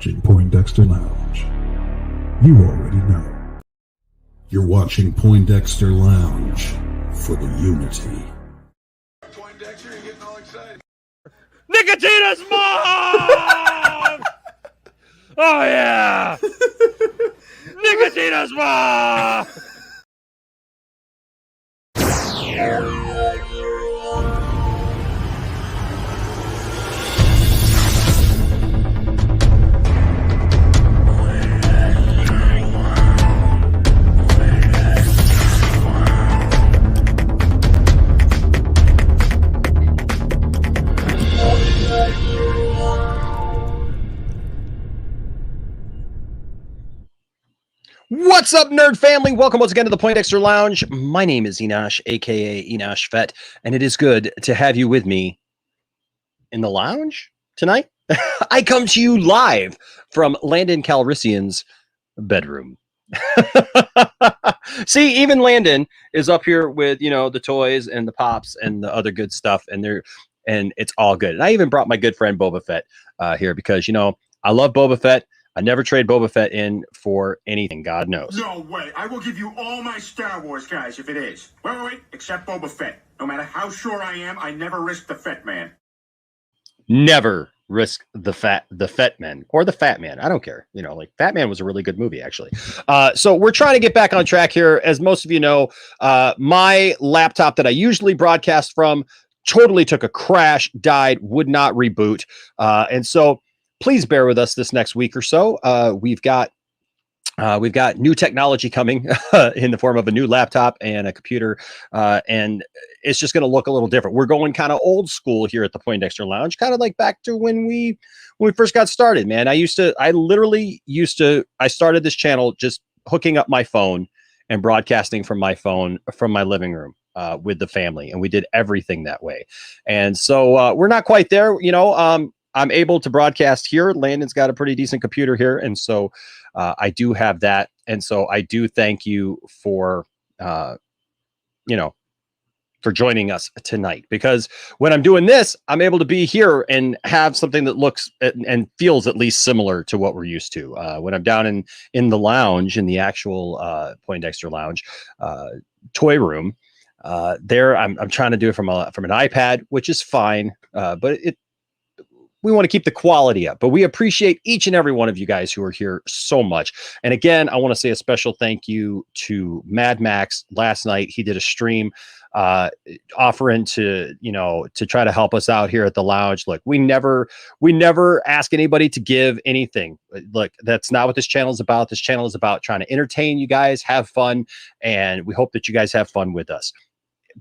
watching Poindexter Lounge. You already know. You're watching Poindexter Lounge for the unity. Poindexter, you're getting all excited. Nicotina's mom! Oh, yeah! Nicotina's mom! What's up, nerd family? Welcome once again to the Poindexter Lounge. My name is Enosh, aka Enosh Fett, and it is good to have you with me in the lounge tonight. I come to you live from Landon Calrissian's bedroom. See, even Landon is up here with, you know, the toys and the pops and the other good stuff, and it's all good. And I even brought my good friend Boba Fett here because, you know, I love Boba Fett. I never trade Boba Fett in for anything, God knows. No way. I will give you all my Star Wars guys if it is. Wait, except Boba Fett. No matter how sure I am, I never risk the Fett man. Never risk the Fett man or the Fat Man. I don't care. You know, like Fat Man was a really good movie, actually. So we're trying to get back on track here. As most of you know, my laptop that I usually broadcast from totally took a crash, died, would not reboot. And so please bear with us this next week or so. We've got new technology coming in the form of a new laptop and a computer, and it's just going to look a little different. We're going kind of old school here at the Poindexter Lounge, kind of like back to when we first got started, man. I started this channel just hooking up my phone and broadcasting from my phone from my living room with the family, and we did everything that way. And so we're not quite there, you know. I'm able to broadcast here. Landon's got a pretty decent computer here. And so I do have that. And so I do thank you for, for joining us tonight, because when I'm doing this, I'm able to be here and have something that looks and feels at least similar to what we're used to. When I'm down in the lounge, in the actual Poindexter Lounge toy room, there I'm trying to do it from an iPad, which is fine. But we want to keep the quality up, but we appreciate each and every one of you guys who are here so much. And again, I want to say a special thank you to Mad Max. Last night, he did a stream offering to try to help us out here at the lounge. Look, we never ask anybody to give anything. Look, that's not what this channel is about. This channel is about trying to entertain you guys, have fun, and we hope that you guys have fun with us.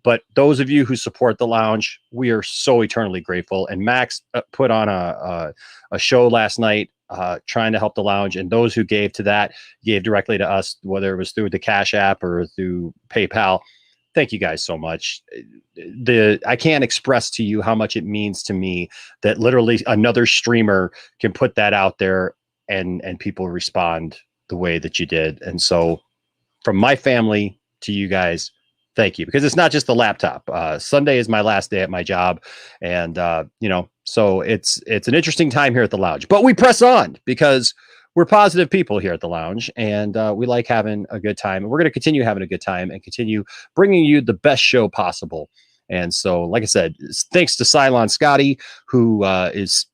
But those of you who support the lounge, we are so eternally grateful. And Max put on a show last night trying to help the lounge. And those who gave to that gave directly to us, whether it was through the Cash App or through PayPal. Thank you guys so much. I can't express to you how much it means to me that literally another streamer can put that out there and people respond the way that you did. And so from my family to you guys, thank you, because it's not just the laptop. Sunday is my last day at my job. And, so it's an interesting time here at the lounge, but we press on because we're positive people here at the lounge, and we like having a good time. And we're going to continue having a good time and continue bringing you the best show possible. And so, like I said, thanks to Cylon Scotty, who is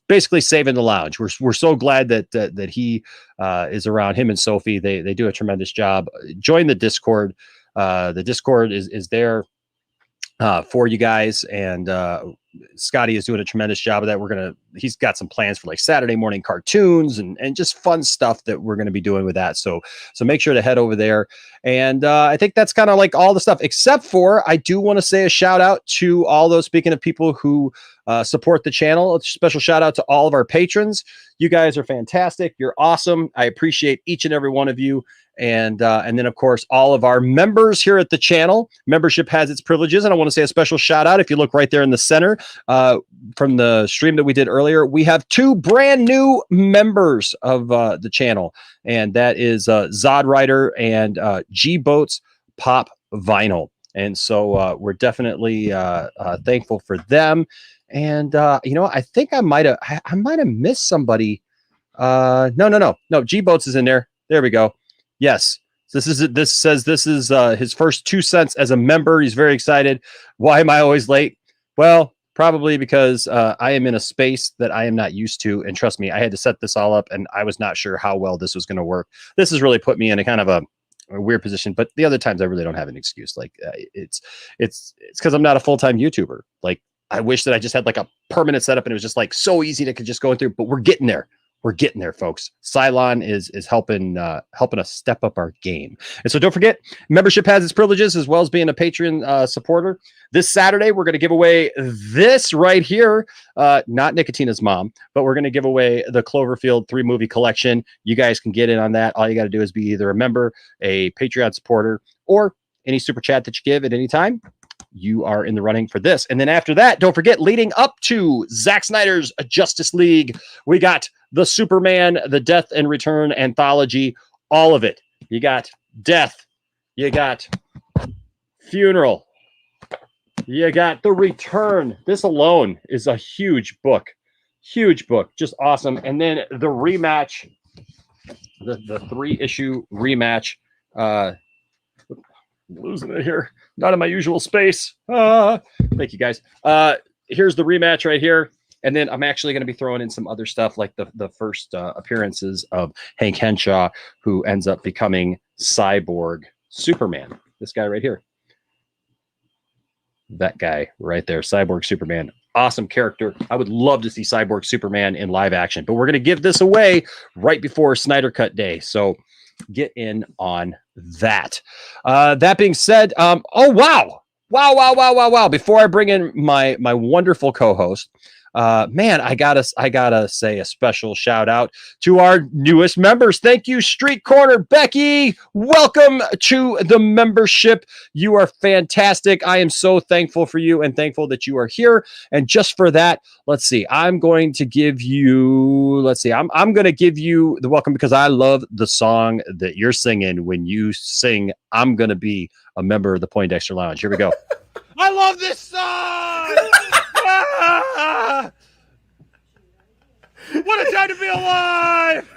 basically saving the lounge. We're so glad that he is around. Him and Sophie, they do a tremendous job. Join the Discord. The Discord is there for you guys, and Scotty is doing a tremendous job of that. He's got some plans for like Saturday morning cartoons and just fun stuff that we're going to be doing with that. So make sure to head over there. And I think that's kind of like all the stuff, except for I do want to say a shout out to all those, speaking of people who support the channel, a special shout out to all of our patrons. You guys are fantastic. You're awesome. I appreciate each and every one of you. And then, of course, all of our members here at the channel. Membership has its privileges, and I want to say a special shout out. If you look right there in the center from the stream that we did earlier, we have 2 brand new members of the channel, and that is Zod Rider and G Boats Pop Vinyl. And so we're definitely thankful for them. And I think I might have missed somebody No. G Boats is in there. There we go. Yes. This says this is his first 2 cents as a member. He's very excited. Why am I always late? Well, probably because I am in a space that I am not used to. And trust me, I had to set this all up and I was not sure how well this was going to work. This has really put me in a kind of a weird position, but the other times I really don't have an excuse. Like it's because I'm not a full-time YouTuber. Like I wish that I just had like a permanent setup and it was just like so easy to could just go through, but we're getting there. We're getting there, folks. Cylon is helping us step up our game. And so don't forget, membership has its privileges as well as being a Patreon supporter. This Saturday, we're going to give away this right here. Not Nicotina's mom, but we're going to give away the Cloverfield 3 movie collection. You guys can get in on that. All you got to do is be either a member, a Patreon supporter, or any super chat that you give at any time. You are in the running for this. And then after that, don't forget, leading up to Zack Snyder's Justice League, we got the Superman, the Death and Return anthology, all of it. You got Death, you got Funeral, you got The Return. This alone is a huge book, just awesome. And then the rematch, the 3-issue rematch, losing it here. Not in my usual space. Thank you, guys. Here's the rematch right here. And then I'm actually going to be throwing in some other stuff like the first appearances of Hank Henshaw, who ends up becoming Cyborg Superman. This guy right here. That guy right there. Cyborg Superman. Awesome character. I would love to see Cyborg Superman in live action. But we're going to give this away right before Snyder Cut Day. So get in on that. That being said, wow. Before I bring in my wonderful co-host, man, I gotta say a special shout out to our newest members. Thank you, Street Corner Becky. Welcome to the membership. You are fantastic. I am so thankful for you and thankful that you are here. And just for that, let's see. I'm going to give you the welcome because I love the song that you're singing when you sing I'm gonna be a member of the Poindexter Lounge. Here we go. I love this song. What a time to be alive!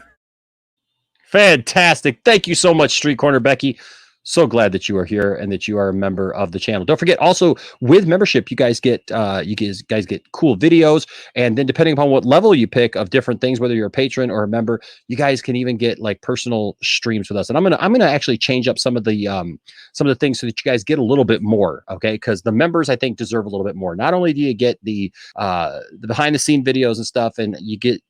Fantastic. Thank you so much, Street Corner Becky. So glad that you are here and that you are a member of the channel. Don't forget, also with membership, you guys get cool videos, and then depending upon what level you pick of different things, whether you're a patron or a member, you guys can even get like personal streams with us. And I'm gonna actually change up some of the things so that you guys get a little bit more, okay? Because the members I think deserve a little bit more. Not only do you get the behind the scene videos and stuff, and you get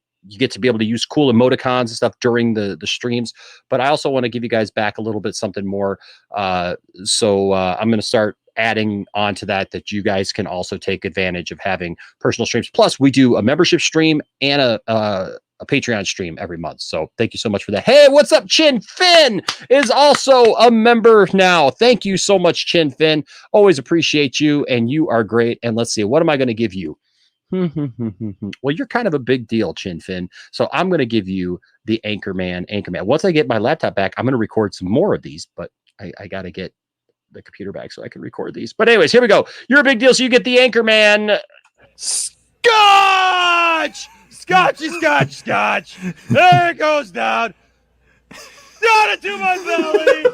to be able to use cool emoticons and stuff during the streams, but I also want to give you guys back a little bit something more. So I'm going to start adding on to that you guys can also take advantage of having personal streams. Plus we do a membership stream and a Patreon stream every month. So thank you so much for that. Hey, what's up? Chin Finn is also a member now. Thank you so much, Chin Finn. Always appreciate you, and you are great. And let's see, what am I going to give you? Well, you're kind of a big deal, Chin Fin. So I'm going to give you the Anchorman. Once I get my laptop back, I'm going to record some more of these, but I got to get the computer back so I can record these. But anyways, here we go. You're a big deal. So you get the Anchorman. Scotch! Scotchy, scotch. There it goes down. Down into my belly.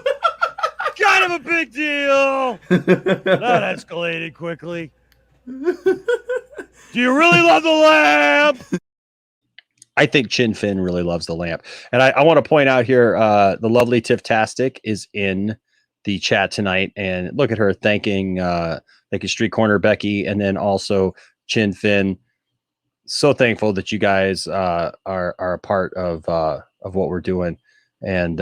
Kind of a big deal. That escalated quickly. Do you really love the lamp? I think Chin Fin really loves the lamp. And I want to point out here, the lovely Tiff-tastic is in the chat tonight. And look at her thanking Street Corner Becky, and then also Chin Fin. So thankful that you guys are a part of what we're doing. And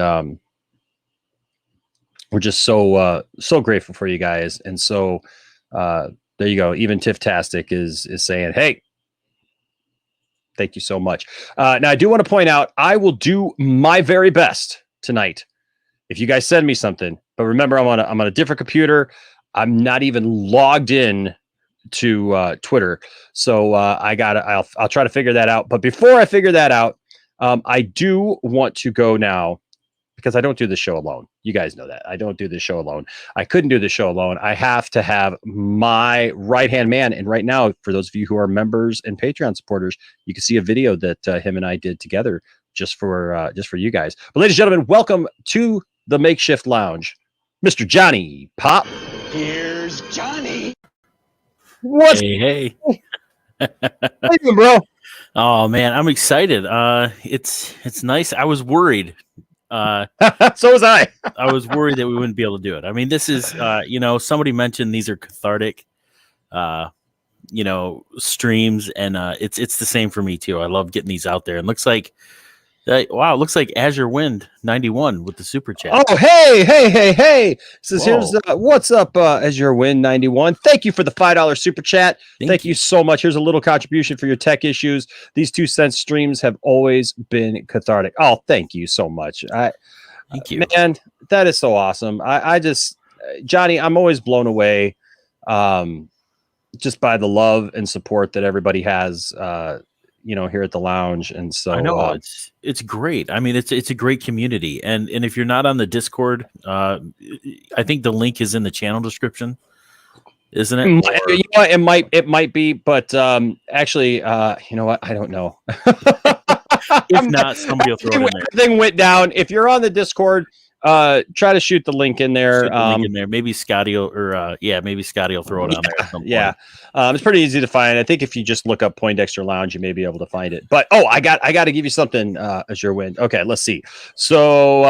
we're just so grateful for you guys. And so there you go. Even Tiff-tastic is saying, hey, thank you so much. Now, I do want to point out, I will do my very best tonight if you guys send me something. But remember, I'm on a different computer. I'm not even logged in to Twitter. So I'll try to figure that out. But before I figure that out, I do want to go now, because I don't do the show alone. You guys know that. I don't do the show alone. I couldn't do the show alone. I have to have my right-hand man. And right now, for those of you who are members and Patreon supporters, you can see a video that him and I did together just for you guys. But ladies and gentlemen, welcome to the Makeshift Lounge, Mr. Johnny Pop. Here's Johnny. What's Hey. how you doing, bro? Oh man, I'm excited. It's nice. I was worried. So was I. I was worried that we wouldn't be able to do it. I mean, this is somebody mentioned these are cathartic streams, and it's the same for me too. I love getting these out there. And looks like it looks like Azure Wind 91 with the super chat. Oh, hey. Says here's what's up, Azure Wind 91. Thank you for the $5 super chat. Thank you so much. Here's a little contribution for your tech issues. These 2 cent streams have always been cathartic. Oh, thank you so much. Thank you, man. That is so awesome. I just, Johnny, I'm always blown away, just by the love and support that everybody has, here at the lounge. And so I know it's great. I mean, it's a great community. And if you're not on the Discord, I think the link is in the channel description, isn't it? You know what? It might be, but actually, you know what? I don't know. If not, somebody will throw it in there. Everything went down. If you're on the Discord, try to shoot the link in there. Maybe Scotty will throw it on there at some point. Yeah. It's pretty easy to find. I think if you just look up Poindexter Lounge, you may be able to find it. But I got to give you something, Azure Wind. Okay, let's see. So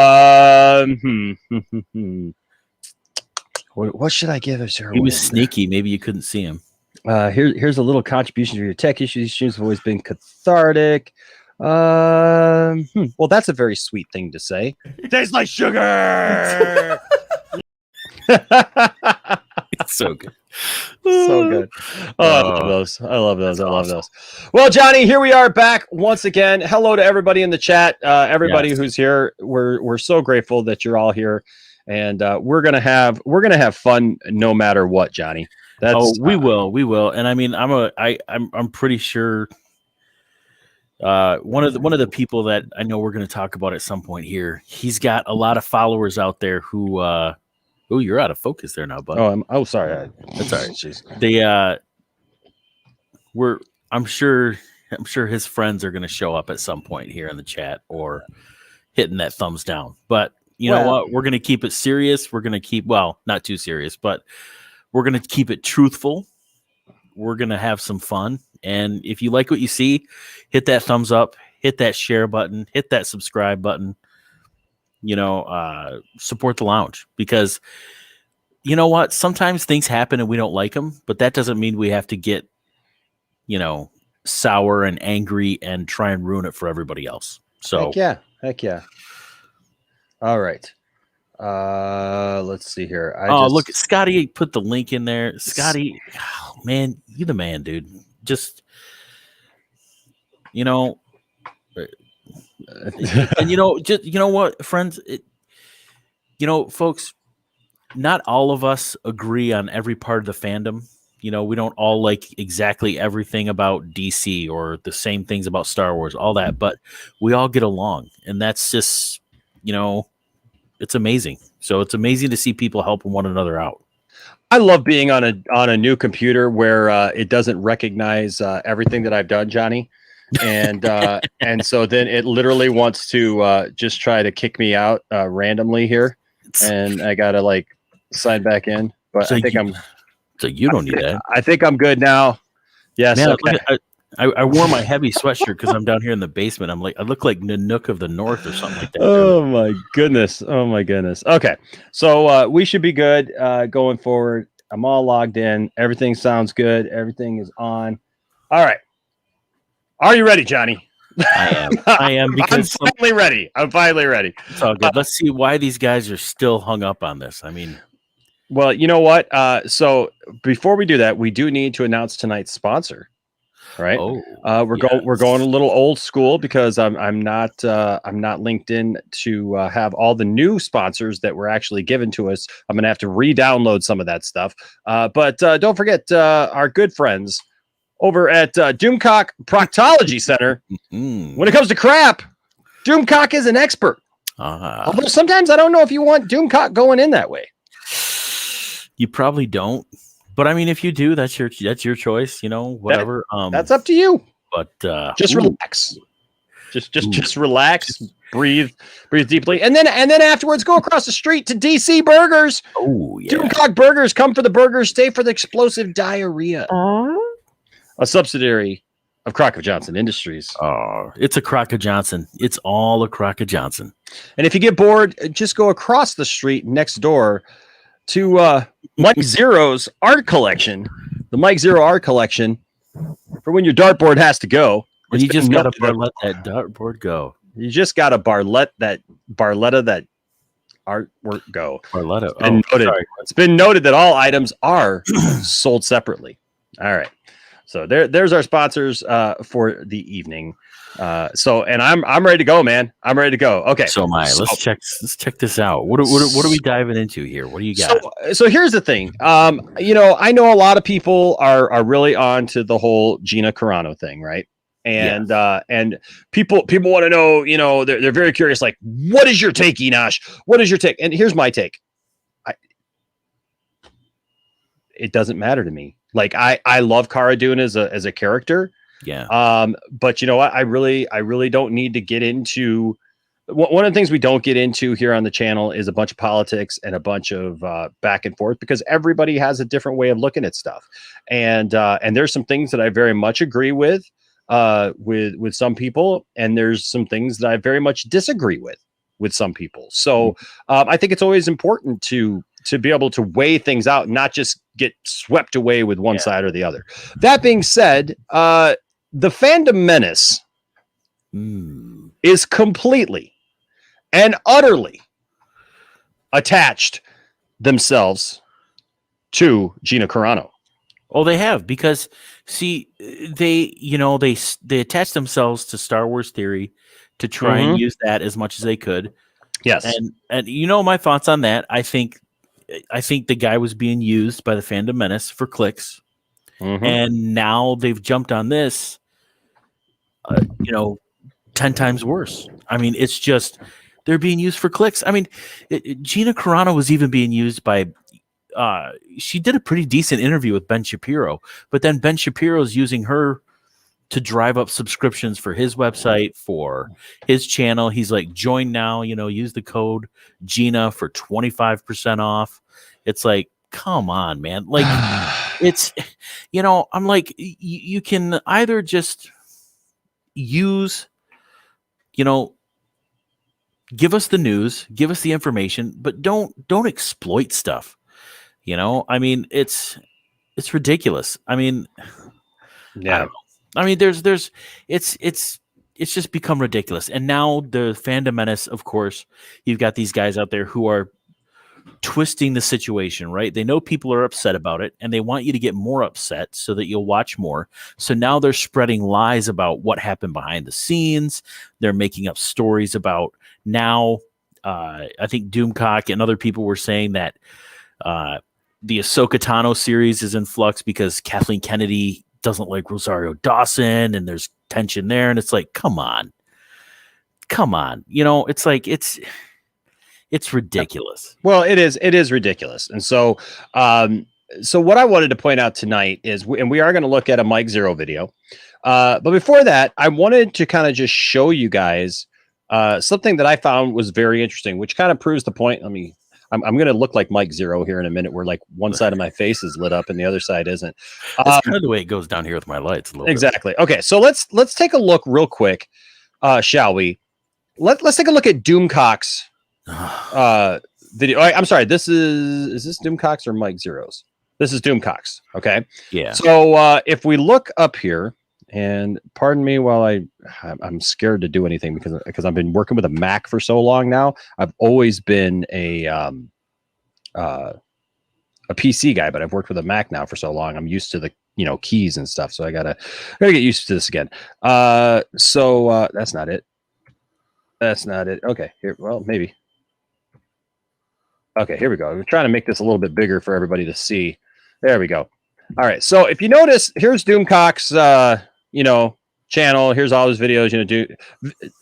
what should I give Azure Wind? He was sneaky. Maybe you couldn't see him. Here's a little contribution to your tech issues. These streams have always been cathartic. Well, that's a very sweet thing to say. Tastes like sugar. It's so good. So good. Oh, I love those. I love those. Well, Johnny, here we are back once again. Hello to everybody in the chat. Everybody who's here. We're so grateful that you're all here, and we're gonna have fun no matter what, Johnny. We will. And I mean, I'm pretty sure. One of the people that I know we're going to talk about at some point here, he's got a lot of followers out there who you're out of focus there now, bud. Sorry. That's all right. Jeez. I'm sure his friends are going to show up at some point here in the chat or hitting that thumbs down. But you know what? We're going to keep it serious. We're going to keep, not too serious, but we're going to keep it truthful. We're going to have some fun. And if you like what you see, hit that thumbs up, hit that share button, hit that subscribe button, support the lounge, because you know what? Sometimes things happen and we don't like them, but that doesn't mean we have to get, sour and angry and try and ruin it for everybody else. So Heck yeah. All right. Let's see here. Look, Scotty put the link in there. Scotty, man, you the man, dude. Just, and what, friends, folks, not all of us agree on every part of the fandom. We don't all like exactly everything about DC or the same things about Star Wars, all that, but we all get along, and that's just, it's amazing. So it's amazing to see people helping one another out. I love being on a new computer where it doesn't recognize everything that I've done, Johnny, and so then it literally wants to just try to kick me out randomly here, and I gotta sign back in. But so you don't need that. I think I'm good now. Yes. Man, okay. I wore my heavy sweatshirt because I'm down here in the basement. I look like Nanook of the North or something like that. Oh my goodness. Okay. So we should be good going forward. I'm all logged in. Everything sounds good. Everything is on. All right. Are you ready, Johnny? I am because I'm finally ready. It's all good. Let's see why these guys are still hung up on this. I mean, well, you know what? So before we do that, we do need to announce tonight's sponsor. Right. We're going a little old school because I'm not linked in to have all the new sponsors that were actually given to us. I'm gonna have to re-download some of that stuff. But don't forget our good friends over at Doomcock Proctology Center. When it comes to crap, Doomcock is an expert. Although sometimes I don't know if you want Doomcock going in that way. You probably don't. But I mean, if you do, that's your choice. Whatever. That's up to you. But just relax. Just relax, breathe deeply, and then afterwards go across the street to DC Burgers. Oh yeah, Doomcock Burgers. Come for the burgers, stay for the explosive diarrhea. A subsidiary of Crockett Johnson Industries. Oh, it's a Crockett Johnson. It's all a Crockett Johnson. And if you get bored, just go across the street next door to Mike Zeroh's art collection. The Mike Zeroh art collection for when your dartboard has to go. And you just got to let that dartboard go. You just got to Barletta that artwork go. Barletta. It's been noted that all items are sold separately. All right. So there's our sponsors for the evening. And I'm ready to go, man. I'm ready to go. Okay. So am I. Let's check this out. What are we diving into here? What do you got? So here's the thing. I know a lot of people are really on to the whole Gina Carano thing, right? And people want to know, they're very curious, like, what is your take, Enosh? What is your take? And here's my take. It doesn't matter to me. Like, I love Cara Dune as a character. Yeah. But you know what? I really don't need to get into one of the things we don't get into here on the channel is a bunch of politics and a bunch of back and forth, because everybody has a different way of looking at stuff. And there's some things that I very much agree with some people, and there's some things that I very much disagree with some people. So I think it's always important to be able to weigh things out and not just get swept away with one side or the other. That being said, the Fandom menace is completely and utterly attached themselves to Gina Carano. Oh, they have, because see, they attach themselves to Star Wars theory to try and use that as much as they could. Yes. And my thoughts on that. I think the guy was being used by the Fandom menace for clicks. And now they've jumped on this, 10 times worse. I mean, it's just, they're being used for clicks. I mean, Gina Carano was even being used by, she did a pretty decent interview with Ben Shapiro, but then Ben Shapiro's using her to drive up subscriptions for his website, for his channel. He's like, join now, use the code Gina for 25% off. It's like, come on, man. Like, it's, I'm like, you can either just use, give us the news, give us the information, but don't exploit stuff. I mean, it's ridiculous. I mean, yeah. I mean, it's just become ridiculous. And now the Fandom menace, of course, you've got these guys out there who are twisting the situation, right? They know people are upset about it, and they want you to get more upset so that you'll watch more. So now they're spreading lies about what happened behind the scenes. They're making up stories about now. I think Doomcock and other people were saying that the Ahsoka Tano series is in flux because Kathleen Kennedy doesn't like Rosario Dawson, and there's tension there. And it's like, come on. It's like, it's ridiculous. Well, it is ridiculous. And so what I wanted to point out tonight is, and we are going to look at a Mike Zeroh video. But before that, I wanted to kind of just show you guys something that I found was very interesting, which kind of proves the point. I'm going to look like Mike Zeroh here in a minute, where like one side of my face is lit up and the other side isn't. That's kind of the way it goes down here with my lights. A little exactly. Bit. Okay. So let's take a look real quick. Shall we? Let's take a look at Doomcock's video. I'm sorry. Is this Doomcock's or Mike Zeroh's? This is Doomcock's. Okay. Yeah. So if we look up here, and pardon me while I'm scared to do anything because I've been working with a Mac for so long now. I've always been a PC guy, but I've worked with a Mac now for so long. I'm used to the keys and stuff, so I gotta get used to this again. So that's not it. That's not it. Okay, here. Well, maybe. Okay, here we go. I'm trying to make this a little bit bigger for everybody to see. There we go. All right. So if you notice, here's Doomcock's channel. Here's all his videos.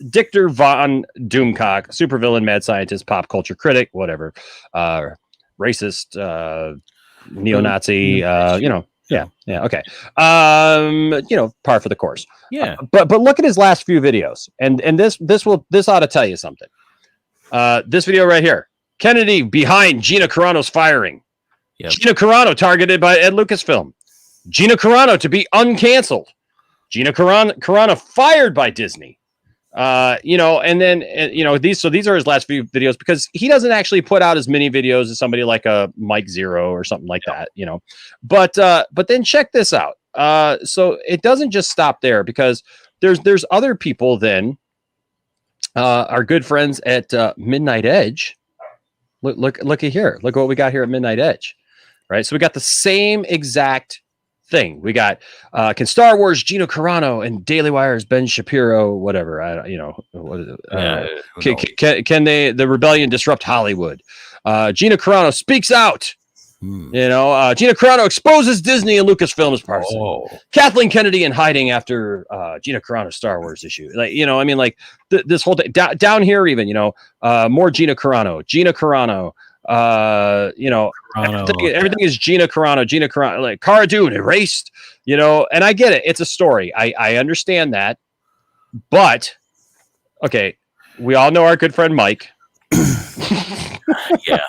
Dictor von Doomcock, supervillain, mad scientist, pop culture critic, whatever, racist, neo-Nazi. Yeah. Okay. Par for the course. Yeah. But look at his last few videos, and this ought to tell you something. This video right here, Kennedy behind Gina Carano's firing. Yep. Gina Carano targeted by Ed Lucasfilm. Gina Carano to be uncanceled. Gina Carano fired by Disney. And then these are his last few videos, because he doesn't actually put out as many videos as somebody like a Mike Zeroh or something like that, But then check this out. So it doesn't just stop there, because there's other people then, our good friends at Midnight Edge. Look at here. Look what we got here at Midnight Edge. Right? So we got the same exact thing. We got can Star Wars Gina Carano and Daily Wire's Ben Shapiro, whatever. Can the rebellion disrupt Hollywood? Gina Carano speaks out. Gina Carano exposes Disney and Lucasfilm as partisan. Kathleen Kennedy in hiding after Gina Carano's Star Wars issue. This whole thing down here, even more Gina Carano. Everything is Gina Carano, like Cara Dune erased, and I get it. It's a story. I understand that. But okay, we all know our good friend Mike. Yeah.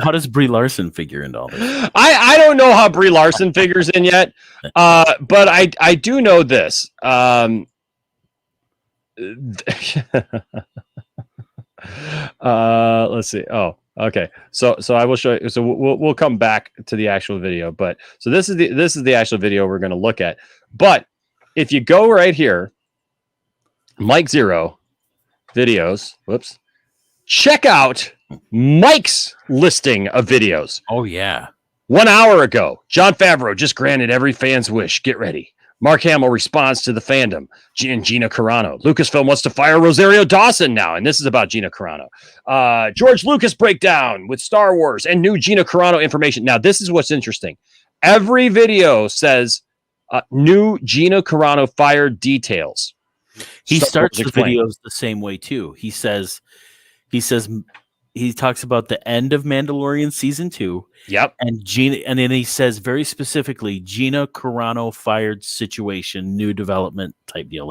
How does Brie Larson figure into all this? I don't know how Brie Larson figures in yet. But I do know this. Let's see. Oh, okay. So I will show you. So we'll come back to the actual video. But so this is the actual video we're going to look at. But if you go right here, Mike Zeroh videos. Whoops. Check out Mike's listing of videos. Oh yeah. 1 hour ago, Jon Favreau just granted every fan's wish. Get ready. Mark Hamill responds to the fandom. Gina Carano. Lucasfilm wants to fire Rosario Dawson now, and this is about Gina Carano. George Lucas breakdown with Star Wars and new Gina Carano information. Now, this is what's interesting. Every video says new Gina Carano fired details. He starts the videos the same way too. He talks about the end of Mandalorian season 2. Yep. And then he says very specifically, Gina Carano fired situation, new development type deal.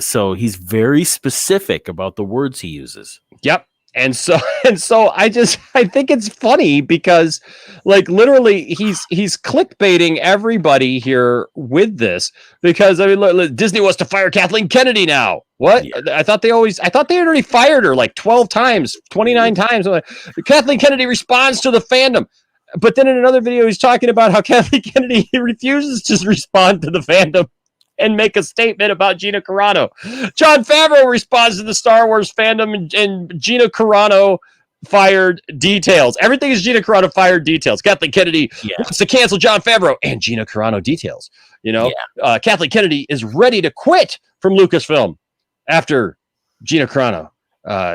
So he's very specific about the words he uses. Yep. And so I think it's funny because literally he's clickbaiting everybody here with this, because look, Disney wants to fire Kathleen Kennedy now. What? Yeah. I thought they had already fired her 12 times, 29 times. Kathleen Kennedy responds to the fandom. But then in another video, he's talking about how Kathleen Kennedy refuses to respond to the fandom and make a statement about Gina Carano. Jon Favreau responds to the Star Wars fandom, and Gina Carano fired details. Everything is Gina Carano fired details. Kathleen Kennedy wants to cancel Jon Favreau, and Gina Carano details. Kathleen Kennedy is ready to quit from Lucasfilm after Gina Carano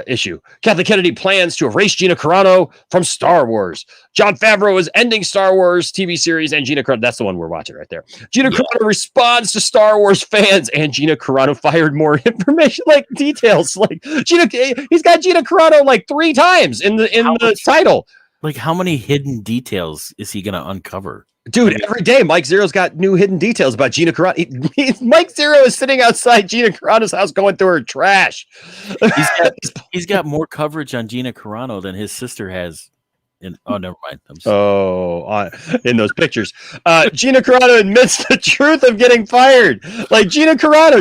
issue. Kathleen Kennedy plans to erase Gina Carano from Star Wars. Jon Favreau is ending Star Wars TV series, and Gina Carano, that's the one we're watching right there. Gina Carano responds to Star Wars fans, and Gina Carano fired more information, details. He's got Gina Carano 3 times in the title. How many hidden details is he going to uncover? Dude, every day Mike Zeroh's got new hidden details about Gina Carano. Mike Zeroh is sitting outside Gina Carano's house going through her trash. He's got more coverage on Gina Carano than his sister has. Never mind. In those pictures. Gina Carano admits the truth of getting fired. Gina Carano.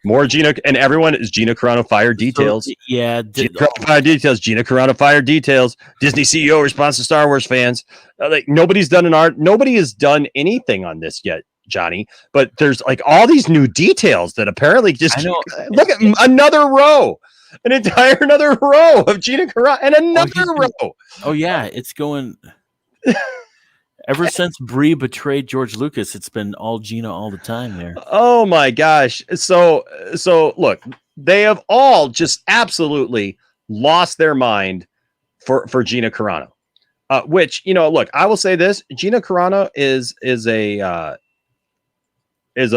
More Gina, and everyone is Gina Carano fired details. Gina Carano fired details. Gina Carano fired details. Disney CEO response to Star Wars fans. Nobody has done anything on this yet, Johnny. But there's all these new details that apparently just look at another row. Another row of Gina Carano and another row. Oh yeah, it's going. Ever since Brie betrayed George Lucas, it's been all Gina all the time there. Oh my gosh! So look, they have all just absolutely lost their mind for Gina Carano. Which look, I will say this: Gina Carano is a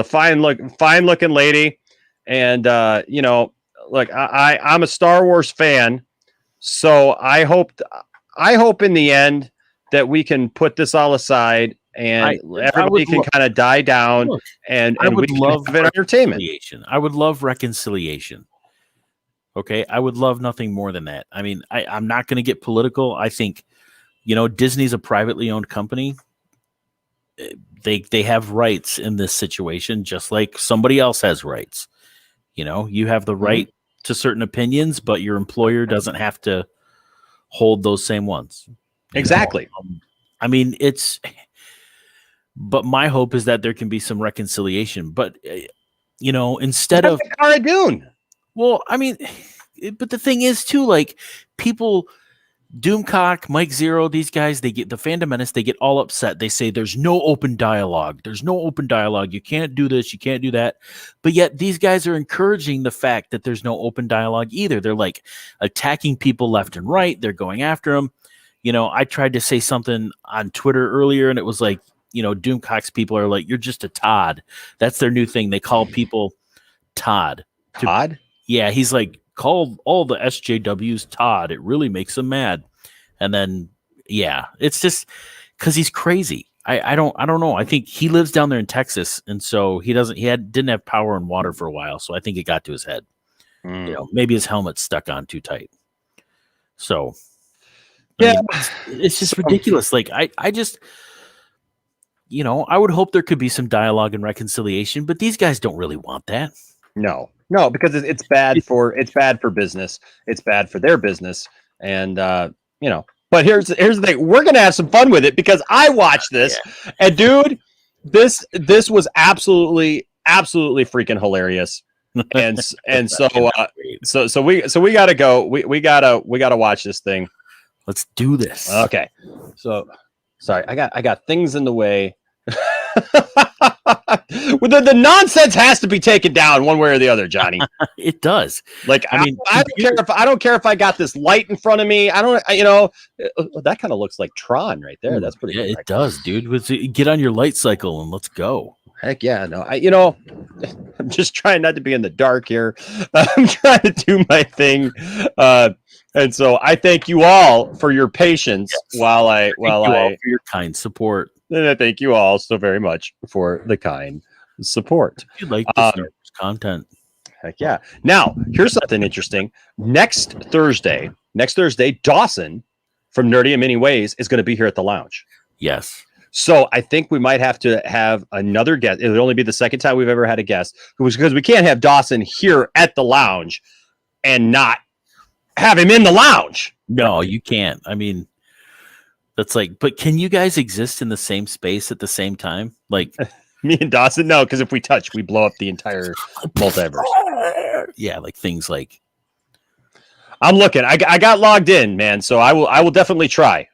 fine looking lady, and Look, I'm a Star Wars fan, so I hope in the end that we can put this all aside and everybody can kind of die down and we can have entertainment. I would love reconciliation. Okay. I would love nothing more than that. I mean, I'm not going to get political. I think, Disney's a privately owned company. They have rights in this situation, just like somebody else has rights. You have the right to certain opinions, but your employer doesn't have to hold those same ones. Exactly. I mean, but my hope is that there can be some reconciliation. But instead of Cara Dune. Well, I mean, but the thing is too, like people. Doomcock, Mike Zeroh, these guys, they get the Fandom Menace, they get all upset. They say there's no open dialogue. There's no open dialogue. You can't do this. You can't do that. But yet these guys are encouraging the fact that there's no open dialogue either. They're like attacking people left and right. They're going after them. I tried to say something on Twitter earlier and it was like, Doomcock's people are like, you're just a Todd. That's their new thing. They call people Todd. Todd? Yeah, he's like, call all the SJWs Todd. It really makes him mad. And then, yeah, it's just because he's crazy. I don't know. I think he lives down there in Texas, and so didn't have power and water for a while. So I think it got to his head. Maybe his helmet's stuck on too tight. So yeah, it's just ridiculous. Like I just, I would hope there could be some dialogue and reconciliation, but these guys don't really want that. No, because it's bad for business. It's bad for their business, and But here's the thing: we're gonna have some fun with it because I watched this, and dude, this was absolutely freaking hilarious, and so we gotta go. We gotta watch this thing. Let's do this. Okay. So sorry, I got things in the way. Well, the nonsense has to be taken down one way or the other, Johnny. It does. Like, I mean, I don't care if I got this light in front of me. That kind of looks like Tron right there. That's pretty. Yeah, it does, dude. Get on your light cycle and let's go. Heck yeah, no. I'm just trying not to be in the dark here. I'm trying to do my thing, and so I thank you all for your patience while I for your kind support. And I thank you all so very much for the kind support. If you like the Star Wars content. Heck yeah. Now, here's something interesting. Next Thursday, Dawson from Nerdy in Many Ways is going to be here at the lounge. Yes. So I think we might have to have another guest. It would only be the second time we've ever had a guest, because we can't have Dawson here at the lounge and not have him in the lounge. No, you can't. I mean, that's like, but can you guys exist in the same space at the same time? Like me and Dawson? No, because if we touch, we blow up the entire multiverse. Yeah, like things like. I'm looking. I got logged in, man. So I will definitely try.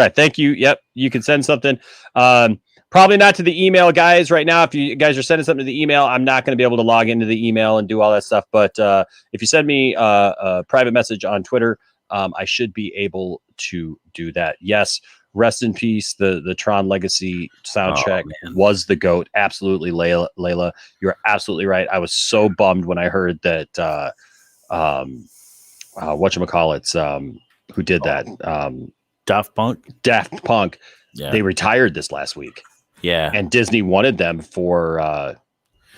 Thank you. Yep, you can send something. Probably not to the email, guys. Right now, if you guys are sending something to the email, I'm not going to be able to log into the email and do all that stuff. But if you send me a private message on Twitter, I should be able to do that. Yes. Rest in peace. The Tron Legacy soundtrack was the GOAT. Absolutely, Layla. You're absolutely right. I was so bummed when I heard that. Whatchamacallits, who did that? Daft Punk. Yeah. They retired this last week. Yeah. And Disney wanted them for that.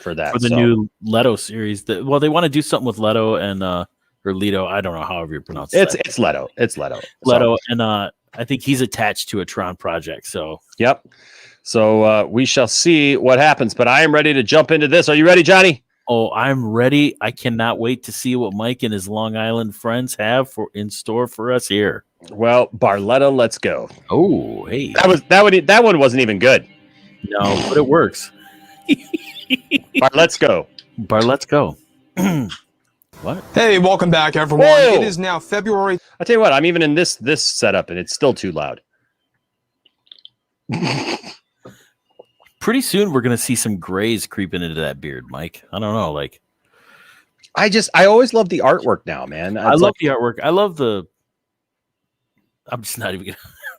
For the new Leto series. They want to do something with Leto and or Leto. I don't know however you pronounce it. It's Leto. Leto. And I think he's attached to a Tron project. So yep. So we shall see what happens. But I am ready to jump into this. Are you ready, Johnny? Oh, I'm ready. I cannot wait to see what Mike and his Long Island friends have in store for us here. Well, Barletta, let's go. Oh, hey. That one wasn't even good. No, but it works. Let's go. Let's go. What? Hey, welcome back, everyone. Whoa. It is now February. I'll tell you what, I'm even in this setup, and it's still too loud. Pretty soon, we're going to see some grays creeping into that beard, Mike. I don't know. Like, I always love the artwork now, man. I love the artwork. I love the. I'm just not even going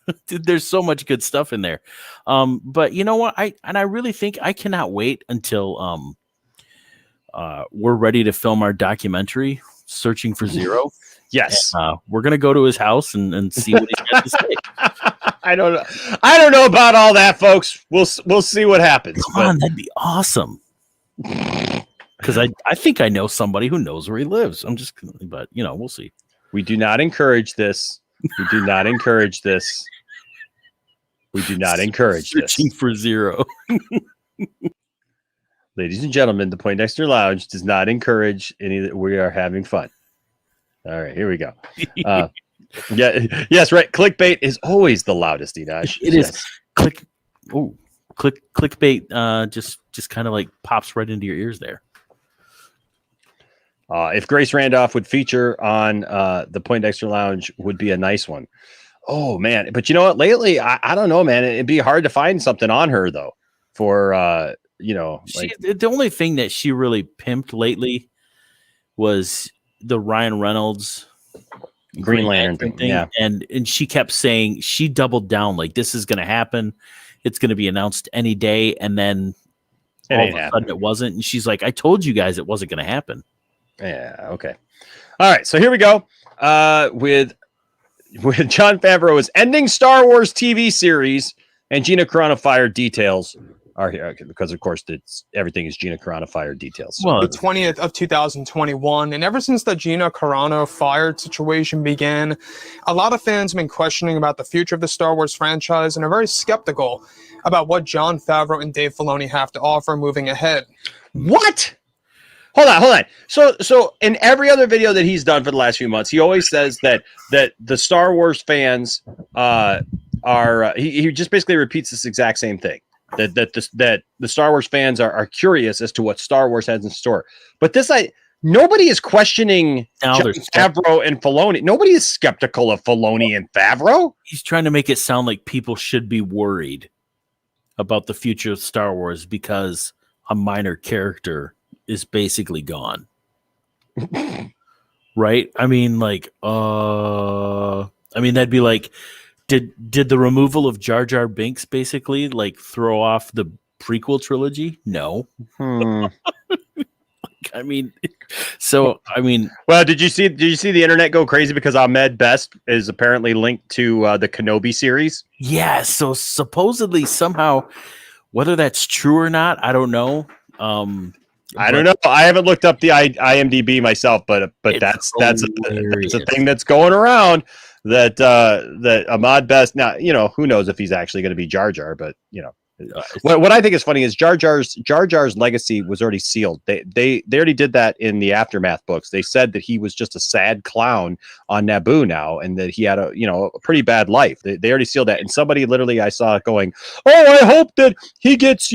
to. Dude, there's so much good stuff in there. But you know what? I really think I cannot wait until we're ready to film our documentary, Searching for Zeroh. Yes. And, we're gonna go to his house and see what he's got to say. I don't know about all that, folks. We'll see what happens. Come on, that'd be awesome. Because I think I know somebody who knows where he lives. But we'll see. We do not encourage this. We do not encourage this. We do not encourage this. Searching for Zeroh. Ladies and gentlemen, the Poindexter Lounge does not encourage any. We are having fun. All right, here we go. Yes, right. Clickbait is always the loudest, Enosh. It is. Clickbait. Just kind of like pops right into your ears there. If Grace Randolph would feature on the Poindexter Lounge, would be a nice one. Oh man, but you know what? Lately, I don't know, man. It'd be hard to find something on her though. For the only thing that she really pimped lately was the Ryan Reynolds Green Lantern thing. Yeah, and she kept saying, she doubled down like this is going to happen. It's going to be announced any day, and then all of a sudden it wasn't. And she's like, "I told you guys it wasn't going to happen." Yeah. Okay. All right. So here we go. With Jon Favreau is ending Star Wars TV series, and Gina Carano fired details are here because, of course, everything is Gina Carano fired details. Well, the 20th of 2021, and ever since the Gina Carano fired situation began, a lot of fans have been questioning about the future of the Star Wars franchise and are very skeptical about what Jon Favreau and Dave Filoni have to offer moving ahead. What? Hold on. So in every other video that he's done for the last few months, he always says that the Star Wars fans are he just basically repeats this exact same thing. That the Star Wars fans are curious as to what Star Wars has in store. But nobody is questioning Favreau and Filoni. Nobody is skeptical of Filoni and Favreau. He's trying to make it sound like people should be worried about the future of Star Wars because a minor character is basically gone. Right? I mean, that'd be like, did the removal of Jar Jar Binks basically like throw off the prequel trilogy? No. Hmm. Well, did you see the internet go crazy because Ahmed Best is apparently linked to the Kenobi series? Yeah, so supposedly somehow, whether that's true or not, I don't know. I don't know. I haven't looked up the IMDb myself, but that's a thing that's going around. That Ahmad Best. Now, who knows if he's actually going to be Jar Jar, but what I think is funny is Jar Jar's legacy was already sealed. They already did that in the Aftermath books. They said that he was just a sad clown on Naboo now, and that he had a pretty bad life. They already sealed that. And somebody literally I saw going, "Oh, I hope that he gets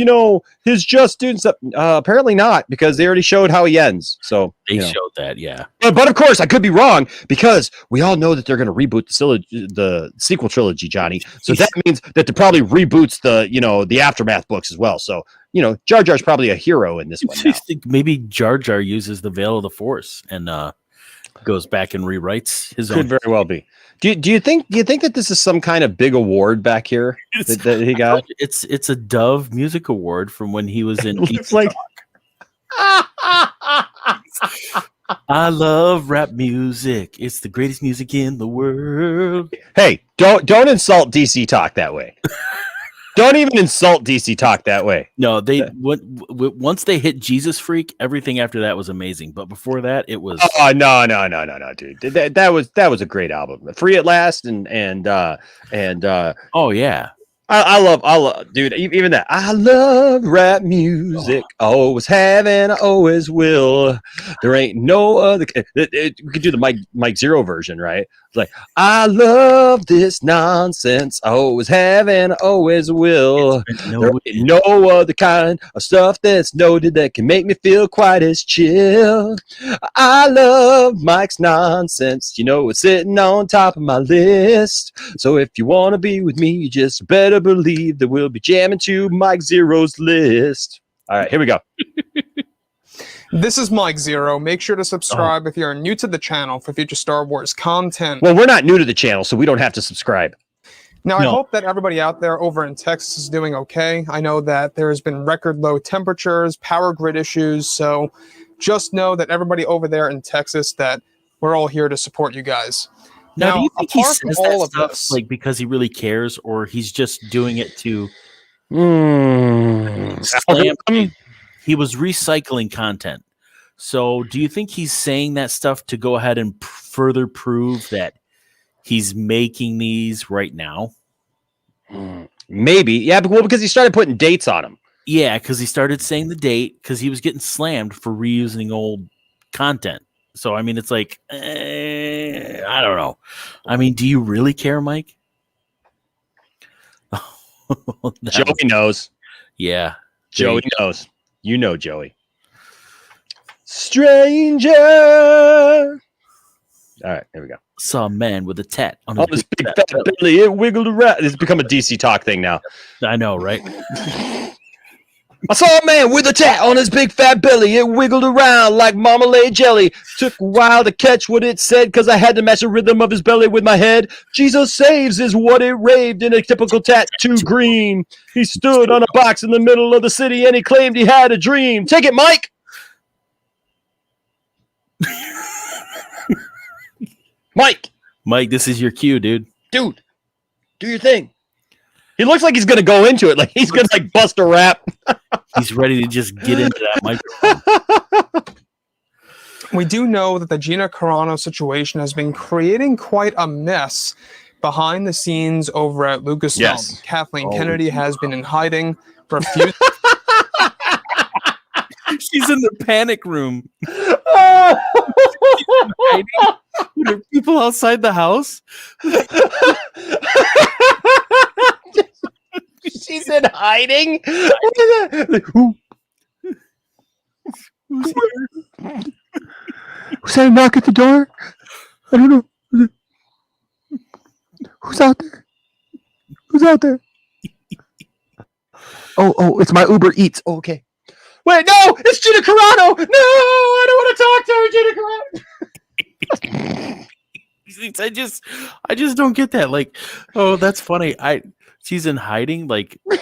his just due stuff." Apparently not, because they already showed how he ends. So they showed that, yeah. But of course, I could be wrong because we all know that they're going to reboot the sequel trilogy, Johnny. So that means that they probably reboots the Aftermath books as well. So Jar Jar's probably a hero in this one. I think maybe Jar Jar uses the Veil of the Force and goes back and rewrites his own. Could very well be. Do you think that this is some kind of big award back here that he got? It's a Dove Music Award from when he was in. It's like. I love rap music. It's the greatest music in the world. Hey, don't insult DC Talk that way. Don't even insult DC Talk that way. No, once they hit Jesus Freak, everything after that was amazing. But before that, it was. Oh no, dude. That was a great album. Free at Last and oh yeah. I love, dude. Even that. I love rap music. Always have and I always will. There ain't no other. We could do the Mike Zeroh version, right? It's like, I love this nonsense. I always have and I always will. There ain't no other kind of stuff that's noted that can make me feel quite as chill. I love Mike's nonsense. It's sitting on top of my list. So if you want to be with me, you just better believe that we'll be jamming to Mike Zeroh's list. All right, here we go. This is Mike Zeroh. Make sure to subscribe if you're new to the channel for future Star Wars content. Well, we're not new to the channel, so we don't have to subscribe. Now, I hope that everybody out there over in Texas is doing okay. I know that there has been record low temperatures, power grid issues, so just know that everybody over there in Texas, that we're all here to support you guys. Now, do you think he apart from says all that of stuff this, like because he really cares, or he's just doing it to slam? Algorithm? He was recycling content. So, do you think he's saying that stuff to go ahead and further prove that he's making these right now? Maybe. Yeah, but, well, because he started putting dates on them. Yeah, because he started saying the date because he was getting slammed for reusing old content. So, I mean, it's like, I don't know. I mean, do you really care, Mike? Joey knows. Yeah. Joey knows. You know Joey. Stranger. All right, here we go. Saw a man with a tat on On his this big fat belly, it wiggled around. It's become a DC talk thing now. I know, right? I saw a man with a tat on his big fat belly. It wiggled around like marmalade jelly. Took a while to catch what it said because I had to match the rhythm of his belly with my head. Jesus saves is what it raved in a typical tattoo green. He stood on a box in the middle of the city and he claimed he had a dream. Take it, Mike. Mike, this is your cue, dude. Dude, do your thing. He looks like he's gonna go into it, like he's gonna like bust a rap. He's ready to just get into that microphone. we do know that the Gina Carano situation has been creating quite a mess behind the scenes over at Lucasfilm. Yes. Kathleen Kennedy has been in hiding, refusing. She's in the panic room. There are people outside the house. She's in hiding. Who's that a knock at the door? I don't know. Who's out there? Who's out there? Oh, it's my Uber Eats. Oh, okay. Wait, no, it's Gina Carano. No, I don't want to talk to her, Gina Carano. I just don't get that. Like, oh, that's funny. She's in hiding. Like I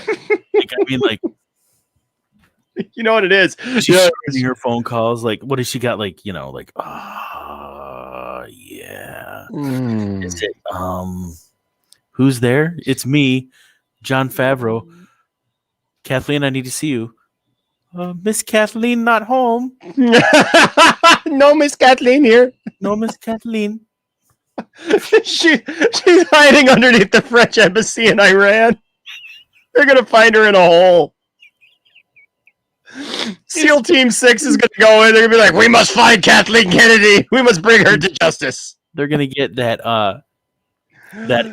mean, like, you know what it is. She's screening her phone calls. Like, what does she got? Like, yeah. Is it who's there? It's me, Jon Favreau. Kathleen, I need to see you. Miss Kathleen not home. No Miss Kathleen here. No Miss Kathleen. She's hiding underneath the French embassy in Iran. They're gonna find her in a hole. SEAL Team 6 is gonna go in. They're gonna be like, "We must find Kathleen Kennedy. We must bring her to justice." They're gonna get that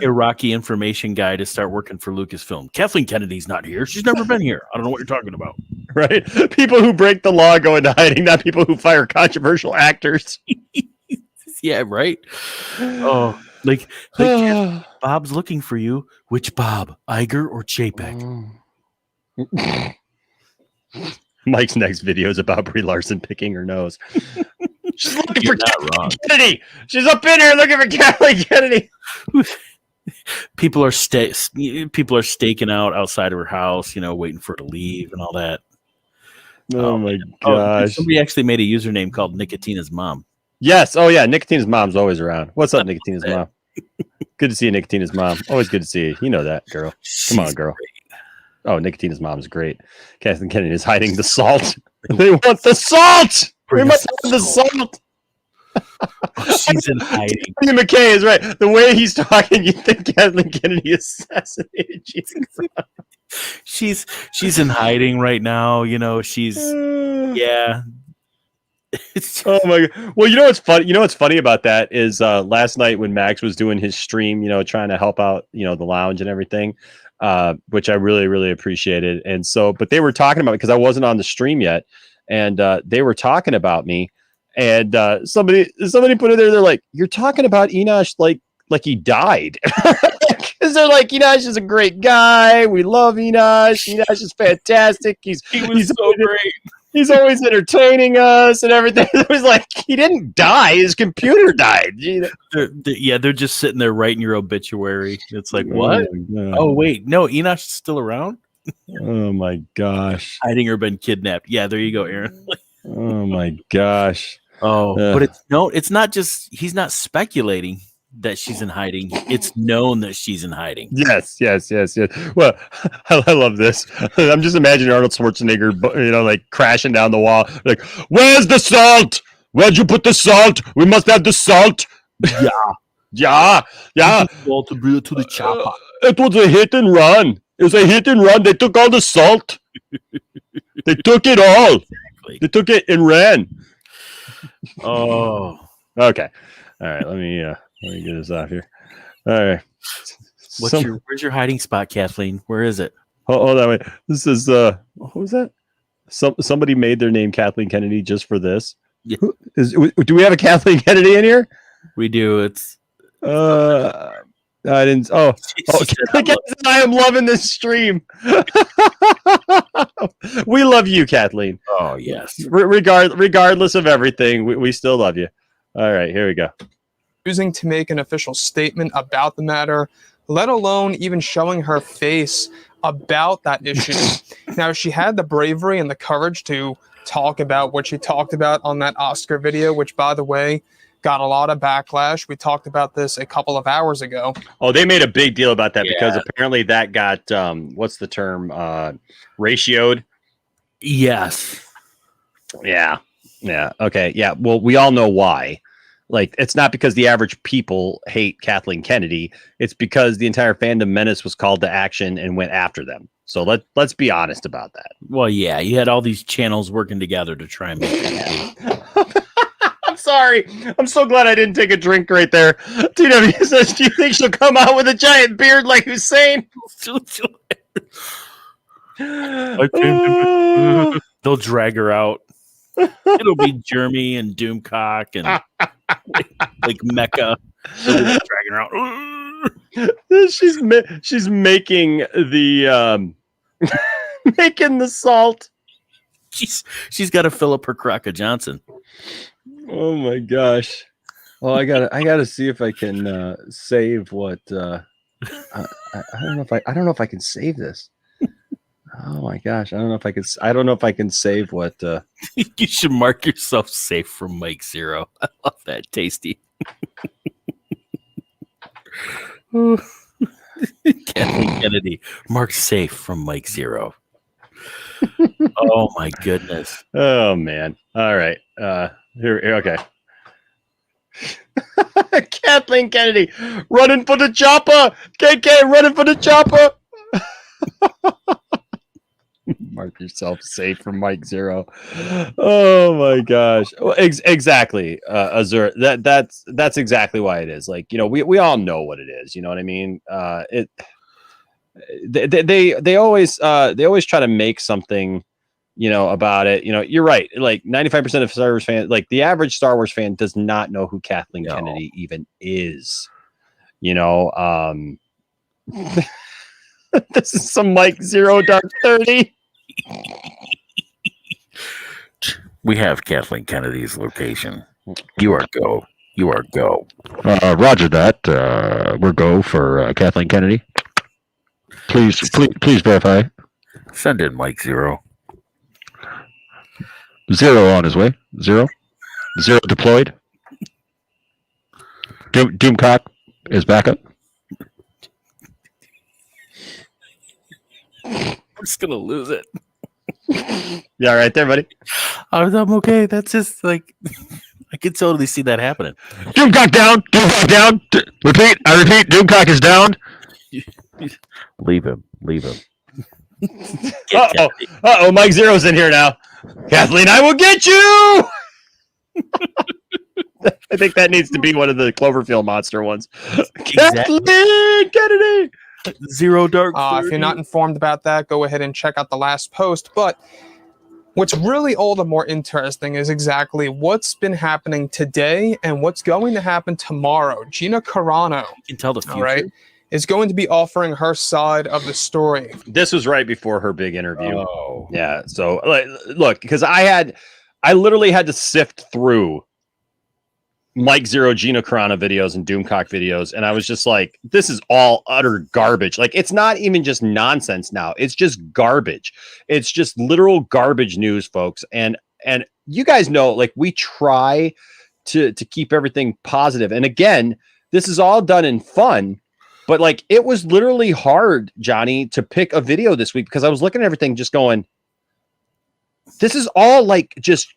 Iraqi information guy to start working for Lucasfilm. Kathleen Kennedy's not here. She's never been here. I don't know what you're talking about. Right? People who break the law go into hiding, not people who fire controversial actors. Yeah, right. Oh, like Bob's looking for you. Which Bob, Iger or Chapek? Mike's next video is about Brie Larson picking her nose. She's looking for Kathleen Kennedy. She's up in here looking for Kathleen Kennedy. People are staking out outside of her house, waiting for her to leave and all that. Oh my gosh! Somebody actually made a username called Nicotina's Mom. Yes. Oh yeah, Nicotina's mom's always around. What's up, Nicotina's mom? Good to see you, Nicotina's mom. Always good to see you. You know that, girl. Come on, girl. Great. Oh, Nicotina's mom is great. Kathleen Kennedy is hiding the salt. They want the salt. We must have the salt. She's in hiding. McKay is right. The way he's talking, you think Kathleen Kennedy assassinated Jesus. She's in hiding right now. She's yeah. Oh my god! Well, what's funny? What's funny about that is last night when Max was doing his stream, trying to help out, the lounge and everything, which I really, really appreciated. And so, but they were talking about it because I wasn't on the stream yet, and they were talking about me. And somebody put it there. They're like, "You're talking about Enosh like he died," because they're like, "Enosh is a great guy. We love Enosh. Enosh is fantastic. He's so great. He's always entertaining us and everything." It was like, he didn't die. His computer died. They're just sitting there writing your obituary. It's like, what? Oh, wait. No, Enosh is still around? Oh, my gosh. Hiding or been kidnapped. Yeah, there you go, Aaron. Oh, my gosh. But it's not just he's not speculating that she's in hiding. It's known that she's in hiding. Yes. Well, I love this. I'm just imagining Arnold Schwarzenegger, like crashing down the wall. Like, where's the salt? Where'd you put the salt? We must have the salt. Yeah. Salt to bring it to the chopper. It was a hit and run. It was a hit and run. They took all the salt. They took it all. Exactly. They took it and ran. Oh. Okay. All right. Let me get this off here. All right. Where's your hiding spot, Kathleen? Where is it? Hold on. Wait. This is what was that? Somebody made their name Kathleen Kennedy just for this. Yeah. Do we have a Kathleen Kennedy in here? We do. It's I didn't. I am loving this stream. We love you, Kathleen. Oh yes. Regardless of everything, we still love you. All right, here we go. Choosing to make an official statement about the matter, let alone even showing her face about that issue. Now, she had the bravery and the courage to talk about what she talked about on that Oscar video, which, by the way, got a lot of backlash. We talked about this a couple of hours ago. Oh, they made a big deal about that because apparently that got what's the term? Ratioed. Yes. Yeah. Okay. Yeah. Well, we all know why. Like, it's not because the average people hate Kathleen Kennedy. It's because the entire fandom menace was called to action and went after them. So let's be honest about that. Well, yeah, you had all these channels working together to try and make it. I'm sorry. I'm so glad I didn't take a drink right there. TW says, do you think she'll come out with a giant beard like Hussein? They'll drag her out. It'll be Jeremy and Doomcock and like Mecca. Dragging her out. She's making the making the salt. She's got to fill up her Crocker Johnson. Oh my gosh! Oh, I gotta see if I can save what. I don't know if I can save this. Oh my gosh! I don't know if I can save what. You should mark yourself safe from Mike Zeroh. I love that. Tasty. Kathleen Kennedy, mark safe from Mike Zeroh. Oh my goodness. Oh man. All right. Here. Okay. Kathleen Kennedy running for the chopper. KK running for the chopper. Mark yourself safe from Mike Zeroh. Oh my gosh. Well, exactly. Azur. That's exactly why it is. Like, we all know what it is. You know what I mean? They always try to make something, about it. You're right. Like 95% of Star Wars fans, like the average Star Wars fan, does not know who Kathleen Kennedy even is. This is some Mike Zeroh Dark 30. We have Kathleen Kennedy's location. You are go. Roger that. We're go for Kathleen Kennedy. Please verify. Send in Mike Zeroh. Zeroh on his way. Zeroh deployed. Doomcock is back up. I'm just gonna lose it. Yeah, right there, buddy. I'm okay. That's just like I can totally see that happening. Doomcock down. Repeat. Doomcock is down. Leave him. Uh-oh. Mike Zeroh's in here now. Kathleen, I will get you. I think that needs to be one of the Cloverfield monster ones. Exactly. Kathleen Kennedy. Zeroh Dark. If you're not informed about that, go ahead and check out the last post. But what's really all the more interesting is exactly what's been happening today and what's going to happen tomorrow. Gina Carano, You can tell the future. all right, is going to be offering her side of the story. This was right before her big interview. Oh. Yeah. So look, because I literally had to sift through Mike Zeroh, Gina Carano videos and Doomcock videos, and I was just like, this is all utter garbage. Like, it's not even just nonsense now. It's just garbage. It's just literal garbage news, folks. And you guys know, like, we try to keep everything positive. And again, this is all done in fun, but like, it was literally hard, Johnny, to pick a video this week because I was looking at everything just going, this is all like just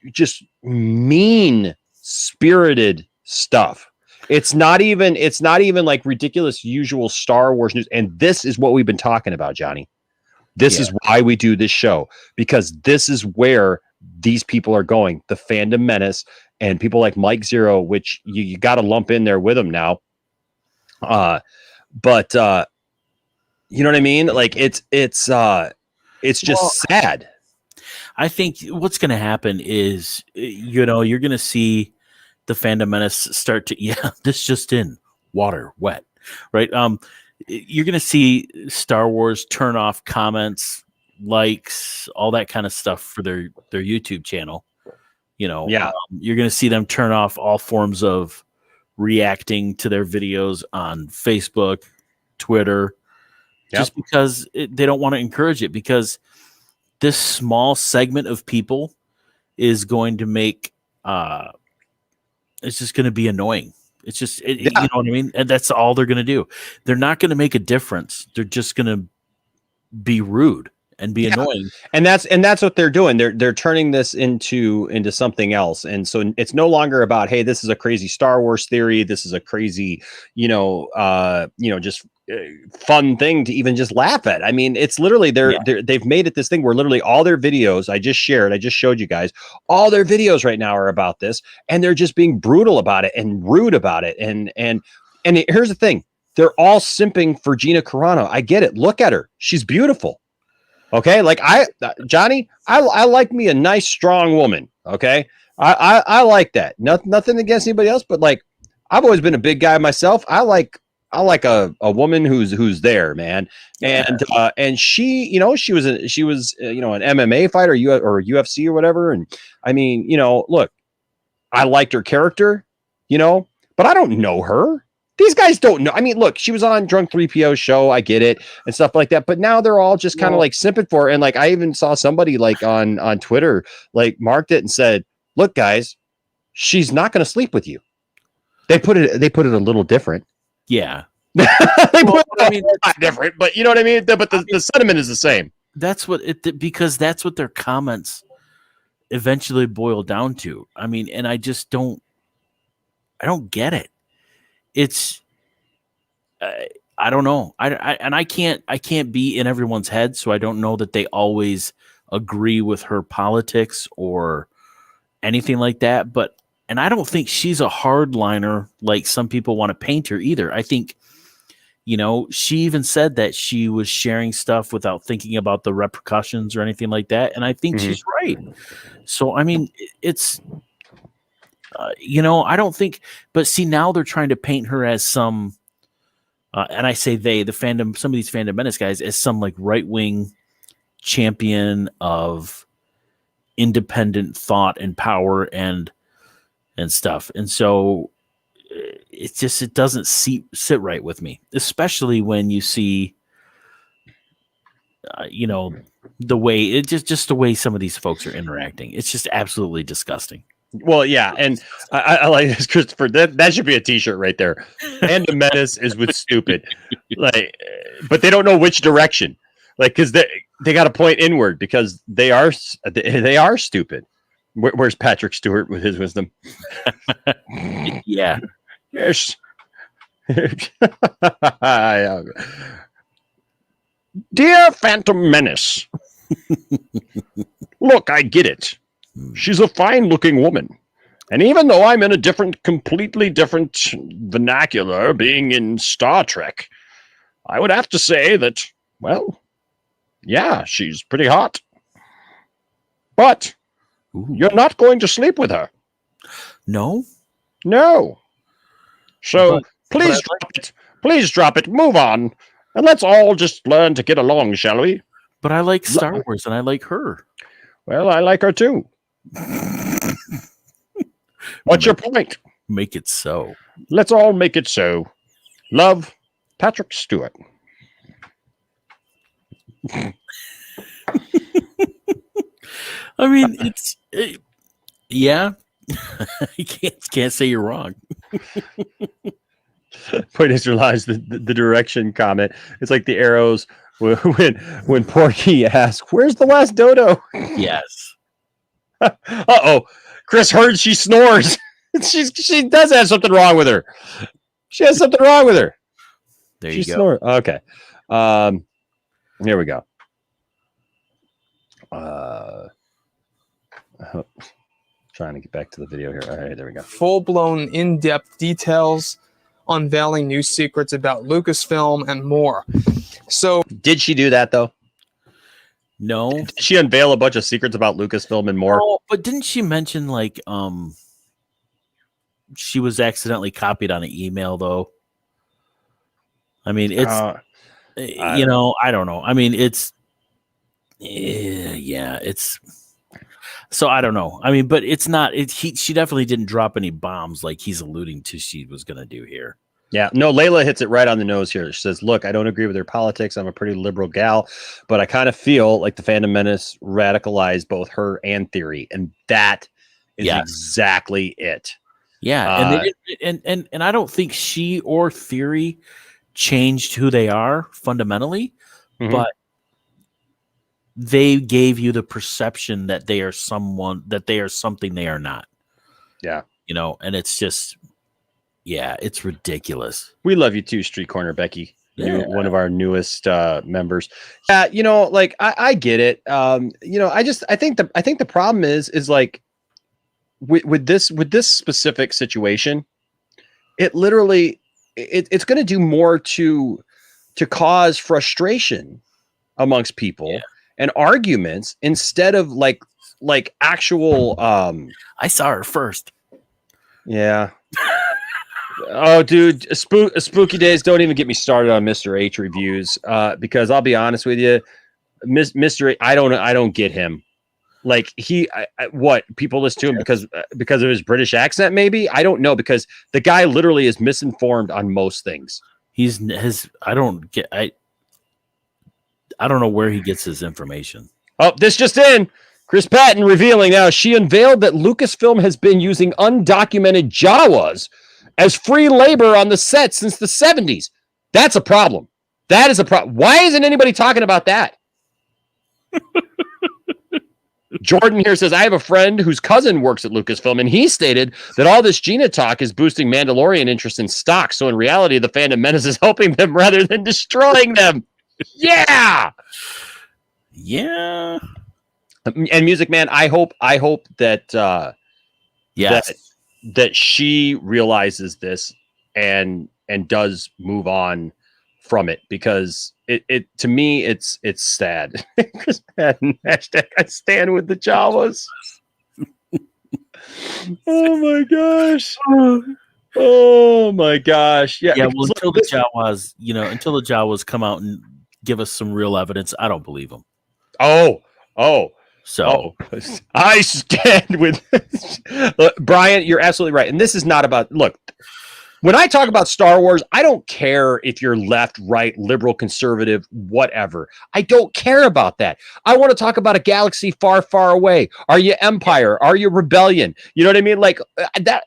mean spirited stuff. It's not even like ridiculous usual Star Wars news. And this is what we've been talking about, Johnny. This is why we do this show, because this is where these people are going. The Fandom Menace and people like Mike Zeroh, which you got to lump in there with them now. But you know what I mean? Like, it's just sad. I think what's going to happen is, you're going to see the Fandom Menace start to, this just in, water, wet, right? You're going to see Star Wars turn off comments, likes, all that kind of stuff for their YouTube channel. You're going to see them turn off all forms of reacting to their videos on Facebook, Twitter, just because they don't want to encourage it, because this small segment of people is going to make it's just going to be annoying. It's just you know what I mean, and that's all they're going to do. They're not going to make a difference. They're just going to be rude and be annoying. And that's what they're doing. They're turning this into something else. And so it's no longer about, hey, this is a crazy Star Wars theory. This is a crazy, just fun thing to even just laugh at. I mean, it's literally they've made it this thing where literally all their videos I just showed you guys, all their videos right now are about this, and they're just being brutal about it and rude about it. And here's the thing. They're all simping for Gina Carano. I get it. Look at her. She's beautiful. Okay. Like Johnny, I like me a nice, strong woman. Okay. I like that. Nothing against anybody else, but like, I've always been a big guy myself. I like a woman who's there, man. And she, she was an MMA fighter or UFC or whatever. And I mean, look, I liked her character, but I don't know her. These guys don't know. I mean, look, she was on Drunk 3PO's show. I get it and stuff like that. But now they're all just kind of like simping for her. And like, I even saw somebody like on Twitter, like marked it and said, look, guys, she's not going to sleep with you. They put it a little different. Yeah. Different, but you know what I mean? But the sentiment is the same. That's because that's what their comments eventually boil down to. I mean, and I don't get it. It's, I don't know. I can't be in everyone's head. So I don't know that they always agree with her politics or anything like that. And I don't think she's a hardliner like some people want to paint her either. I think, she even said that she was sharing stuff without thinking about the repercussions or anything like that. And I think she's right. So, I mean, it's, I don't think, but see, now they're trying to paint her as some, and I say the fandom, some of these Fandom Menace guys, as some like right-wing champion of independent thought and power and stuff. And so it doesn't sit right with me, especially when you see, the way just the way some of these folks are interacting. It's just absolutely disgusting. Well, yeah, and I like this, Christopher. That should be a T-shirt right there. Fandom Menace is with stupid, like, but they don't know which direction, like, because they got to point inward because they are stupid. Where's Patrick Stewart with his wisdom? Yeah. Yes. Dear Phantom Menace, look, I get it. She's a fine-looking woman. And even though I'm in a completely different vernacular, being in Star Trek, I would have to say that, well, yeah, she's pretty hot. But you're not going to sleep with her. No? No. So please drop it. Please drop it. Move on. And let's all just learn to get along, shall we? But I like Star Wars and I like her. Well, I like her too. What's your point? Make it so. Let's all make it so. Love, Patrick Stewart. I mean, Yeah. You can't say you're wrong. Poindexter lies the direction comment. It's like the arrows when Porky asks, "Where's the last dodo?" Yes. Uh-oh. Chris heard she snores. She does have something wrong with her. She has something wrong with her. There She you go. snores. Okay. Here we go. Trying to get back to the video here. All right, there we go. Full-blown, in-depth details, unveiling new secrets about Lucasfilm and more. So, Did she do that though? No. Did she unveil a bunch of secrets about Lucasfilm and more? Oh, but didn't she mention like she was accidentally copied on an email though? I mean, it's I don't know. I mean, it's it's so I don't know. I mean, but it's not. She definitely didn't drop any bombs like he's alluding to. She was going to do here. Yeah, no, Layla hits it right on the nose here. She says, "Look, I don't agree with her politics. I'm a pretty liberal gal, but I kind of feel like the Fandom Menace radicalized both her and Theory, and that is exactly it." Yeah, and I don't think she or Theory changed who they are fundamentally, but they gave you the perception that they are something they are not. Yeah, and it's just. Yeah, it's ridiculous. We love you too, Street Corner Becky. Yeah. One of our newest members. Yeah, like I get it. I think the problem is like with this specific situation, it literally it's going to do more to cause frustration amongst people and arguments instead of like actual. I saw her first. Yeah. Oh, dude, spooky days. Don't even get me started on Mr. H reviews, because I'll be honest with you, Mr. H, I don't get him. Like what people listen to him because of his British accent? Maybe I don't know, because the guy literally is misinformed on most things. I don't know where he gets his information. Oh, this just in. Chris Patton revealing now she unveiled that Lucasfilm has been using undocumented Jawas as free labor on the set since the 70s. That's a problem. That is a problem. Why isn't anybody talking about that? Jordan here says, I have a friend whose cousin works at Lucasfilm, and he stated that all this Gina talk is boosting Mandalorian interest in stock. So in reality, the Fandom Menace is helping them rather than destroying them. Yeah. Yeah. And Music Man, I hope that that she realizes this and does move on from it, because it to me it's sad. Hashtag I stand with the Jawas. Oh my gosh. Oh my gosh. Yeah. Yeah. Well, until the Jawas come out and give us some real evidence, I don't believe them. So I stand with Brian. You're absolutely right. And this is not about, look, when I talk about Star Wars, I don't care if you're left, right, liberal, conservative, whatever. I don't care about that. I want to talk about a galaxy far, far away. Are you Empire? Are you Rebellion? You know what I mean? Like that.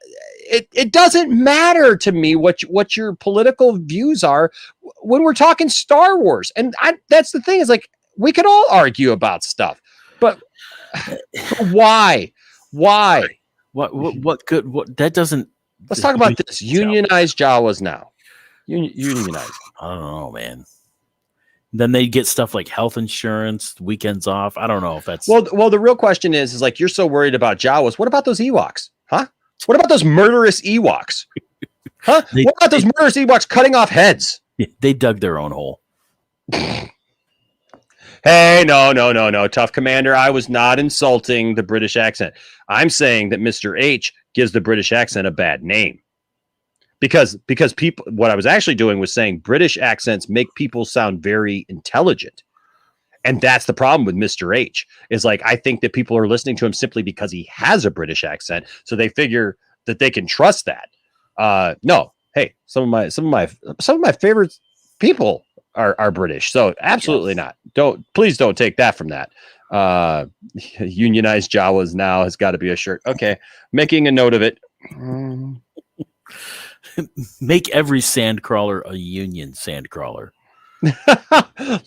It doesn't matter to me what your political views are when we're talking Star Wars. And that's the thing, is like, we could all argue about stuff, but why? What good? What that doesn't. Let's talk about this. Unionized Jawas now. Unionized. I don't know, man. Then they get stuff like health insurance, weekends off. I don't know if that's well. The real question is like, you're so worried about Jawas. What about those Ewoks? Huh? What about those murderous Ewoks? Huh? What about those murderous Ewoks cutting off heads? They dug their own hole. Hey, no. Tough Commander, I was not insulting the British accent. I'm saying that Mr. H gives the British accent a bad name. Because people, what I was actually doing was saying British accents make people sound very intelligent. And that's the problem with Mr. H, is like, I think that people are listening to him simply because he has a British accent. So they figure that they can trust that. No, hey, some of my favorite people are British. So absolutely not. Please don't take that from that. Unionized Jawas now has got to be a shirt. Okay, making a note of it. Make every sandcrawler a union sandcrawler.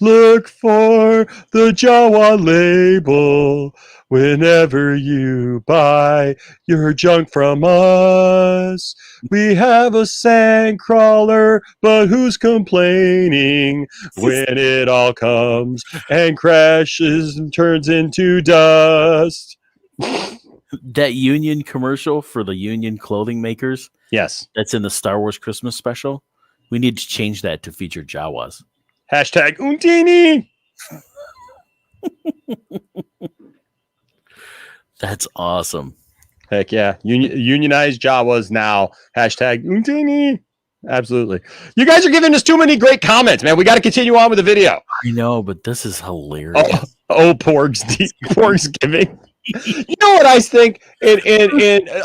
Look for the Jawa label whenever you buy your junk from us. We have a sand crawler, but who's complaining when it all comes and crashes and turns into dust? That Union commercial for the Union clothing makers, Yes. that's in the Star Wars Christmas special. We need to change that to feature Jawas. Hashtag Untini. That's awesome. Heck yeah. Unionized Jawas now. Hashtag Untini. Absolutely. You guys are giving us too many great comments, man. We got to continue on with the video. I know, but this is hilarious. Porg's giving. You know what I think?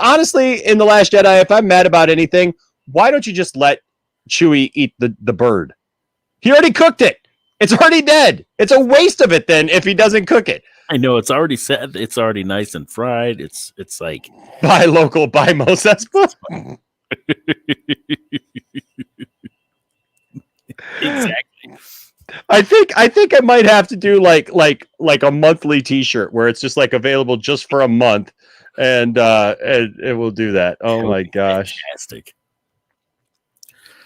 Honestly, in The Last Jedi, if I'm mad about anything, why don't you just let Chewie eat the bird? He already cooked it. It's already dead. It's a waste of it then if he doesn't cook it. I know it's already set. It's already nice and fried. It's like Buy local, buy most. exactly. I think I might have to do like a monthly T-shirt where it's just like available just for a month, and it will do that. Oh my gosh! Fantastic.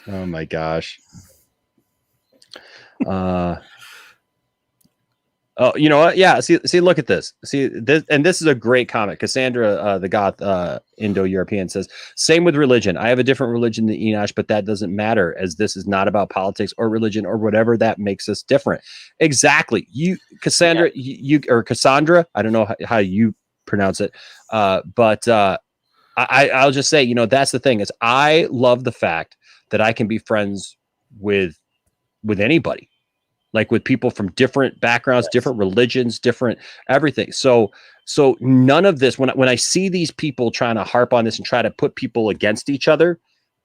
Oh my gosh! Oh, you know what? Yeah. See, look at this. See this, and this is a great comment. Cassandra, the goth Indo-European says, "Same with religion. I have a different religion than Enosh, but that doesn't matter, as this is not about politics or religion or whatever that makes us different." Exactly. You, Cassandra, you or Cassandra. I don't know how you pronounce it, but I'll just say, you know, that's the thing is I love the fact that I can be friends with anybody. Like with people from different backgrounds, different religions, different everything. So none of this, when I see these people trying to harp on this and try to put people against each other,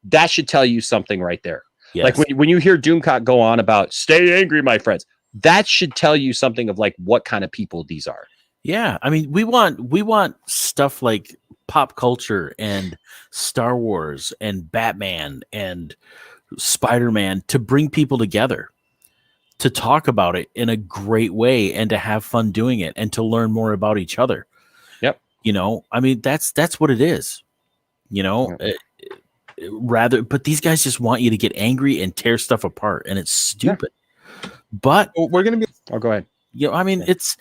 that should tell you something right there. Yes. Like when you hear Doomcock go on about stay angry, my friends, that should tell you something of like what kind of people these are. Yeah. I mean, we want stuff like pop culture and Star Wars and Batman and Spider-Man to bring people together, to talk about it in a great way and to have fun doing it and to learn more about each other. Yep. You know, I mean, that's what it is, you know, but these guys just want you to get angry and tear stuff apart, and it's stupid. Yeah. But we're going to be, oh, go ahead. You know, I mean, it's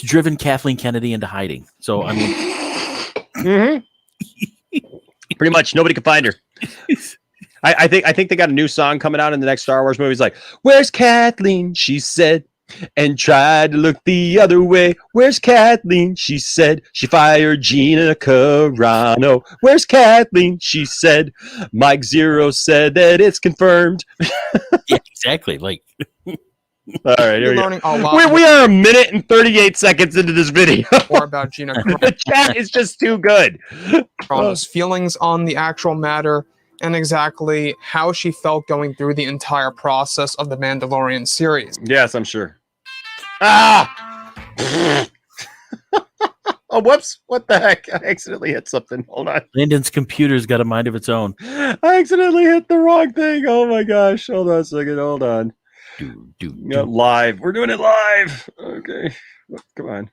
driven Kathleen Kennedy into hiding. So, I mean, pretty much nobody can find her. I think they got a new song coming out in the next Star Wars movie. It's like, "Where's Kathleen?" she said, and tried to look the other way. "Where's Kathleen?" she said. She fired Gina Carano. "Where's Kathleen?" she said. Mike Zeroh said that it's confirmed. Yeah, exactly. Like, all right, here learning a lot. We are 1 minute and 38 seconds into this video. More about Gina Carano. The chat is just too good. Carano's feelings on the actual matter, and exactly how she felt going through the entire process of the Mandalorian series. Yes, I'm sure. Ah! Oh, whoops. What the heck? I accidentally hit something. Hold on. Landon's computer's got a mind of its own. I accidentally hit the wrong thing. Oh my gosh. Hold on a second. Hold on. Live. We're doing it live. Okay. Come on.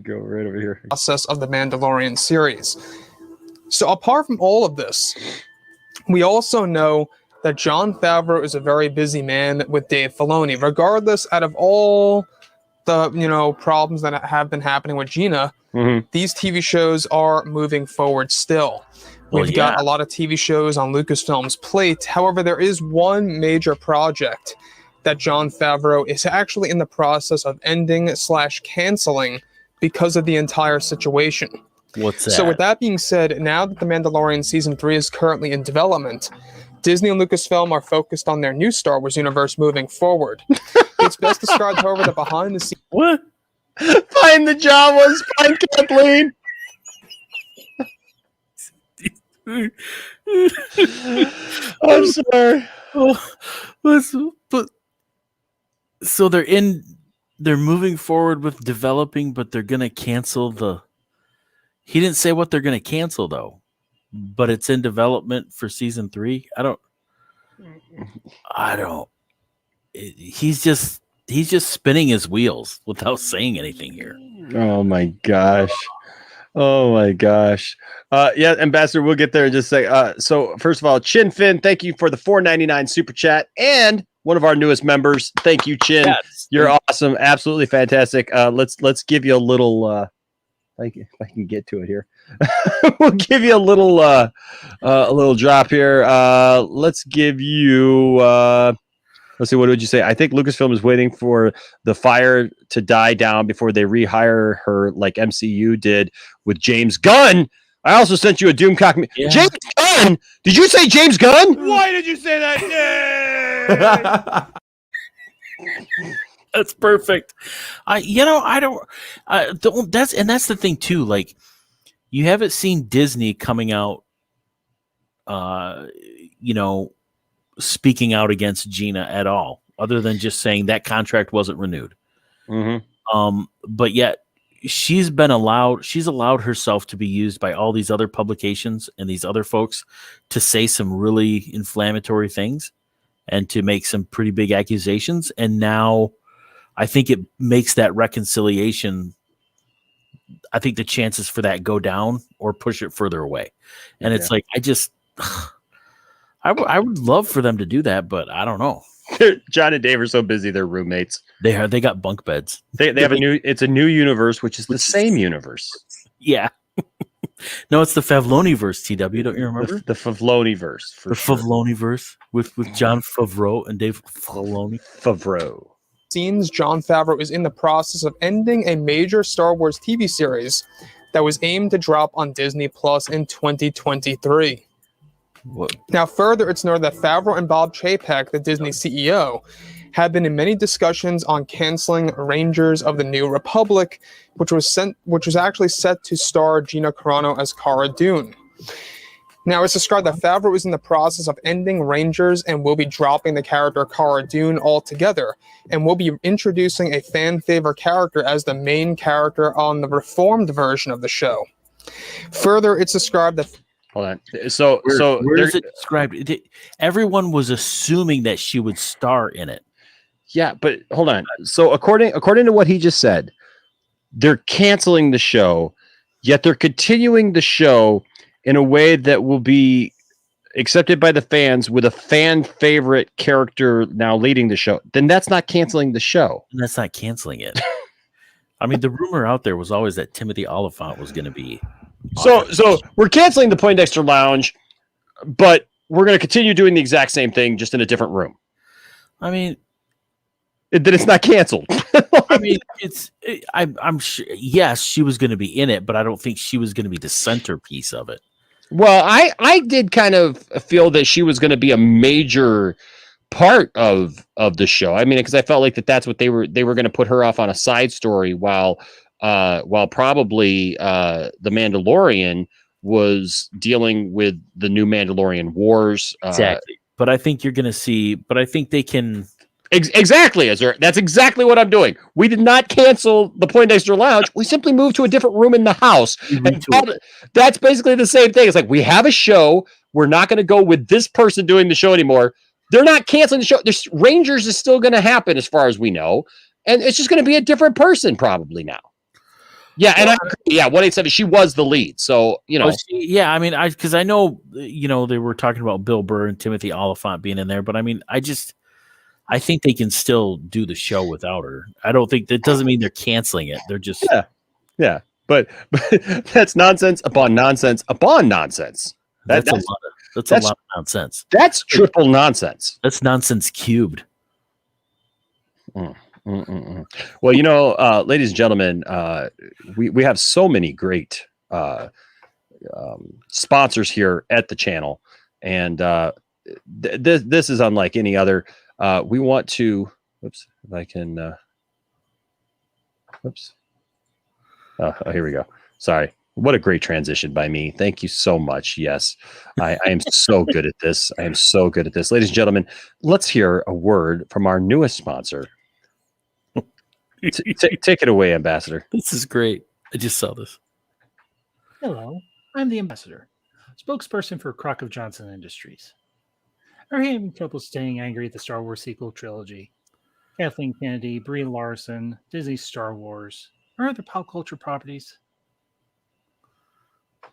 Go right over here. Process of the Mandalorian series. So apart from all of this, we also know that Jon Favreau is a very busy man with Dave Filoni. Regardless, out of all the problems that have been happening with Gina, these TV shows are moving forward still. We've got a lot of TV shows on Lucasfilm's plate. However, there is one major project that Jon Favreau is actually in the process of ending/canceling because of the entire situation. What's that? So with that being said, now that The Mandalorian Season 3 is currently in development, Disney and Lucasfilm are focused on their new Star Wars universe moving forward. It's best described, however, that behind the scenes... What? Find the Jawas, find Kathleen! I'm sorry. But so they're moving forward with developing, but they're gonna cancel the. He didn't say what they're gonna cancel though, but it's in development for season 3. I don't. He's just spinning his wheels without saying anything here. Oh my gosh. Oh my gosh. Yeah, Ambassador, we'll get there and just say so first of all, Chin Fin, thank you for the $4.99 super chat, and one of our newest members. Thank you, Chin. Yes. You're awesome, absolutely fantastic. Let's give you a little if I can get to it here. We'll give you a little drop here. Let's give you let's see, what would you say? I think Lucasfilm is waiting for the fire to die down before they rehire her like MCU did with James Gunn. I also sent you a Doomcock. Yeah. James Gunn? Did you say James Gunn? Why did you say that? That's perfect. That's the thing too. Like, you haven't seen Disney coming out, speaking out against Gina at all, other than just saying that contract wasn't renewed. Mm-hmm. But yet she's allowed herself to be used by all these other publications and these other folks to say some really inflammatory things and to make some pretty big accusations. And now I think it makes that reconciliation. I think the chances for that go down or push it further away. And it's like, I would love for them to do that, but I don't know. John and Dave are so busy; they're roommates. They got bunk beds. They have it's a new universe, which is the same universe. Yeah. No, it's the Favloni-verse, TW. Don't you remember? The Favloni-verse. The Favloni-verse with John Favreau and Dave Favreau. Scenes, Jon Favreau is in the process of ending a major Star Wars TV series that was aimed to drop on Disney Plus in 2023. What? Now, further, it's noted that Favreau and Bob Chapek, the Disney CEO, have been in many discussions on canceling Rangers of the New Republic, which was actually set to star Gina Carano as Cara Dune. Now, it's described that Favreau is in the process of ending Rangers and will be dropping the character Cara Dune altogether, and will be introducing a fan favorite character as the main character on the reformed version of the show. Further, it's described that. Hold on. So where is it described? Everyone was assuming that she would star in it. Yeah, but hold on. So according to what he just said, they're canceling the show, yet they're continuing the show in a way that will be accepted by the fans with a fan favorite character now leading the show. Then that's not canceling the show. And that's not canceling it. I mean, the rumor out there was always that Timothy Oliphant was going to be. So we're canceling the Poindexter Lounge, but we're going to continue doing the exact same thing, just in a different room. I mean, then it's not canceled. I mean, I'm sure. Yes, she was going to be in it, but I don't think she was going to be the centerpiece of it. Well, I did kind of feel that she was going to be a major part of the show. I mean, because I felt like that's what they were going to put her off on a side story while probably the Mandalorian was dealing with the new Mandalorian wars. Exactly. But I think you're going to see. But I think they can. Exactly, Ezra. That's exactly what I'm doing. We did not cancel the Poindexter Lounge. We simply moved to a different room in the house. And that's basically the same thing. It's like, we have a show. We're not going to go with this person doing the show anymore. They're not canceling the show. Rangers is still going to happen as far as we know. And it's just going to be a different person probably now. Yeah, and I agree. Yeah, 187, she was the lead. So, I mean, because I know, they were talking about Bill Burr and Timothy Oliphant being in there. But I mean, I think they can still do the show without her. I don't think that doesn't mean they're canceling it. They're just yeah. But that's nonsense upon nonsense upon nonsense. That's a lot of nonsense. That's triple nonsense. That's nonsense cubed. Well, ladies and gentlemen, we have so many great sponsors here at the channel, and this is unlike any other. We want to, oops, if I can, oops. Oh, here we go. Sorry. What a great transition by me. Thank you so much. Yes, I am so good at this. I am so good at this. Ladies and gentlemen, let's hear a word from our newest sponsor. Take it away, Ambassador. This is great. I just saw this. Hello, I'm the Ambassador, spokesperson for Crock of Johnson Industries. Are you having trouble staying angry at the Star Wars sequel trilogy? Kathleen Kennedy, Brie Larson, Disney's Star Wars, or other pop culture properties?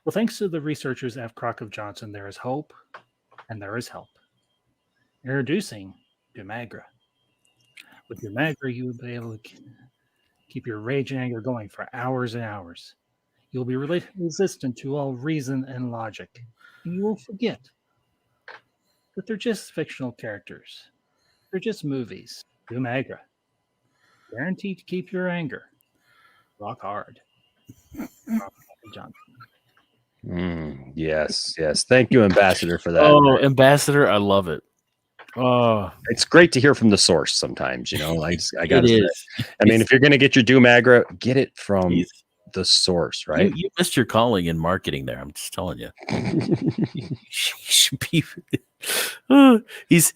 Well, thanks to the researchers at Crock of Johnson, there is hope and there is help. Introducing Dumagra. With Dumagra, you will be able to keep your rage and anger going for hours and hours. You'll be resistant to all reason and logic. And you will forget that they're just fictional characters. They're just movies. Dumagra. Guaranteed to keep your anger. Rock hard. Johnson. Yes. Thank you, Ambassador, for that. Oh, Ambassador, I love it. Oh, it's great to hear from the source sometimes, I got it to is. I mean, if you're going to get your Dumagra, get it from the source, right? You missed your calling in marketing there. I'm just telling you. You should be. He's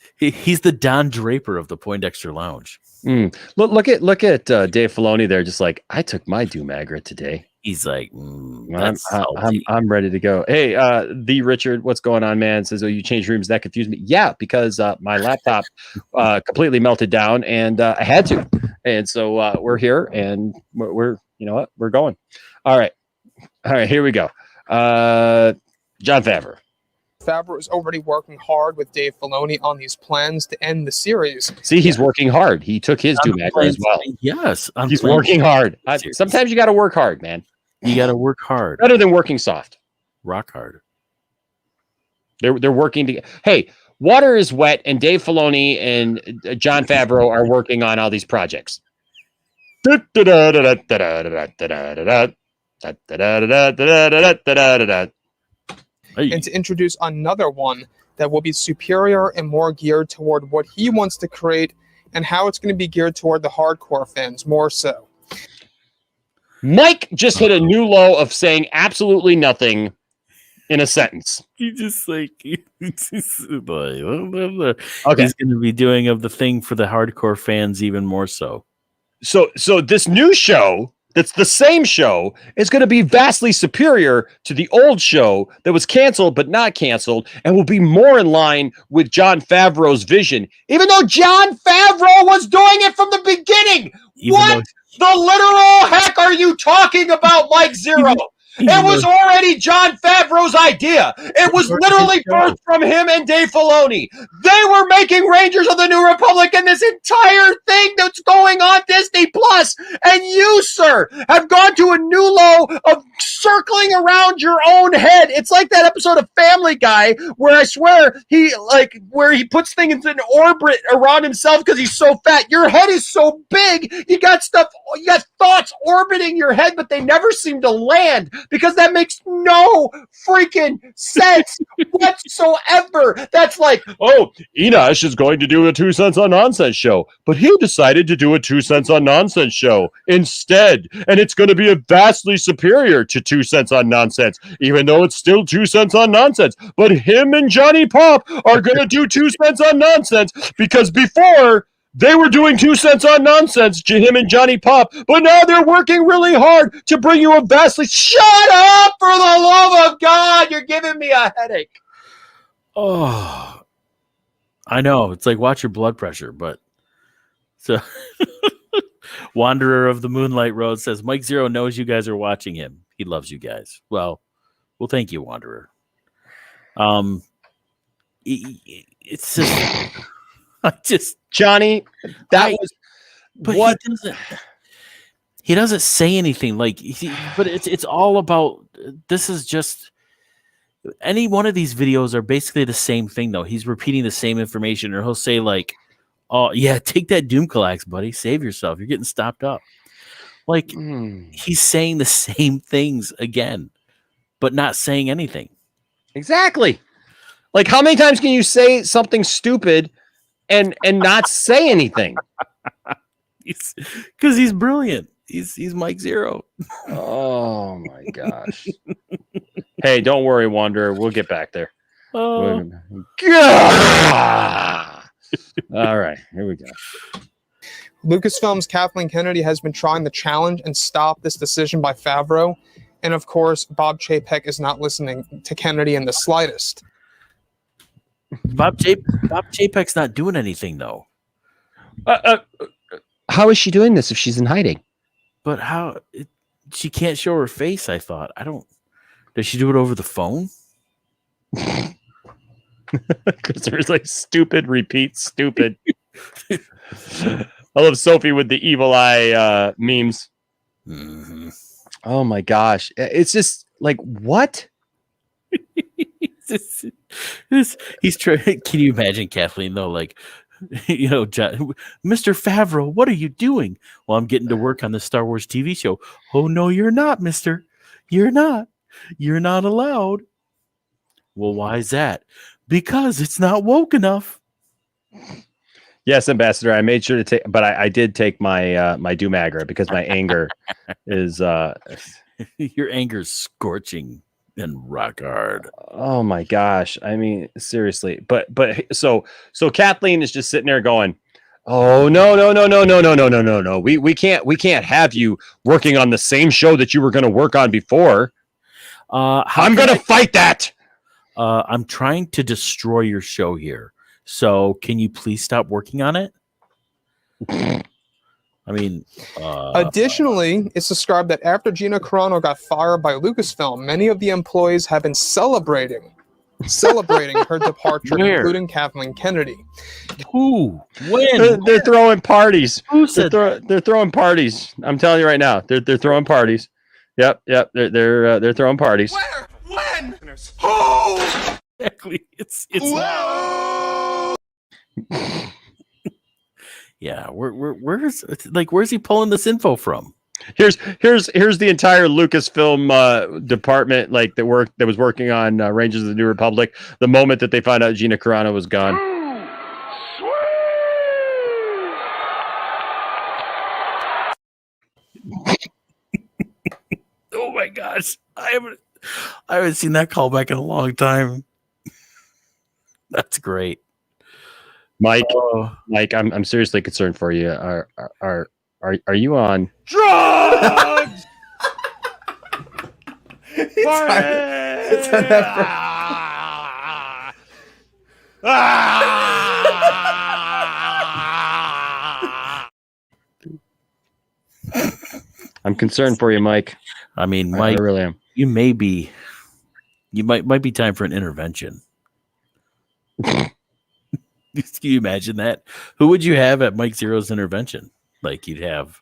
the Don Draper of the Poindexter Lounge. Look at Dave Filoni there, just like, I took my Dumagra today. He's like, I'm ready to go. Hey, the Richard, what's going on, man? Says, oh, you changed rooms. That confused me. Yeah, because my laptop completely melted down, and I had to. And so we're here, and we're you know what? We're going. All right, here we go. Jon Favreau. Favreau is already working hard with Dave Filoni on these plans to end the series. See, he's working hard. He took his Dumagra as well. Yes, he's working hard. Sometimes you got to work hard, man. You got to work hard. Better than working soft. Rock hard. They're working together. Hey, water is wet, and Dave Filoni and Jon Favreau are working on all these projects. And to introduce another one that will be superior and more geared toward what he wants to create, and how it's going to be geared toward the hardcore fans more so. Mike just hit a new low of saying absolutely nothing in a sentence. You just like, okay. He's going to be doing of the thing for the hardcore fans even more so. So this new show, that's the same show, is going to be vastly superior to the old show that was canceled but not canceled, and will be more in line with Jon Favreau's vision, even though Jon Favreau was doing it from the beginning. What the literal heck are you talking about, Mike Zeroh? It was already Jon Favreau's idea. It was literally birthed from him and Dave Filoni. They were making Rangers of the New Republic and this entire thing that's going on Disney Plus. And you, sir, have gone to a new low of circling around your own head. It's like that episode of Family Guy where I swear where he puts things in orbit around himself because he's so fat. Your head is so big. You got thoughts orbiting your head, but they never seem to land. Because that makes no freaking sense whatsoever. That's like, oh, Enosh is going to do a 2 cents on nonsense show, but he decided to do a 2 cents on nonsense show instead, and it's going to be a vastly superior to 2 cents on nonsense, even though it's still 2 cents on nonsense. But him and Johnny Pop are going to do 2 cents on nonsense because before they were doing 2 cents on nonsense, him and Johnny Pop, but now they're working really hard to bring you a vastly... Shut up, for the love of God! You're giving me a headache. Oh, I know. It's like watch your blood pressure, but... So, Wanderer of the Moonlight Road says, Mike Zeroh knows you guys are watching him. He loves you guys. Well, thank you, Wanderer. It's just... Johnny, what he doesn't say anything but it's all about, this is just, any one of these videos are basically the same thing though. He's repeating the same information, or he'll say like, oh yeah, take that Doomcock, buddy, save yourself, you're getting stopped up. He's saying the same things again, but not saying anything. Exactly. Like, how many times can you say something stupid and not say anything? Because he's brilliant. He's Mike Zeroh. Oh my gosh. Hey, don't worry, Wanderer. We'll get back there. Oh. All right, here we go. Lucasfilm's Kathleen Kennedy has been trying to challenge and stop this decision by Favreau. And of course, Bob Chapek is not listening to Kennedy in the slightest. Bob Chapek's not doing anything, though. How is she doing this if she's in hiding? But she can't show her face, I thought. Does she do it over the phone? Because there's like stupid, repeat, stupid. I love Sophie with the evil eye memes. Mm-hmm. Oh my gosh. It's just like, what? He's trying. Can you imagine Kathleen, though? Like, Mr. Favreau, what are you doing? Well, I'm getting to work on the Star Wars TV show. Oh, no, you're not, mister. You're not. You're not allowed. Well, why is that? Because it's not woke enough. Yes, Ambassador. I made sure to take, but I did take my my Doomagra because my anger is your anger's scorching and rock hard. Oh my gosh! I mean, seriously. But so Kathleen is just sitting there going, "Oh no! We can't have you working on the same show that you were going to work on before. I'm going to fight that." I'm trying to destroy your show here. So can you please stop working on it? I mean, additionally, it's described that after Gina Carano got fired by Lucasfilm, many of the employees have been celebrating her departure, including Kathleen Kennedy. Who? When? They're throwing parties. Who said they're throwing parties? I'm telling you right now, they're throwing parties. Yep. They're throwing parties. Where? When? Who? Exactly. It's yeah. Where's he pulling this info from? Here's the entire Lucasfilm department that was working on Rangers of the New Republic. The moment that they found out Gina Carano was gone. Oh my gosh, I haven't seen that callback in a long time. That's great. Mike, I'm seriously concerned for you. Are you on Drugs! I'm concerned for you, Mike. I mean, Mike, I really am. You might be time for an intervention. Can you imagine that? Who would you have at Mike Zeroh's intervention? Like, you'd have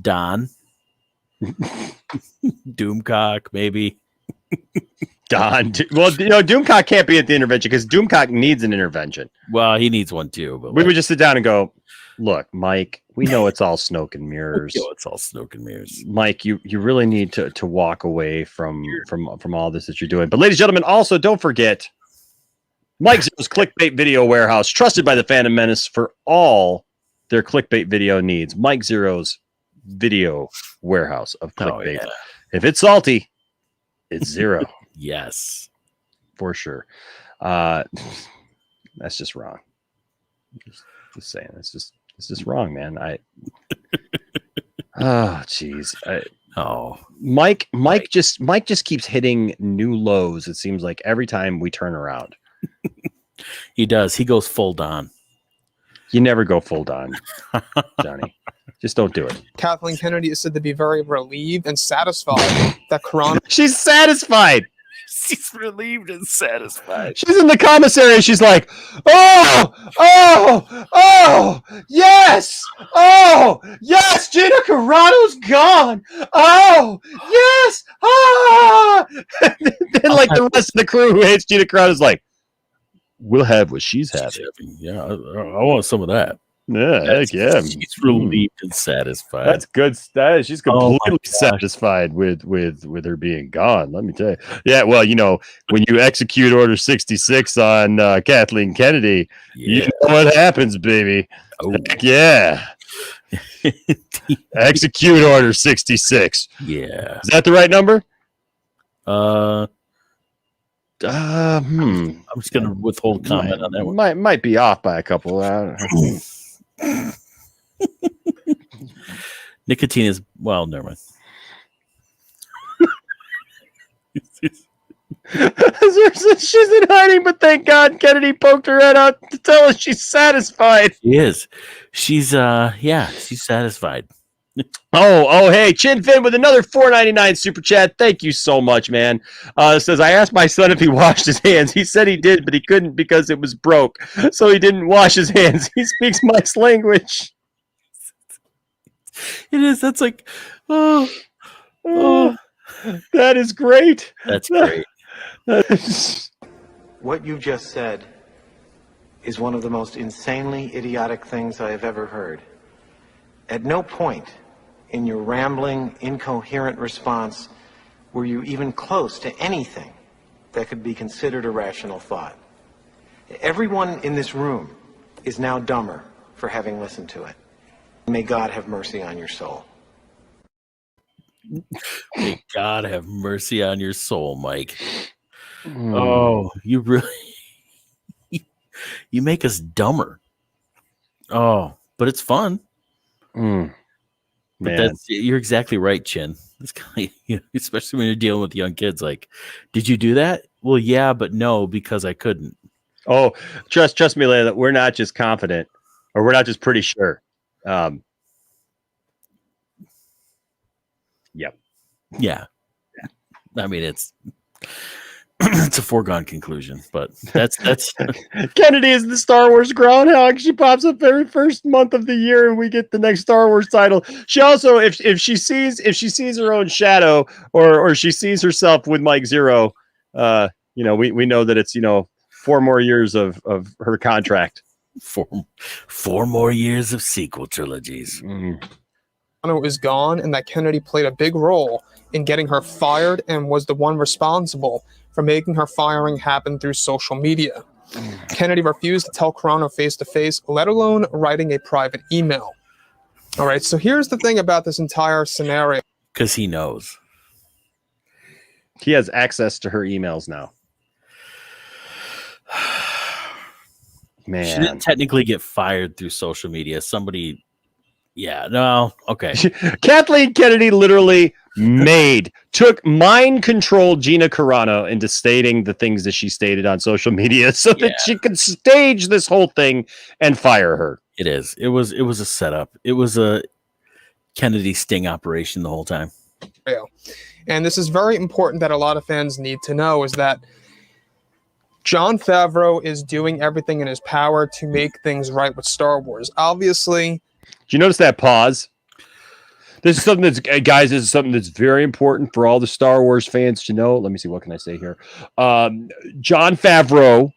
Don, Doomcock, maybe. Don. Well, Doomcock can't be at the intervention because Doomcock needs an intervention. Well, he needs one too. But we would just sit down and go, "Look, Mike, we know it's all smoke and mirrors. Mike, you really need to walk away from all this that you're doing. But ladies and gentlemen, also don't forget Mike Zeroh's Clickbait Video Warehouse, trusted by the Fandom Menace for all their clickbait video needs. Mike Zeroh's Video Warehouse of clickbait. Oh, yeah. If it's salty, it's Zeroh. Yes, for sure. That's just wrong. Just saying, it's just wrong, man. Oh, jeez. Mike just keeps hitting new lows. It seems like every time we turn around. He does. He goes full Don. You never go full Don, Johnny. Just don't do it. Kathleen Kennedy is said to be very relieved and satisfied that Carano. She's satisfied. She's relieved and satisfied. She's in the commissary and she's like, oh, yes, Gina Carano's gone. Oh, yes, then like the rest of the crew who hates Gina Carano's like, we'll have what she's having. Yeah, I want some of that. Yeah, heck yeah. She's relieved and satisfied. That's good. She's completely satisfied with her being gone. Let me tell you. Yeah, well, when you execute Order 66 on Kathleen Kennedy, you know what happens, baby. Oh. Heck yeah. Execute Order 66. Yeah. Is that the right number? I'm just gonna withhold comment on that one. Might be off by a couple. Nicotine is never mind. She's in hiding, but thank God Kennedy poked her head out to tell us she's satisfied. She is. She's she's satisfied. Hey, Chin Fin with another $4.99 super chat. Thank you so much, man. Says, I asked my son if he washed his hands. He said he did, but he couldn't because it was broke. So he didn't wash his hands. He speaks Mike's language. It is. That's like, that is great. That's great. What you just said is one of the most insanely idiotic things I have ever heard. At no point in your rambling, incoherent response were you even close to anything that could be considered a rational thought. Everyone in this room is now dumber for having listened to it. May God have mercy on your soul. May God have mercy on your soul, Mike. Oh, you really you make us dumber. Oh, but it's fun. But you're exactly right, Chin. It's kind of, especially when you're dealing with young kids. Like, did you do that? Well, yeah, but no, because I couldn't. Oh, trust me, Leila, that we're not just confident, or we're not just pretty sure. Yep. Yeah. I mean, it's it's a foregone conclusion, but that's Kennedy is the Star Wars groundhog. She pops up every first month of the year, and we get the next Star Wars title. She also, if she sees her own shadow, or she sees herself with Mike Zeroh, we know that it's 4 more years of her contract. Four more years of sequel trilogies. Is gone, and that Kennedy played a big role in getting her fired and was the one responsible for making her firing happen through social media. Kennedy refused to tell Carano face-to-face, let alone writing a private email. All right, so here's the thing about this entire scenario. Because he knows. He has access to her emails now. Man. She didn't technically get fired through social media. Somebody... Yeah, no, okay. Kathleen Kennedy literally took mind-controlled Gina Carano into stating the things that she stated on social media so that she could stage this whole thing and fire her. It is. It was a setup. It was a Kennedy sting operation the whole time. And this is very important that a lot of fans need to know, is that Jon Favreau is doing everything in his power to make things right with Star Wars. Obviously... Do you notice that pause? This is something that's, guys, this is something that's very important for all the Star Wars fans to know. Let me see. What can I say here? Jon Favreau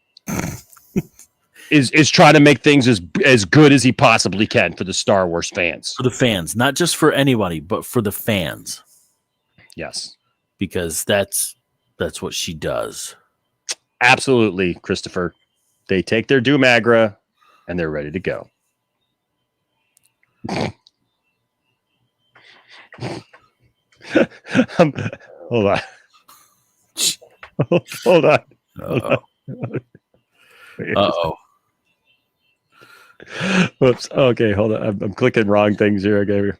is trying to make things as good as he possibly can for the Star Wars fans. For the fans, not just for anybody, but for the fans. Yes. Because that's what she does. Absolutely, Christopher. They take their Doomagra and they're ready to go. Hold on. Hold on. Uh-oh. Whoops. Okay, hold on. I'm clicking wrong things here. Okay.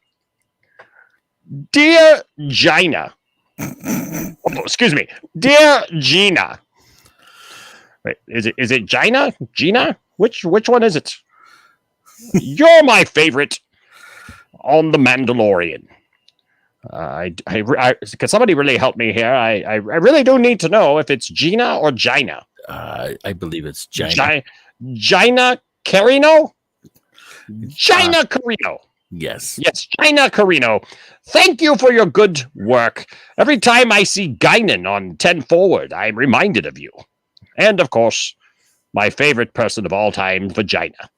Dear Gina. Excuse me. Dear Gina. Wait, is it Gina? Gina? Which one is it? You're my favorite on The Mandalorian. Can somebody really help me here? I really do need to know if it's Gina or Gina. I believe it's Gina. Gina Carano? Gina Carano. Yes, Gina Carano. Thank you for your good work. Every time I see Guinan on 10 Forward, I'm reminded of you. And, of course, my favorite person of all time, Vagina.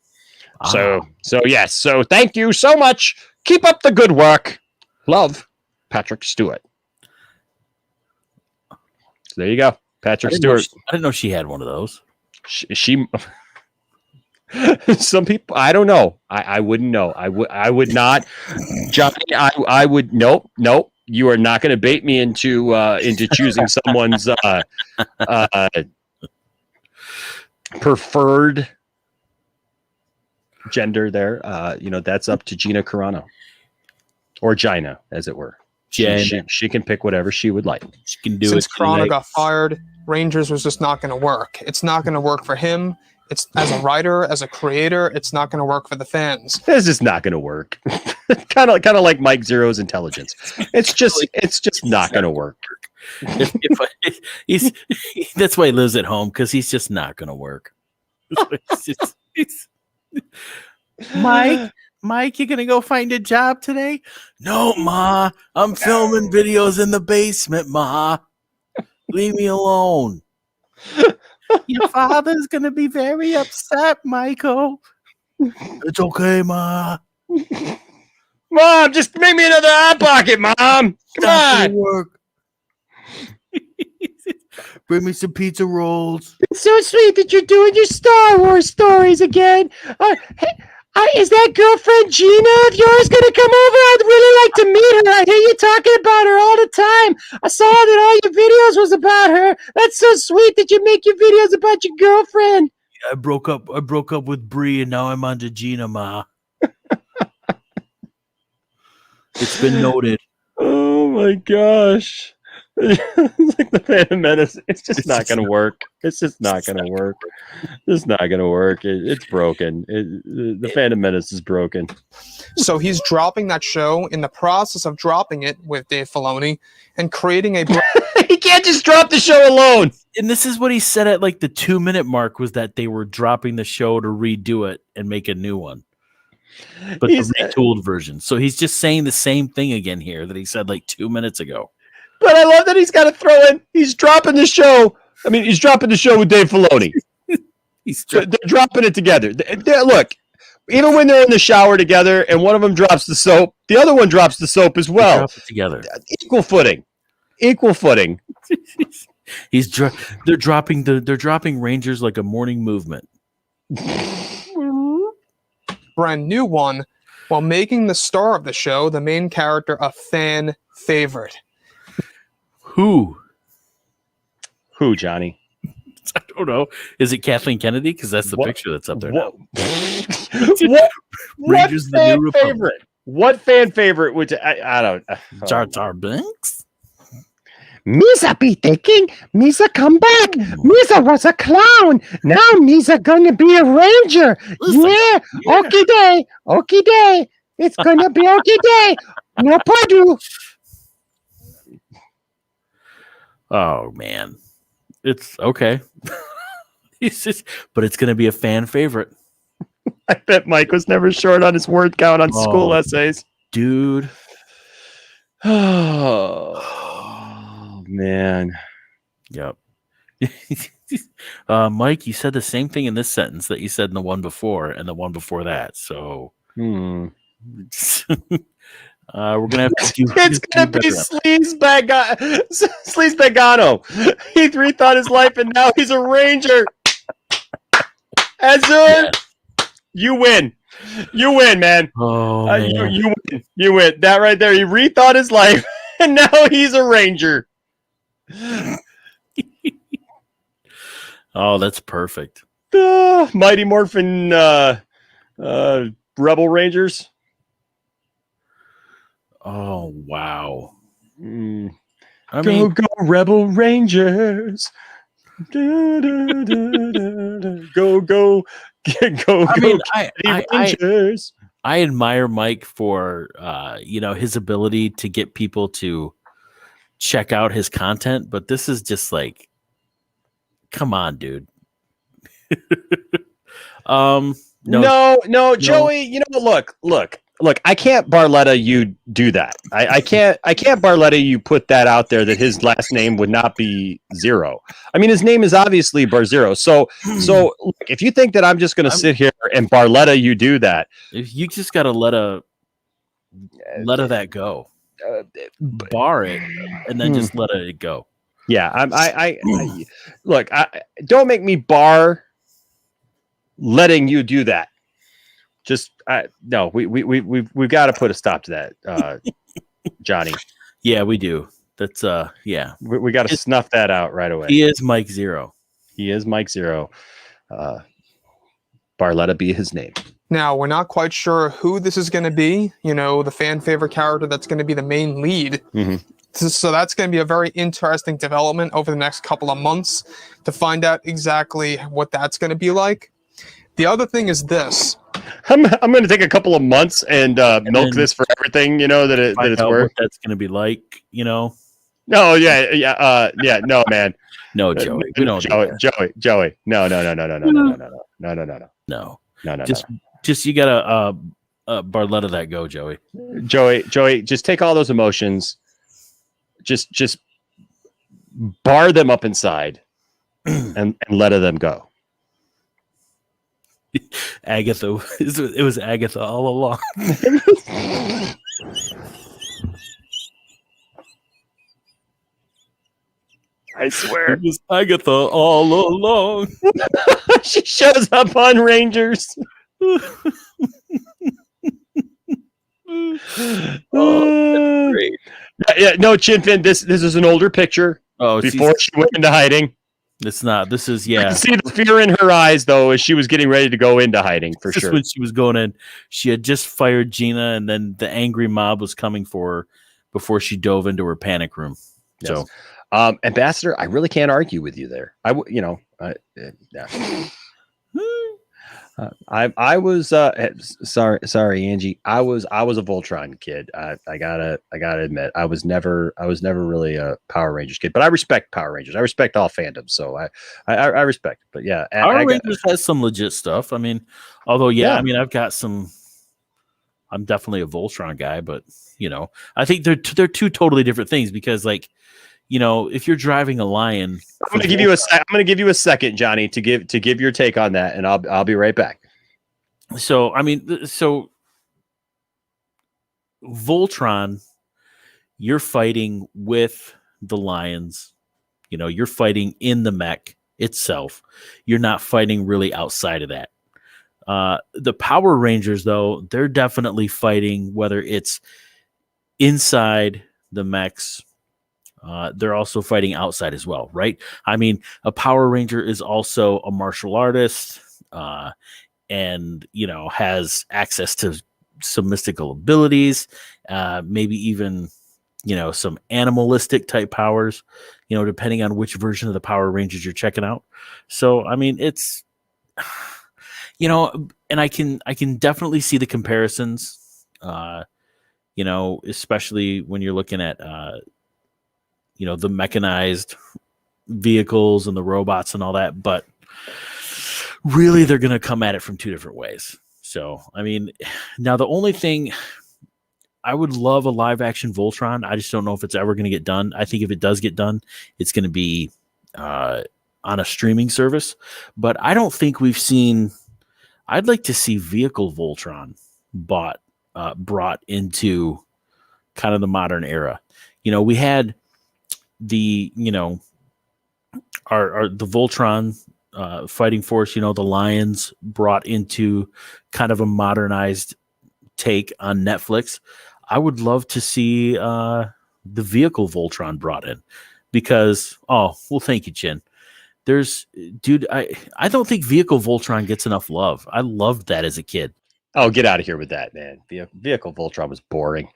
So yes. So thank you so much. Keep up the good work. Love, Patrick Stewart. So there you go, Patrick Stewart. I didn't know she had one of those. She Some people, I don't know. I wouldn't know. I would not, Johnny. I would. Nope. You are not going to bait me into choosing someone's preferred gender. There, that's up to Gina Carano, or Gina, as it were. She can pick whatever she would like. She can do Since it. Carano got fired, Rangers was just not going to work. It's not going to work for him. It's as a writer, as a creator, it's not going to work for the fans. This is not going to work. kind of like Mike Zeroh's intelligence. It's just not going to work. That's why he lives at home, because he's just not going to work. Mike, you gonna go find a job today? No, Ma. I'm filming videos in the basement, Ma. Leave me alone. Your father's gonna be very upset, Michael. It's okay, Ma. Mom, just make me another Hot Pocket, Mom. Come on. Work. Bring me some pizza rolls. It's so sweet that you're doing your Star Wars stories again. Is that girlfriend Gina of yours going to come over? I'd really like to meet her. I hear you talking about her all the time. I saw that all your videos was about her. That's so sweet that you make your videos about your girlfriend. I broke up with Bree, and now I'm on to Gina, Ma. It's been noted. Oh my gosh. It's like the Phantom Menace. It's just not going to work. It's just not going to work. It's not going to work. It's broken. The Phantom Menace is broken. So he's dropping that show, in the process of dropping it with Dave Filoni and creating a... He can't just drop the show alone. And this is what he said at like the 2-minute mark, was that they were dropping the show to redo it and make a new one. But the retooled version. So he's just saying the same thing again here that he said like 2 minutes ago. But I love that he's got to throw in. He's dropping the show. I mean, he's dropping the show with Dave Filoni. They're dropping it together. Look, even when they're in the shower together and one of them drops the soap, the other one drops the soap as well. Drop it together. Equal footing. They're dropping Rangers like a morning movement. brand new one, while making the star of the show the main character a fan favorite. Who, Johnny? I don't know. Is it Kathleen Kennedy? Because that's the picture that's up there now. What fan favorite? What fan favorite would I don't? Jar Jar Binks. Misa be thinking. Misa come back. Misa was a clown. Now Misa gonna be a ranger. Yeah. Okay day. Okay day. It's gonna be okay day. No pardon. Oh man, it's okay. But it's gonna be a fan favorite. I bet Mike was never short on his word count on school essays, dude. Oh man. Yep. Mike, you said the same thing in this sentence that you said in the one before and the one before that. So we're gonna have to do. It's gonna be Sleaze Bagano. He rethought his life and now he's a ranger. Azure, you win. You win, man. Oh, man. You win. You win. That right there. He rethought his life and now he's a ranger. Oh, that's perfect. Mighty Morphin Rebel Rangers. Oh, wow. Go Rebel Rangers. Go. Rangers. I admire Mike for his ability to get people to check out his content, but this is just like, come on, dude. No, Joey, you know, look, I can't Barletta you do that. I can't Barletta you put that out there that his last name would not be Zeroh. I mean, his name is obviously Barzero. So look, if you think that I'm just going to sit here and Barletta you do that, you just got to let that go. Bar it and then just let it go. Yeah, I look, don't make me bar letting you do that. Just no, we've got to put a stop to that, Johnny. Yeah, we do. That's yeah. We got to snuff that out right away. He is Mike Zeroh. He is Mike Zeroh. Barletta be his name. Now, we're not quite sure who this is going to be, the fan favorite character that's going to be the main lead. Mm-hmm. So that's going to be a very interesting development over the next couple of months to find out exactly what that's going to be like. The other thing is this. I'm going to take a couple of months and milk this for everything, that it's worth. What that's going to be like, No, no, man. No, Joey. We don't. Joey. No. Just you gotta Barletta that go, Joey. Joey, just take all those emotions, just bar them up inside, and let them go. Agatha, it was Agatha all along. I swear. It was Agatha all along. She shows up on Rangers. Oh, great. Yeah, no, Chinfin, this is an older picture. Oh, before she went into hiding. It's not. This is, yeah. You can see the fear in her eyes, though, as she was getting ready to go into hiding, for sure. When she was going in, she had just fired Gina, and then the angry mob was coming for her before she dove into her panic room. Yes. So, Ambassador, I really can't argue with you there. I was sorry, Angie. I was a Voltron kid. I gotta admit, I was never really a Power Rangers kid. But I respect Power Rangers. I respect all fandoms, so I respect it. But yeah, Power Rangers has some legit stuff. I mean, although I mean, I've got some. I'm definitely a Voltron guy, but I think they're two totally different things because, like, if you're driving a Lion, I'm going to give you a second, Johnny, to give your take on that, and I'll be right back. So, I mean, Voltron, you're fighting with the Lions. You're fighting in the mech itself. You're not fighting really outside of that. The Power Rangers, though, they're definitely fighting, whether it's inside the mechs. They're also fighting outside as well, right? I mean, a Power Ranger is also a martial artist, and has access to some mystical abilities, maybe even some animalistic type powers, depending on which version of the Power Rangers you're checking out. So I mean, it's and I can definitely see the comparisons, especially when you're looking at the mechanized vehicles and the robots and all that, but really they're going to come at it from two different ways. So, I mean, now the only thing, I would love a live action Voltron. I just don't know if it's ever going to get done. I think if it does get done, it's going to be on a streaming service, but I don't think we've seen, I'd like to see vehicle Voltron brought into kind of the modern era. We had the the Voltron fighting force, the Lions brought into kind of a modernized take on Netflix. I would love to see the vehicle Voltron brought in because thank you, Chin. I don't think vehicle Voltron gets enough love. I loved that as a kid. Oh, get out of here with that, man. Vehicle Voltron was boring.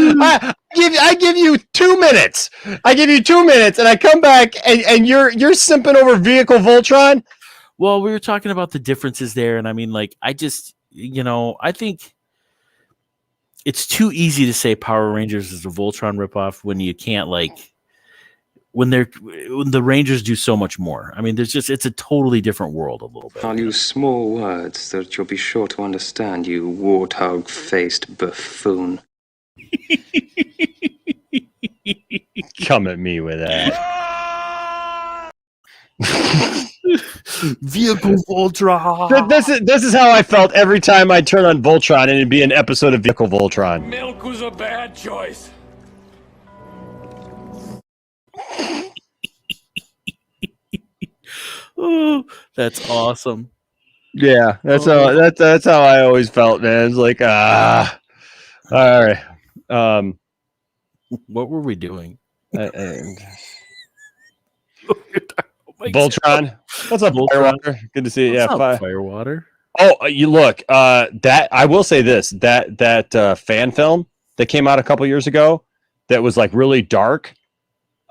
I give you 2 minutes. I give you 2 minutes, and I come back, and you're simping over vehicle Voltron. Well, we were talking about the differences there, and I mean, like, I just, I think it's too easy to say Power Rangers is a Voltron ripoff when you can't, like, when the Rangers do so much more. I mean, it's a totally different world a little bit. I'll use small words that you'll be sure to understand, you warthog-faced buffoon. Come at me with that. Vehicle Voltron. This is how I felt every time I turn on Voltron and it'd be an episode of Vehicle Voltron. Milk was a bad choice. That's awesome. Yeah, that's how I always felt, man. It's like all right. What were we doing? Voltron. What's up, Firewater? Good to see you. What's Yeah, up, Firewater. Oh, you look. That I will say this. That fan film that came out a couple years ago that was like really dark.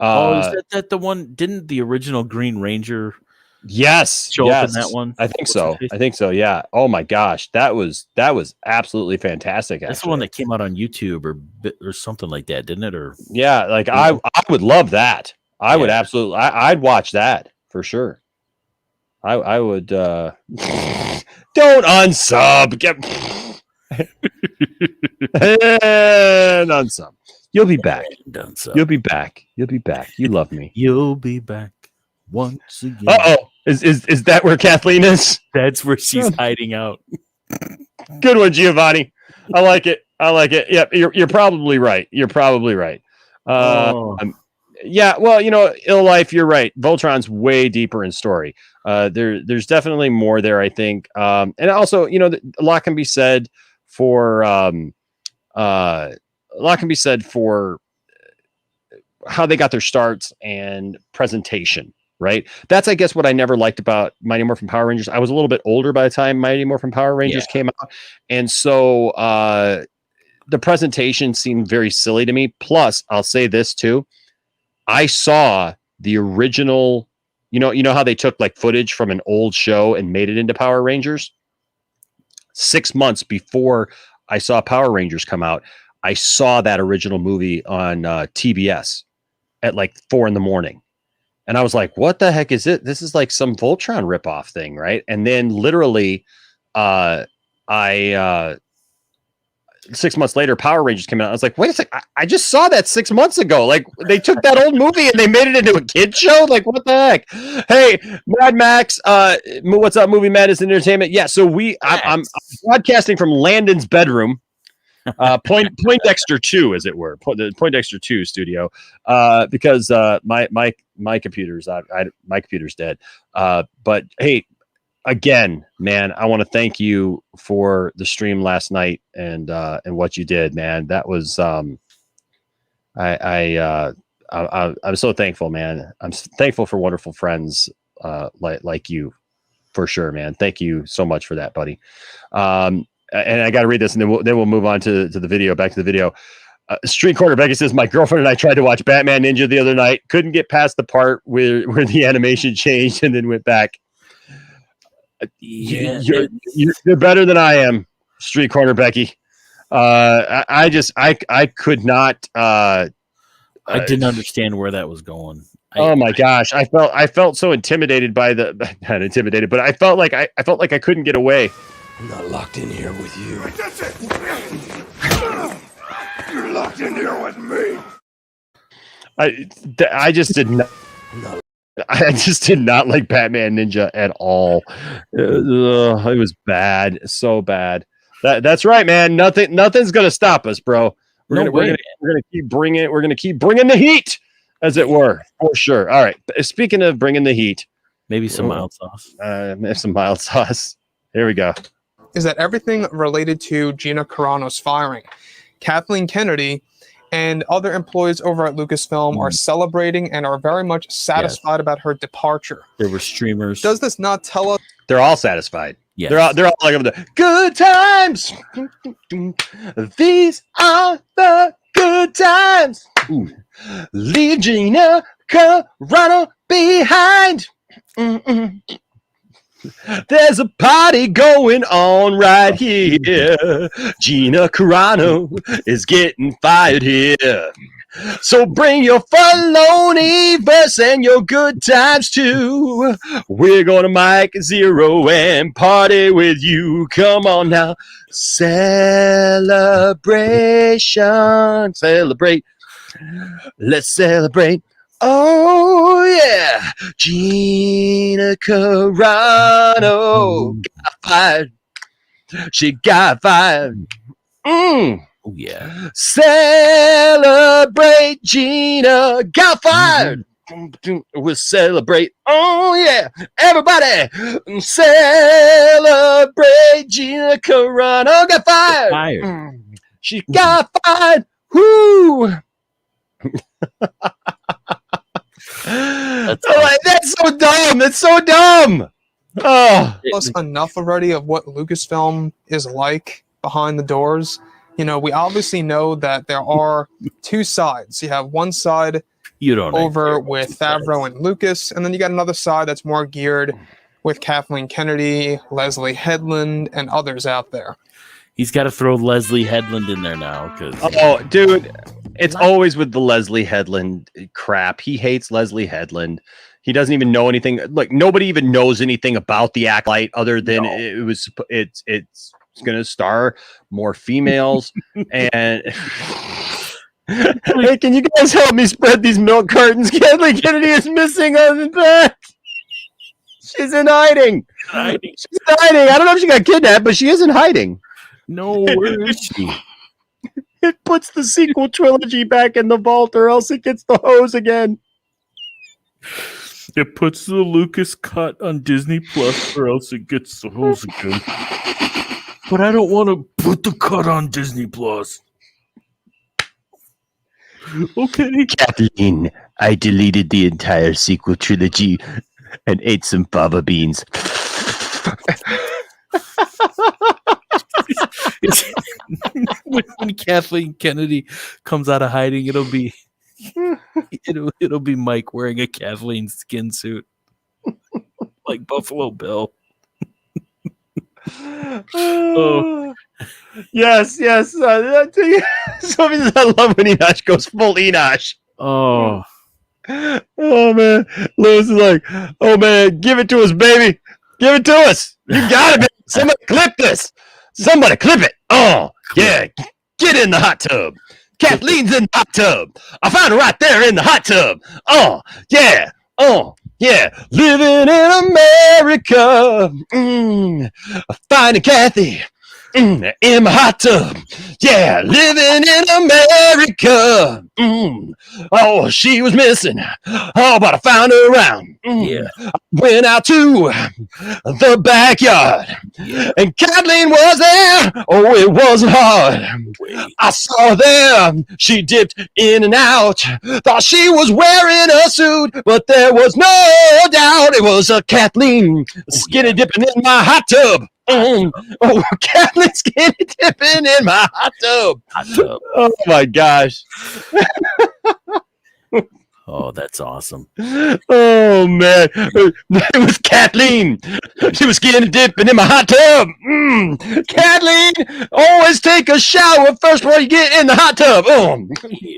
Is that the one? Didn't the original Green Ranger? Yes, show up in that one. I think so. Yeah. Oh my gosh, that was absolutely fantastic. That's the one that came out on YouTube or something like that, didn't it? Or yeah, like I would love that. I would absolutely. I'd watch that for sure. I would. Don't unsub. And unsub. You'll be back. You'll be back. You'll be back. You love me. You'll be back once again. Uh-oh. Is that where Kathleen is? That's where she's hiding out. Good one, Giovanni. I like it. Yep, you're probably right. Yeah, well, Ill Life, you're right. Voltron's way deeper in story. There's definitely more there, I think. And also, a lot can be said for how they got their starts and presentation, right? That's, I guess, what I never liked about Mighty Morphin Power Rangers. I was a little bit older by the time Mighty Morphin Power Rangers came out. And so the presentation seemed very silly to me. Plus, I'll say this too. I saw the original, you know how they took like footage from an old show and made it into Power Rangers? 6 months before I saw Power Rangers come out, I saw that original movie on TBS at like 4 a.m. And I was like, what the heck is it? This is like some Voltron ripoff thing, right? And then literally 6 months later, Power Rangers came out. I was like, wait a sec, I just saw that 6 months ago. Like, they took that old movie and they made it into a kid show. Like, what the heck? Hey, Mad Max, what's up, Movie Madness Entertainment? Yeah, so I'm broadcasting from Landon's bedroom, Poindexter 2, as it were, the Poindexter 2 studio, because my computer's my computer's dead. But hey. Again, man, I want to thank you for the stream last night and what you did, man. That was I'm so thankful, man. I'm thankful for wonderful friends like you, for sure, man. Thank you so much for that, buddy. And I got to read this, and then we'll move on to the video. Back to the video. Street Corner Becky says, my girlfriend and I tried to watch Batman Ninja the other night. Couldn't get past the part where the animation changed and then went back. Yeah, you're better than I am, Street Corner Becky. I could not. I didn't understand where that was going. Oh my gosh, I felt so intimidated by not intimidated, but I felt like I couldn't get away. I'm not locked in here with you. You're locked in here with me. I just did not. I just did not like Batman Ninja at all. It was bad, so bad. That's right, man. Nothing's gonna stop us, bro. We're gonna keep bringing it. We're gonna keep bringing the heat, as it were, for sure. All right. Speaking of bringing the heat, maybe some mild sauce. Some mild sauce. Here we go. Is that everything related to Gina Carano's firing? Kathleen Kennedy and other employees over at Lucasfilm are celebrating and are very much satisfied about her departure. There were streamers. Does this not tell us? They're all satisfied. Yes. They're all like the good times. These are the good times. Ooh. Leave Gina Carano behind. There's a party going on right here. Gina Carano is getting fired here. So bring your Filoni verse and your good times too. We're gonna mic Zeroh and party with you. Come on now. Celebration. Celebrate. Let's celebrate. Oh yeah, Gina Carano got fired. She got fired. Oh yeah. Celebrate, Gina got fired. we'll celebrate. Oh yeah, everybody celebrate. Gina Carano got fired. She got fired. Whoo! That's so dumb. That's so dumb. Oh, Plus enough already of what Lucasfilm is like behind the doors. You know, we obviously know that there are two sides. You have one side over with Favreau and Lucas, and then you got another side that's more geared with Kathleen Kennedy, Leslie Headland, and others out there. He's got to throw Leslie Headland in there now. Oh, dude, it's always with the Leslie Headland crap. He hates Leslie Headland. He doesn't even know anything. Like, nobody even knows anything about the Acolyte other than it's going to star more females. And hey, can you guys help me spread these milk cartons? Kathleen Kennedy is missing on the back. She's in hiding. She's in hiding. I don't know if she got kidnapped, but she is in hiding. No, where is she? It puts the sequel trilogy back in the vault, or else it gets the hose again. It puts the Lucas cut on Disney Plus, or else it gets the hose again. But I don't want to put the cut on Disney Plus. Okay. Kathleen, I deleted the entire sequel trilogy and ate some fava beans. When Kathleen Kennedy comes out of hiding, it'll be Mike wearing a Kathleen skin suit, like Buffalo Bill. Oh. Yes. So I love when Enosh goes full Enosh. Oh man, Lewis is like, oh man, give it to us, baby, give it to us. You got it. Somebody clip this. Somebody clip it. Oh yeah, get in the hot tub. Kathleen's in the hot tub. I found her right there in the hot tub. Oh yeah. Living in America. Finding Kathy in my hot tub. Yeah, living in America. Oh, she was missing. Oh, but I found her around. Yeah. I went out to the backyard. Yeah. And Kathleen was there. Oh, it wasn't hard. I saw her there. She dipped in and out. Thought she was wearing a suit, but there was no doubt it was a Kathleen skinny dipping in my hot tub. Oh, Kathleen skinny dipping in my hot tub. Oh my gosh. Oh, that's awesome. Oh man, it was Kathleen. She was skinny dipping in my hot tub. Kathleen, always take a shower first before you get in the hot tub.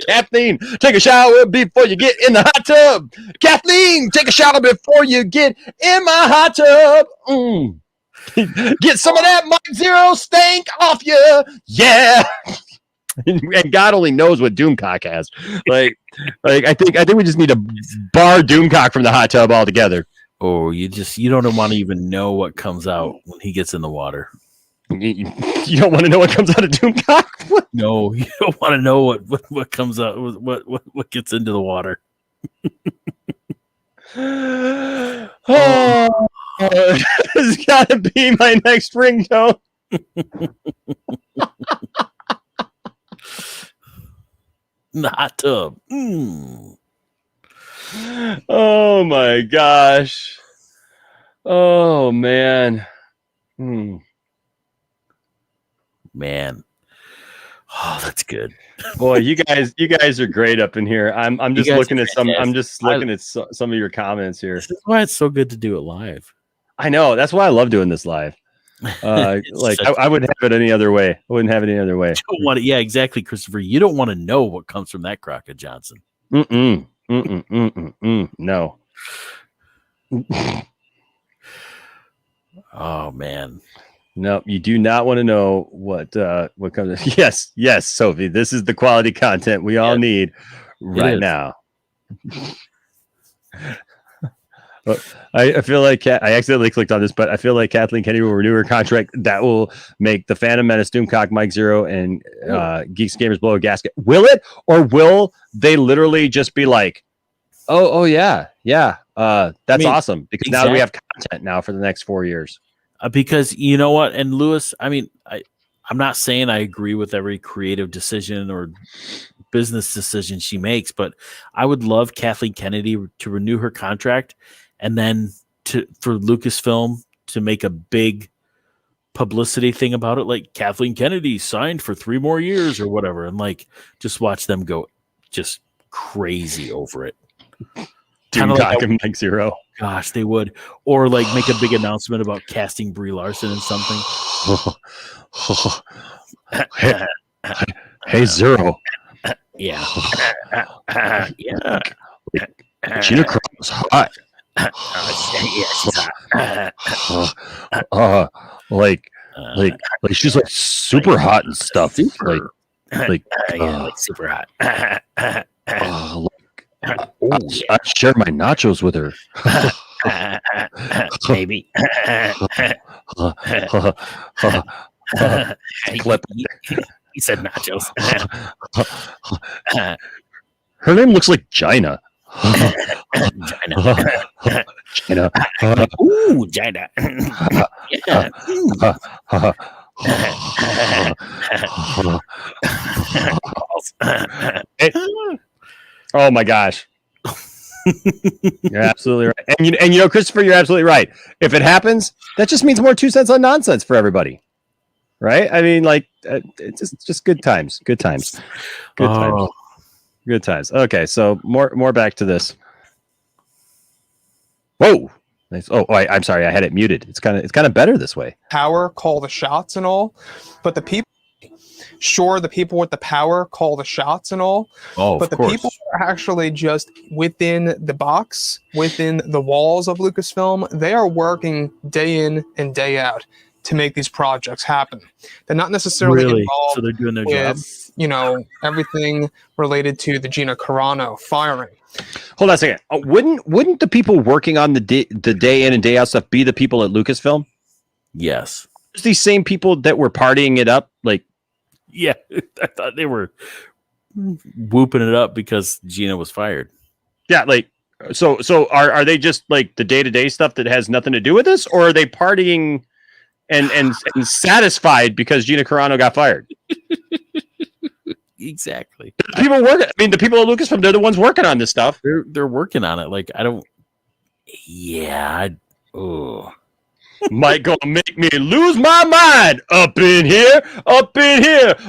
Kathleen, take a shower before you get in the hot tub. Kathleen, take a shower before you get in my hot tub. Get some of that Mike Zeroh stank off you. Yeah. And God only knows what Doomcock has. Like I think we just need to bar Doomcock from the hot tub altogether. Oh, you don't want to even know what comes out when he gets in the water. You don't want to know what comes out of Doomcock? No, you don't want to know what comes out, what gets into the water. Oh, it's got to be my next ringtone. In the hot tub. Oh my gosh. Oh man. Man. Oh, that's good. Boy, you guys are great up in here. I'm just looking at some of your comments here. This is why it's so good to do it live. I know. That's why I love doing this live. I wouldn't have it any other way. I wouldn't have it any other way. Yeah, exactly, Christopher. You don't want to know what comes from that Crockett Johnson. No. Oh man. No, you do not want to know what comes. Yes, Sophie. This is the quality content we all need right now. I feel like I accidentally clicked on this, but I feel like Kathleen Kennedy will renew her contract. That will make the Phantom Menace, Doomcock, Mike Zeroh, and Geeks Gamers blow a gasket. Will it, or will they literally just be like, Oh yeah. That's awesome because now we have content now for the next 4 years. Because you know what, and Lewis, I mean, I'm not saying I agree with every creative decision or business decision she makes, but I would love Kathleen Kennedy to renew her contract and then for Lucasfilm to make a big publicity thing about it, like Kathleen Kennedy signed for 3 more years or whatever, and like just watch them go just crazy over it. Doomcock and like Zeroh. Gosh, they would. Or like make a big announcement about casting Brie Larson in something. Hey, Zeroh. Yeah. Yeah. Gina Carano's hot. Like she's like super hot and stuff. Like super hot. I share my nachos with her. Maybe. He said nachos. Her name looks like Gina. Gina. Ooh, Gina. Oh my gosh. You're absolutely right. And you know, Christopher, you're absolutely right. If it happens, that just means more 2 cents on nonsense for everybody. Right? I mean, like it's just good times. Good times. Good times. Okay, so more back to this. Whoa. Nice. I'm sorry, I had it muted. It's kind of better this way. Power call the shots and all, but the people with the power call the shots and all. But the people are actually just within the box, within the walls of Lucasfilm. They are working day in and day out to make these projects happen. They're not necessarily involved so they're doing their with, job. you know, everything related to the Gina Carano firing. Hold on a second. Wouldn't the people working on the day in and day out stuff be the people at Lucasfilm? Yes. It's these same people that were partying it up, like. Yeah, I thought they were whooping it up because Gina was fired. Yeah, like so are they just like the day-to-day stuff that has nothing to do with this, or are they partying and satisfied because Gina Carano got fired? Exactly. People work. I mean, the people at Lucasfilm, they're the ones working on this stuff. They're working on it. Like I don't. Yeah. Might gonna make me lose my mind up in here.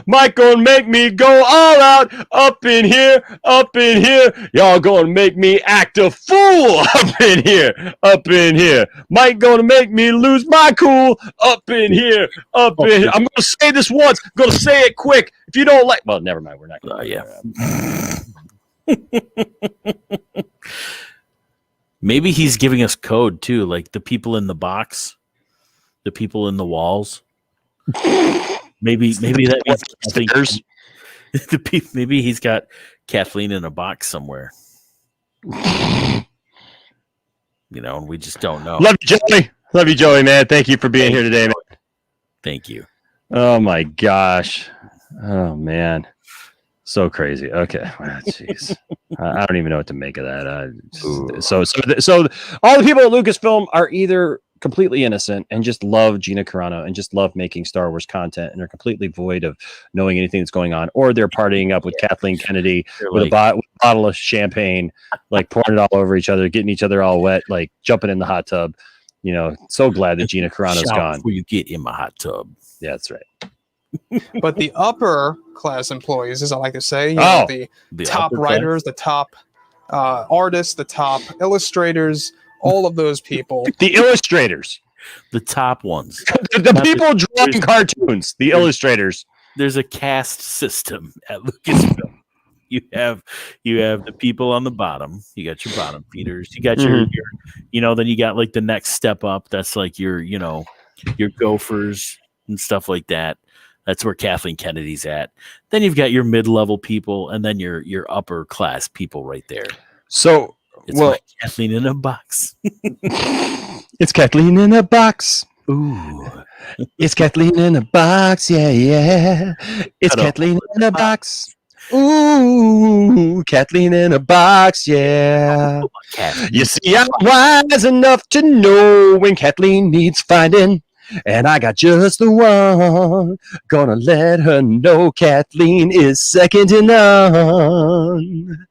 Might gonna make me go all out up in here. Y'all gonna make me act a fool up in here. Might gonna make me lose my cool up in here. I'm gonna say this once. I'm gonna say it quick. If you don't like, well, never mind. We're not gonna. Maybe he's giving us code too, like the people in the box. The people in the walls. Maybe that means maybe he's got Kathleen in a box somewhere. You know, and we just don't know. Love you, Joey, man. Thank you for being here today, man. Thank you. Oh my gosh. Oh man. So crazy. Okay. Jeez. I don't even know what to make of that. So all the people at Lucasfilm are either completely innocent and just love Gina Carano and just love making Star Wars content and are completely void of knowing anything that's going on, or they're partying up with Kathleen Kennedy with a bottle of champagne, like pouring it all over each other, getting each other all wet, like jumping in the hot tub. You know, so glad that Gina Carano's gone. Before you get in my hot tub. Yeah, that's right. But the upper class employees, as I like to say, the top writers, the top artists, the top illustrators, all of those people. The illustrators. The top ones. the people drawing cartoons. The illustrators. There's a caste system at Lucasfilm. You have the people on the bottom. You got your bottom feeders. You got your then you got like the next step up. That's like your gophers and stuff like that. That's where Kathleen Kennedy's at. Then you've got your mid-level people, and then your upper class people right there. So, it's like Kathleen in a box. It's Kathleen in a box. Ooh, it's Kathleen in a box. Yeah. It's Kathleen in a box. Ooh, Kathleen in a box, yeah. You see, I'm wise enough to know when Kathleen needs finding, and I got just the one. Gonna let her know Kathleen is second to none.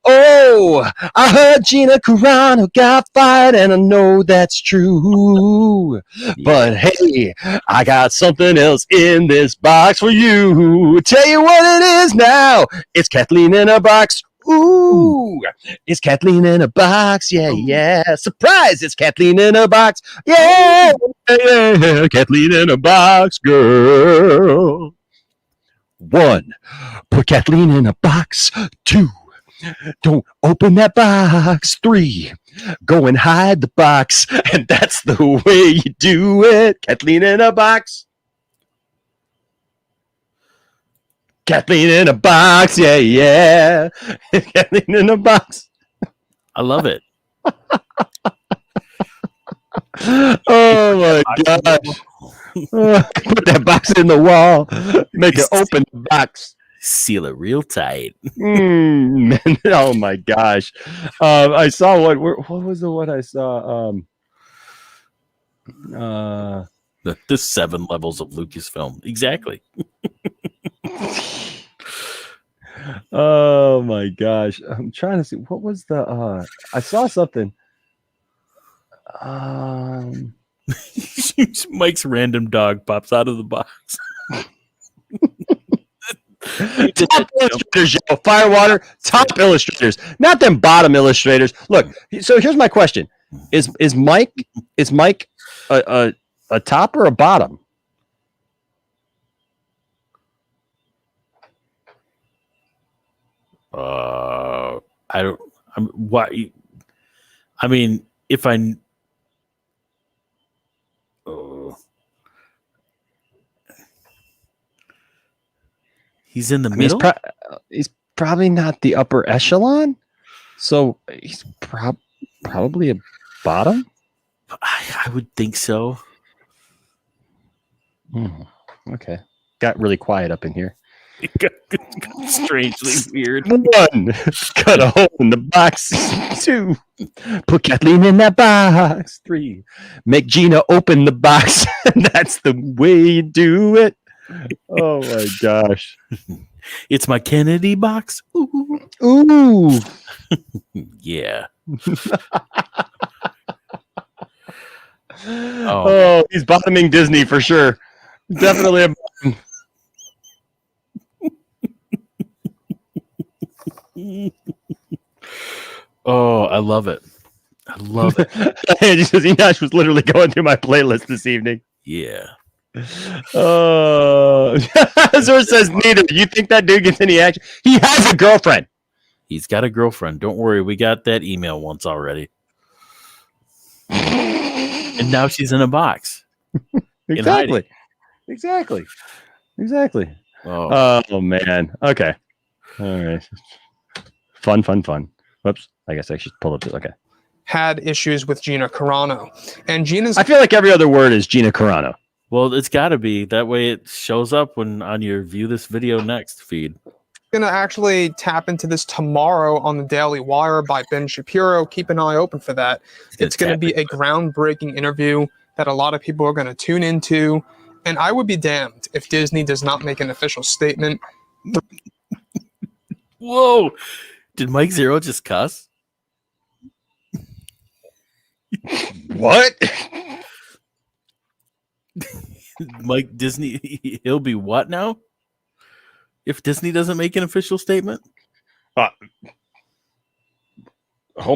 Oh, I heard Gina Carano got fired, and I know that's true. But hey, I got something else in this box for you. Tell you what it is now. It's Kathleen in a box. Ooh, it's Kathleen in a box. Yeah, yeah. Surprise, it's Kathleen in a box. Yeah, yeah. Kathleen in a box, girl. 1, put Kathleen in a box. 2, don't open that box. 3, go and hide the box. And that's the way you do it. Kathleen in a box. Kathleen in a box. Yeah, yeah. Kathleen in a box. I love it. Oh my gosh. Put that box in the wall. Make it open the box. Seal it real tight. Oh my gosh. I saw what was the one I saw? The 7 levels of Lucasfilm. Exactly. Oh my gosh. I'm trying to see what was the I saw something. Mike's random dog pops out of the box. Top illustrators, yo, Firewater, top illustrators, not them bottom illustrators. Look, so here's my question: Is Mike a top or a bottom? I don't. Why? I mean, if I. He's in the middle. He's probably not the upper echelon, so he's probably a bottom. I would think so. Okay, got really quiet up in here. It got strangely weird. 1, cut a hole in the box. 2, put Kathleen in that box. 3, make Gina open the box. That's the way you do it. Oh my gosh. It's my Kennedy box. Ooh. Ooh. Yeah. Oh, he's bottoming Disney for sure. Definitely a bottom. Oh, I love it. I love it. Enosh was literally going through my playlist this evening. Yeah. Zor says neither. You think that dude gets any action? He has a girlfriend. He's got a girlfriend. Don't worry. We got that email once already. And now she's in a box. Exactly. Oh man. Okay. All right. Fun. Whoops. I guess I should pull up. Okay. Had issues with Gina Carano, and Gina's. I feel like every other word is Gina Carano. Well, it's got to be that way. It shows up when on your view this video next feed. Going to actually tap into this tomorrow on the Daily Wire by Ben Shapiro. Keep an eye open for that. It's going to be a groundbreaking interview that a lot of people are going to tune into. And I would be damned if Disney does not make an official statement. Whoa. Did Mike Zeroh just cuss? What? Mike Disney, he'll be what now? If Disney doesn't make an official statement? Oh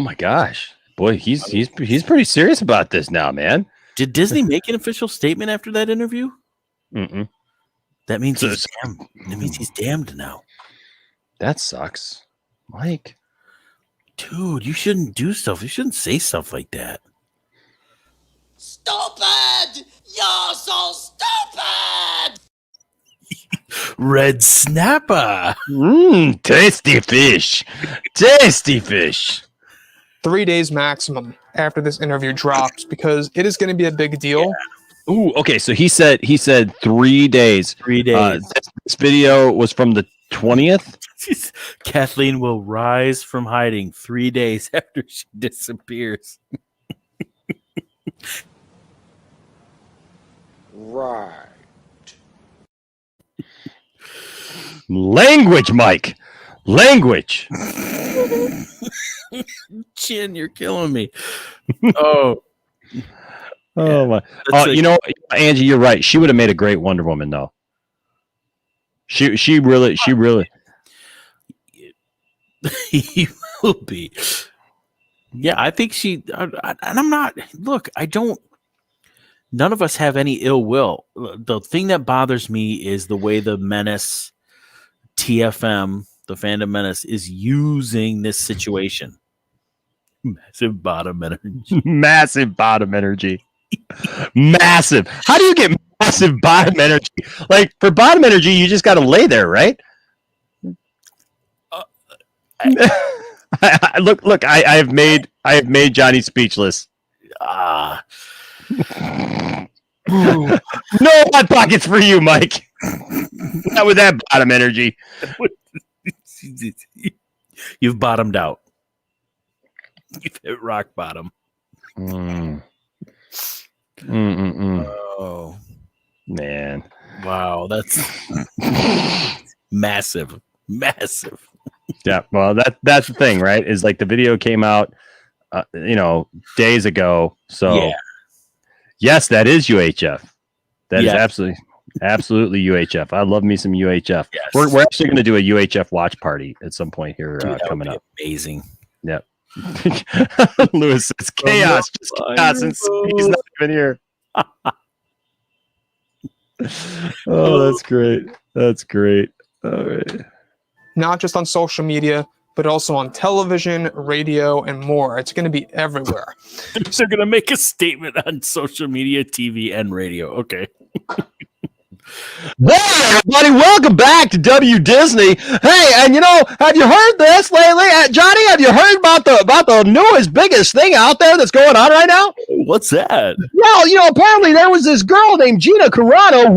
my gosh. Boy, he's pretty serious about this now, man. Did Disney make an official statement after that interview? Mm-mm. That means he's damned. That means he's damned now. That sucks. Mike. Dude, you shouldn't do stuff. You shouldn't say stuff like that. Stupid! You're so stupid! Red snapper. Tasty fish. Tasty fish. 3 days maximum after this interview drops because it is going to be a big deal. Yeah. Ooh, okay. So he said 3 days. 3 days. This video was from the 20th. Kathleen will rise from hiding 3 days after she disappears. Right. Language, Mike. Language. Chin, you're killing me. Oh. Oh my! You know, Angie, you're right. She would have made a great Wonder Woman, though. She really. He will be. Yeah, I think she. And I'm not. Look, I don't. None of us have any ill will. The thing that bothers me is the way the Menace, TFM, the Fandom Menace, is using this situation. Massive bottom energy. Massive bottom energy. Massive. How do you get massive bottom energy? Like, for bottom energy, you just got to lay there, right? Look. I have made Johnny speechless. No hot pockets for you, Mike. Not with that bottom energy. You've bottomed out. You've hit rock bottom. Oh man! Wow, that's massive. Yeah, well, that's the thing, right? Is like the video came out, days ago. So, yeah. Yes, that is UHF. That is absolutely UHF. I love me some UHF. Yes. We're actually going to do a UHF watch party at some point here. Dude, coming up. Amazing. Yep. Lewis says chaos, just chaos, and he's not even here. Oh, that's great. That's great. All right. Not just on social media, but also on television, radio, and more. It's going to be everywhere. They're going to make a statement on social media, TV, and radio. Okay. Hey, everybody, welcome back to W Disney. Hey, and have you heard this lately? Johnny, have you heard about the newest, biggest thing out there that's going on right now? What's that? Well, apparently there was this girl named Gina Carano.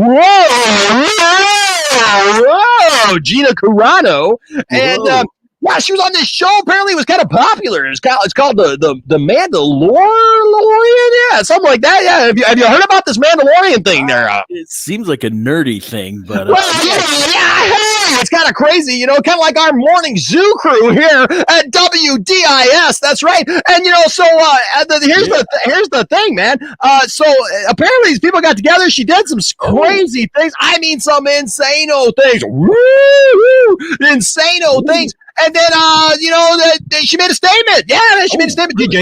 Whoa, Gina Carano. And yeah, she was on this show. Apparently, it was kind of popular. It's called the Mandalorian. Yeah, something like that. Yeah, have you heard about this Mandalorian thing there? It seems like a nerdy thing, but it's kind of crazy. Kind of like our morning zoo crew here at WDIS. That's right. And here's the thing, man. So apparently, these people got together. She did some crazy things. I mean, some insano things. Woo! Insano things. And then, she made a statement. Yeah, she made a statement. Did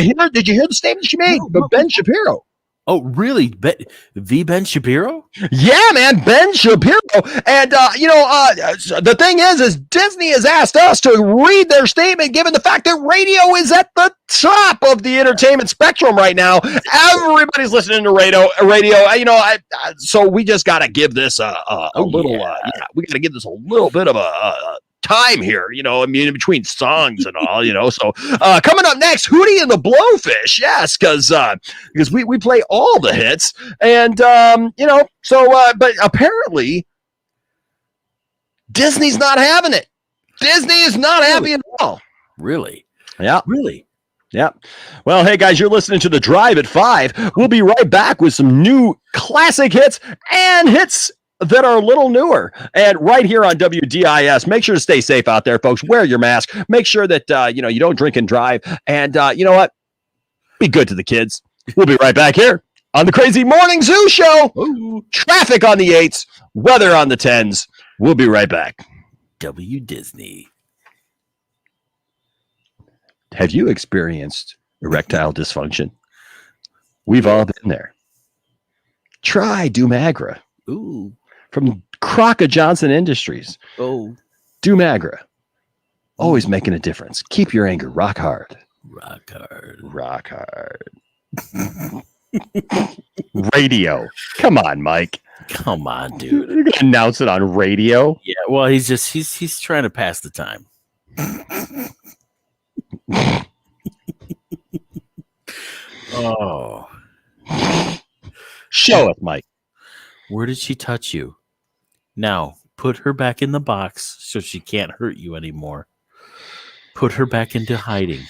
you hear the statement she made? No. Ben Shapiro. Oh, really? Ben Shapiro? Yeah, man, Ben Shapiro. And, the thing is Disney has asked us to read their statement, given the fact that radio is at the top of the entertainment spectrum right now. Everybody's listening to radio. So we just got to give this we got to give this a little bit of a time here, in between songs and all, So coming up next, Hootie and the Blowfish, yes, because we play all the hits, and but apparently Disney's not having it. Disney is not happy at all. Really? Yeah. Really? Yeah. Well, hey guys, you're listening to The Drive at 5. We'll be right back with some new classic hits and hits that are a little newer, and right here on WDIS. Make sure to stay safe out there, folks. Wear your mask. Make sure that you don't drink and drive, and you know what? Be good to the kids. We'll be right back here on the Crazy Morning Zoo Show. Ooh. Traffic on the 8s, weather on the 10s. We'll be right back. W Disney. Have you experienced erectile dysfunction? We've all been there. Try Doomagra. Ooh. From Crocker Johnson Industries. Oh. Doomagra. Always making a difference. Keep your anger rock hard. Rock hard. Rock hard. Radio. Come on, Mike. Come on, dude. You're gonna announce it on radio? Yeah, well, he's trying to pass the time. Oh. Show it, Mike. Where did she touch you? Now, put her back in the box so she can't hurt you anymore. Put her back into hiding.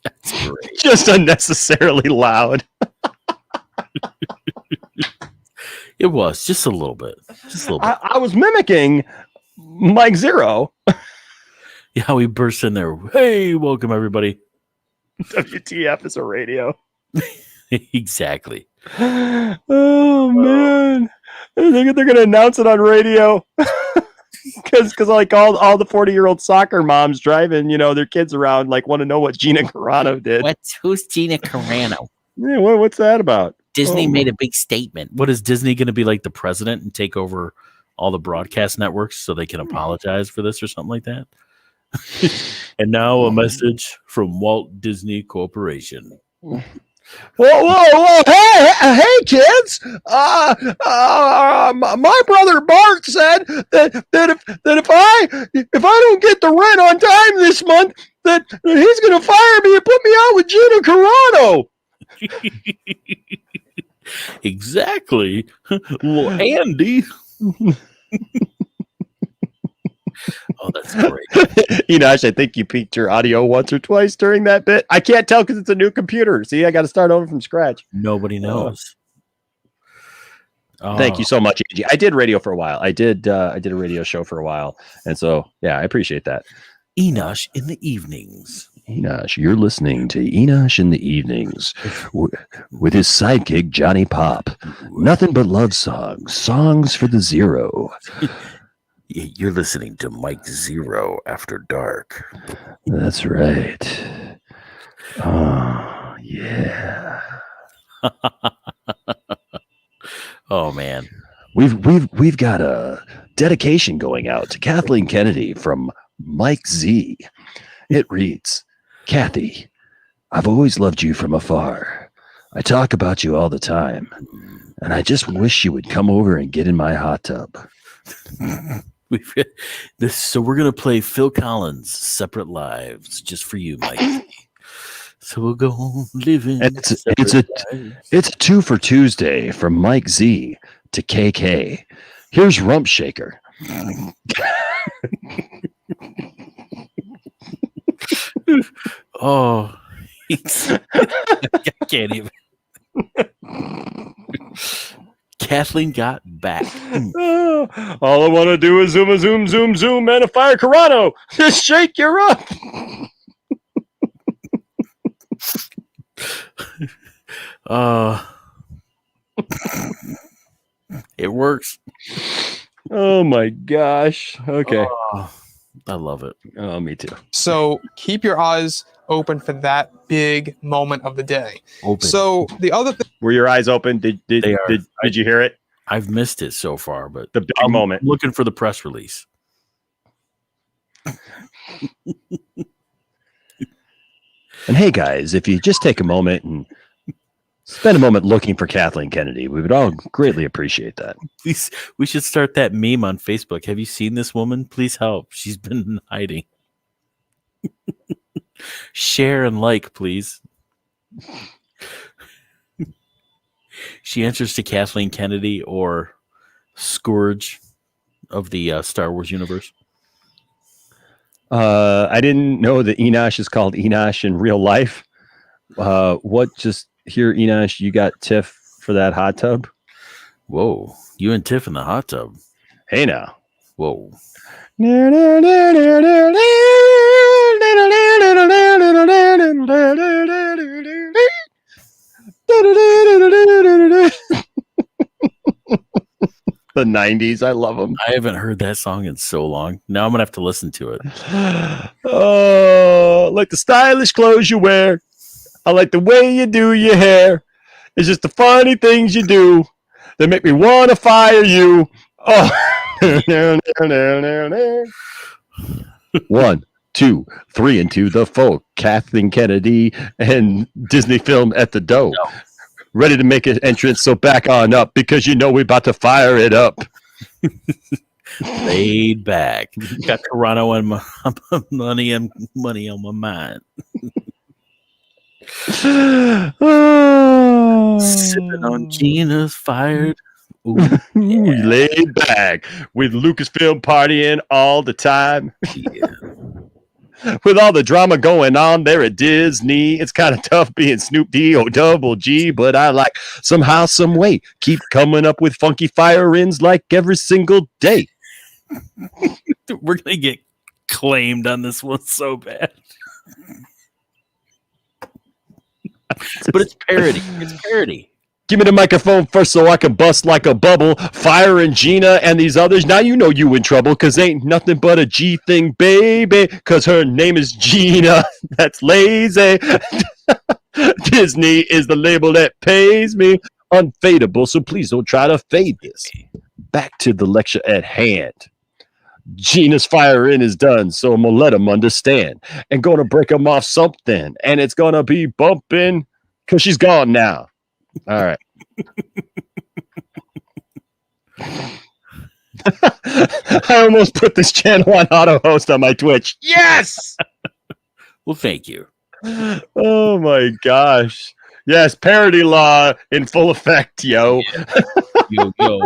That's great. Just unnecessarily loud. It was just a little bit. Just a little bit. I was mimicking Mike Zeroh. Yeah, how he bursts in there. Hey, welcome everybody. WTF is a radio. Exactly. Oh man, they're gonna announce it on radio because like all the 40-year-old soccer moms driving, their kids around, like want to know what Gina Carano did. Who's Gina Carano? Yeah, what's that about? Disney made a big statement. What is Disney going to be like the president and take over all the broadcast networks so they can apologize for this or something like that? And now a message from Walt Disney Corporation. Whoa! Hey, kids! My brother Bart said that if I don't get the rent on time this month, that he's going to fire me and put me out with Gina Carano. Exactly. Well, Andy. Oh, that's great. Enosh, I think you peaked your audio once or twice during that bit. I can't tell because it's a new computer. See, I got to start over from scratch. Nobody knows. Thank you so much, Angie. I did radio for a while. I did a radio show for a while, and so yeah, I appreciate that. Enosh in the evenings. Enosh, you're listening to Enosh in the evenings with his sidekick Johnny Pop. Nothing but love songs for the Zeroh. You're listening to Mike Zeroh After Dark. That's right. Oh, yeah. Oh man. We've got a dedication going out to Kathleen Kennedy from Mike Z. It reads, Kathy, I've always loved you from afar. I talk about you all the time, and I just wish you would come over and get in my hot tub. So we're gonna play Phil Collins' "Separate Lives" just for you, Mike. So we'll go home living. It's a 2 for Tuesday from Mike Z to KK. Here's Rump Shaker. Oh, I can't even. Kathleen got back. All I want to do is zoom, and a fire Carano. Just shake your up. It works. Oh my gosh. Okay. I love it. Oh, me too. So keep your eyes open for that big moment of the day. Open. So the other thing. Were your eyes open? Did you hear it? I've missed it so far, but the big moment. Looking for the press release. And hey, guys, if you just take a moment and spend a moment looking for Kathleen Kennedy, we would all greatly appreciate that. Please, we should start that meme on Facebook. Have you seen this woman? Please help. She's been hiding. Share and like, please. She answers to Kathleen Kennedy or Scourge of the Star Wars universe. I didn't know that Enosh is called Enosh in real life. Just here, Enosh, you got Tiff for that hot tub? Whoa, you and Tiff in the hot tub. Hey now. Whoa. The 90s, I love them. I haven't heard that song in so long. Now I'm gonna have to listen to it. Oh, like the stylish clothes you wear. I like the way you do your hair. It's just the funny things you do that make me want to fire you. Oh. 1, 2, 3 into the folk. Kathleen Kennedy and Disney film at the dough. No. Ready to make an entrance, so back on up because you know we're about to fire it up. Laid back. Got Carano and money on my mind. Sipping on Gina's fired. Ooh, We laid back with Lucasfilm partying all the time. yeah. With all the drama going on there at Disney, it's kind of tough being Snoop D-O-double-G, but I like somehow, some way, keep coming up with funky fire-ins like every single day. We're going to get claimed on this one so bad. But it's parody. It's parody. Give me the microphone first so I can bust like a bubble. Fire and Gina and these others. Now you know you in trouble because ain't nothing but a G thing, baby. Because her name is Gina. That's lazy. Disney is the label that pays me. Unfadable, so please don't try to fade this. Back to the lecture at hand. Gina's fire in is done, so I'm going to let them understand. And going to break them off something. And it's going to be bumping because she's gone now. All right. I almost put this channel on auto host on my Twitch. Yes. Well, thank you. Oh my gosh. Yes, parody law in full effect, yo. Yeah. Yo.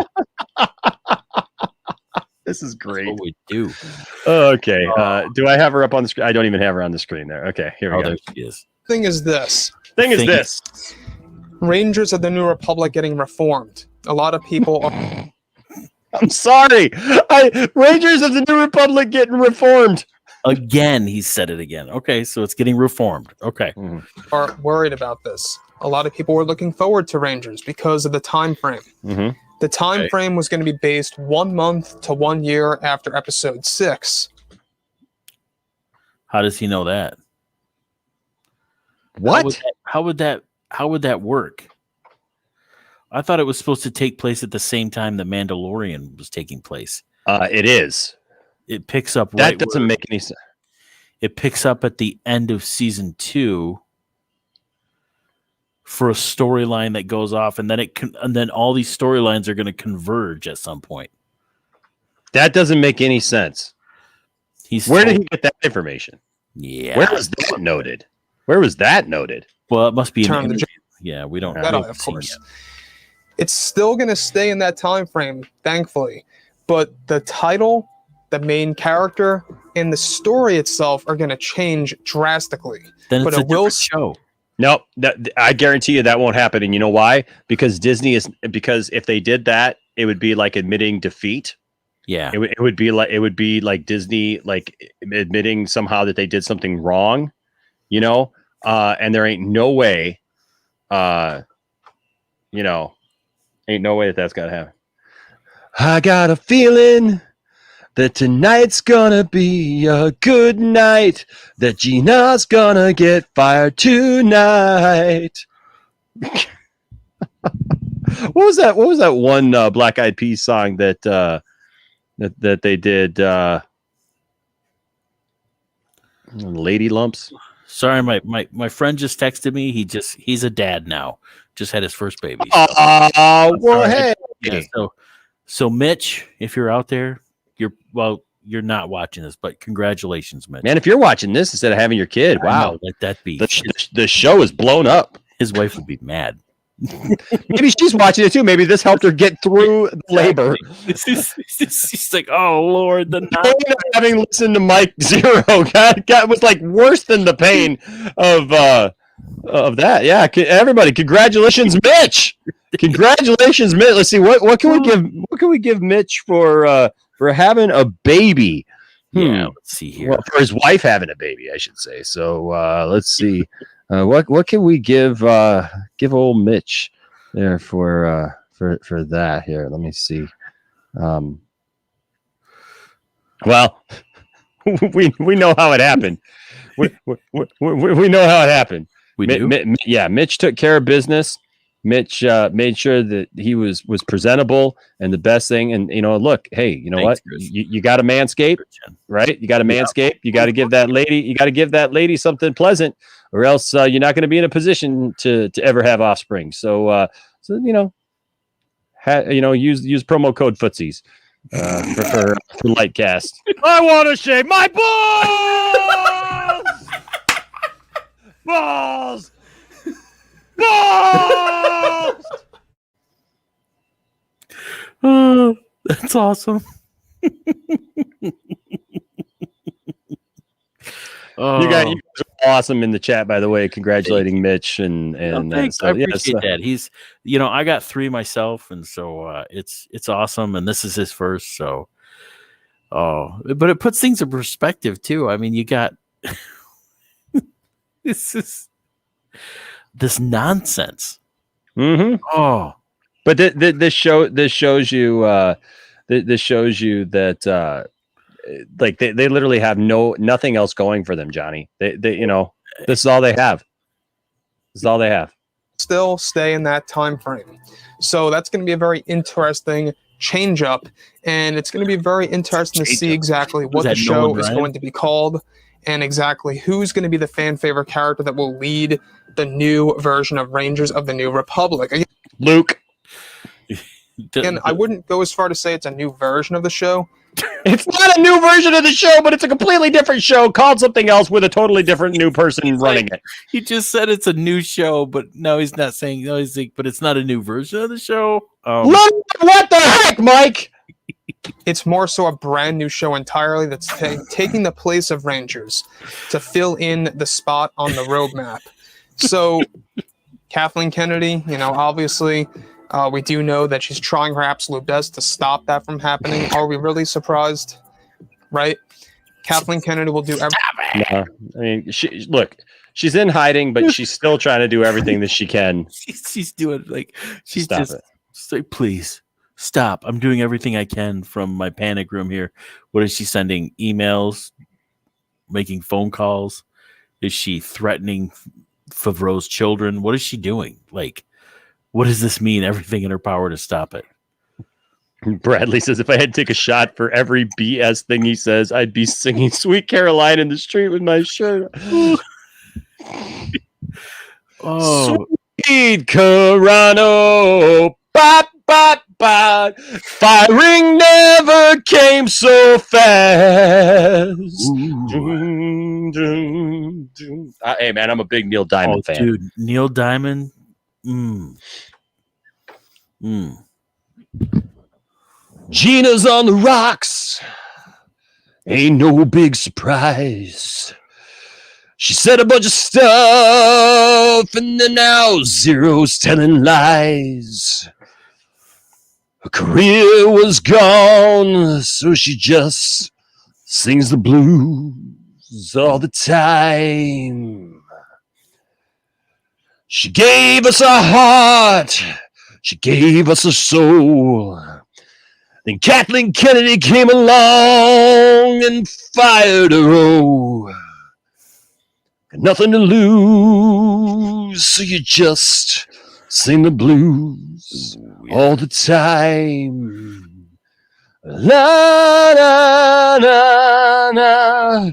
This is great. That's what we do. Okay. Do I have her up on the screen? I don't even have her on the screen there. Okay, here we go. There she is. Thing is this. Rangers of the New Republic getting reformed. A lot of people are... I'm sorry. Rangers of the New Republic getting reformed. Again, he said it again. Okay, so it's getting reformed. Okay. Are worried about this. A lot of people were looking forward to Rangers because of the time frame. Mm-hmm. The time frame was going to be based 1 month to 1 year after episode 6. How does he know that? What? How would that work? I thought it was supposed to take place at the same time the Mandalorian was taking place. It is. It picks up that doesn't make any sense. It picks up at the end of season 2 for a storyline that goes off, and then all these storylines are going to converge at some point. That doesn't make any sense. Where did he get that information? Yeah. Where was that noted? Where was that noted? Well, it must be an Turn the interview. Yeah, we don't That, of course. It's still going to stay in that time frame, thankfully. But the title, the main character, and the story itself are going to change drastically. Then but it's a it will different show. No, I guarantee you that won't happen. And you know why? Because because if they did that, it would be like admitting defeat. Yeah. It would be like Disney like admitting somehow that they did something wrong, you know? And there ain't no way ain't no way that that's gotta happen. I got a feeling that tonight's gonna be a good night, that Gina's gonna get fired tonight. What was that one Black Eyed Peas song that they did? Lady Lumps. Sorry, my friend just texted me. He's a dad now. Just had his first baby. Well, hey. Yeah, so Mitch, if you're out there, you're not watching this, but congratulations, Mitch. Man, if you're watching this instead of having your kid, wow, let that be. The show is blown up. His wife would be mad. Maybe she's watching it too. Maybe this helped her get through labor. She's like, oh Lord, the pain of having listened to Mike Zeroh God was like worse than the pain of that. Yeah, everybody, congratulations, Mitch. Congratulations, Mitch. Let's see what can we give Mitch for having a baby. Yeah, let's see here. Well, for his wife having a baby, I should say. So let's see. What can we give old Mitch there for that here? Let me see. Well, we know how it happened. We know how it happened. We do? Yeah, Mitch took care of business. Mitch made sure that he was presentable, and the best thing. And look, hey, what? You got to manscape, right? You got to manscape. You got to give that lady. You got to give that lady something pleasant, or else you're not going to be in a position to ever have offspring. So use promo code Footsies for Lightcast. I want to shave my balls. Balls. awesome. You guys are awesome in the chat, by the way. Congratulating Mitch and thanks. I appreciate that. He's, I got 3 myself, and so it's awesome. And this is his first, so but it puts things in perspective too. I mean, you got this nonsense. Mm-hmm. Oh, but this shows you that like they literally have nothing else going for them, Johnny. They this is all they have. This is all they have. Still stay in that time frame. So that's going to be a very interesting change up, and it's going to be very interesting to see exactly what the show is going to be called and exactly who's going to be the fan favorite character that will lead the new version of Rangers of the New Republic. Luke. And I wouldn't go as far to say it's a new version of the show. It's not a new version of the show, but it's a completely different show called something else with a totally different new person running it. He just said it's a new show, but no, he's not saying. No, he's like, but it's not a new version of the show. What the heck, Mike? It's more so a brand new show entirely that's taking the place of Rangers to fill in the spot on the roadmap. So, Kathleen Kennedy, obviously. We do know that she's trying her absolute best to stop that from happening. Are we really surprised? Right? Kathleen Kennedy will do everything. No, I mean, she's in hiding, but she's still trying to do everything that she can. She's doing she's just say, please stop. I'm doing everything I can from my panic room here. What is she sending? Emails, making phone calls? Is she threatening Favreau's children? What is she doing? What does this mean? Everything in her power to stop it. Bradley says, if I had to take a shot for every BS thing he says, I'd be singing Sweet Caroline in the street with my shirt. Sweet Carano. Bop, bop, bop. Firing never came so fast. Hey, man, I'm a big Neil Diamond fan. Dude, Neil Diamond. Gina's on the rocks. Ain't no big surprise. She said a bunch of stuff, and then now Zeroh's telling lies. Her career was gone, so she just sings the blues all the time. She gave us a heart. She gave us a soul. Then Kathleen Kennedy came along and fired her. Got nothing to lose, so you just sing the blues all the time. La na na na.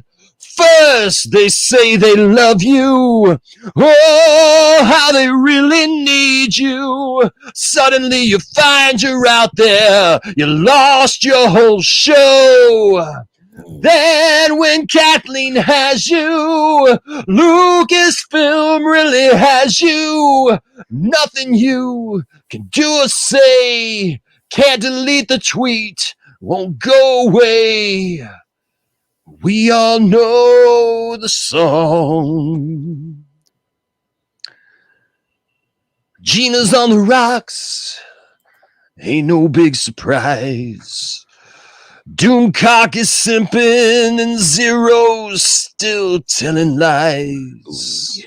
First they say they love you. Oh, how they really need you. Suddenly you find you're out there. You lost your whole show. Then when Kathleen has you, Lucasfilm really has you. Nothing you can do or say. Can't delete the tweet. Won't go away. We all know the song. Gina's on the rocks. Ain't no big surprise. Doomcock is simping and Zeroh's still telling lies.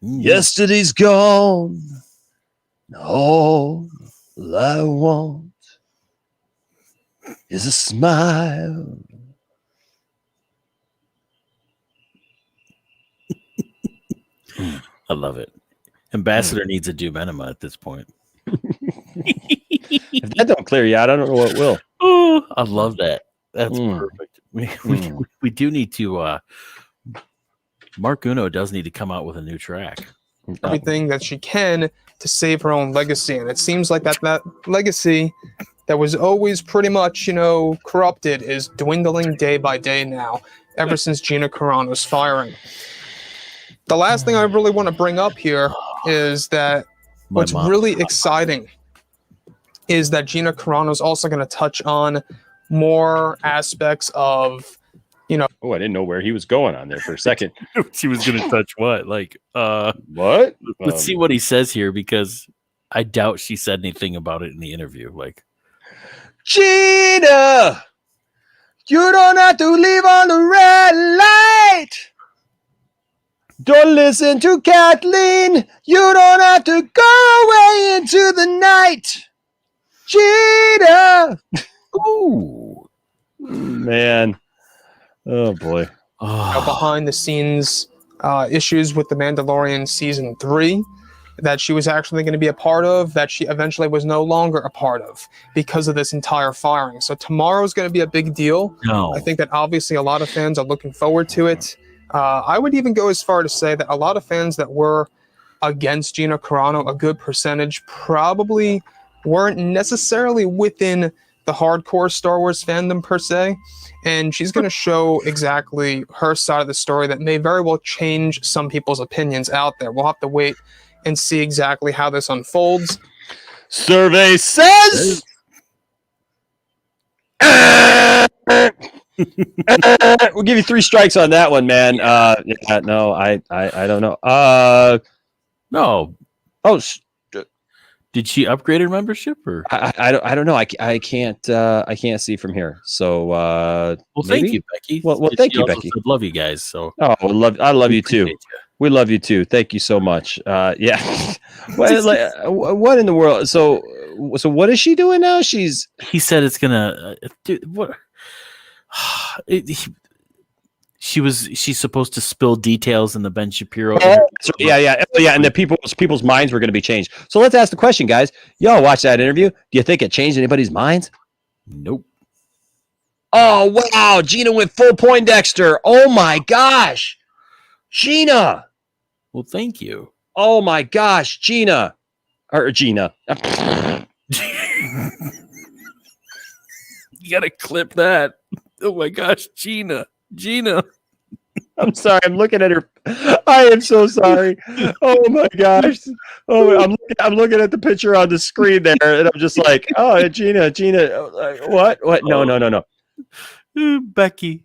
Yesterday's gone. All I want is a smile. I love it. Ambassador needs a Doom enema at this point. If that don't clear you out, I don't know what will. Oh, I love that. That's perfect. We do need to. Mark Uno does need to come out with a new track. Everything that she can to save her own legacy, and it seems like that legacy that was always pretty much corrupted is dwindling day by day now. Ever since Gina Carano's firing. The last thing I really want to bring up here is that what's really exciting is that Gina Carano is also going to touch on more aspects of, Oh, I didn't know where he was going on there for a second. She was going to touch what? Like, what? Let's see what he says here, because I doubt she said anything about it in the interview. Like, Gina, you don't have to leave on the red light. Don't listen to Kathleen. You don't have to go away into the night. Gina. Ooh. Man. Oh, boy. Behind the scenes issues with The Mandalorian Season 3 that she was actually going to be a part of, that she eventually was no longer a part of because of this entire firing. So tomorrow is going to be a big deal. No. I think that obviously a lot of fans are looking forward to it. I would even go as far to say that a lot of fans that were against Gina Carano, a good percentage, probably weren't necessarily within the hardcore Star Wars fandom per se. And she's going to show exactly her side of the story that may very well change some people's opinions out there. We'll have to wait and see exactly how this unfolds. Survey says... we'll give you 3 strikes on that one, man. No, I don't know. No. Oh, did she upgrade her membership, or I don't know. I can't see from here. So well, maybe? thank you, Becky. Well, thank you, Becky. Love you guys. So I love you too. We love you too. Thank you so much. Yeah. What in the world? So what is she doing now? He said it's gonna. What? She's supposed to spill details in the Ben Shapiro. Yeah, and the people's minds were going to be changed. So let's ask the question, guys. Y'all watch that interview. Do you think it changed anybody's minds? Nope. Oh wow, Gina went full Poindexter. Oh my gosh, Gina. Well, thank you. Oh my gosh, Gina. You gotta clip that. Oh my gosh, Gina. I'm sorry. I'm looking at her. I am so sorry. Oh my gosh. Oh, I'm looking at the picture on the screen there, and I'm just like, oh, Gina. What? No. Becky.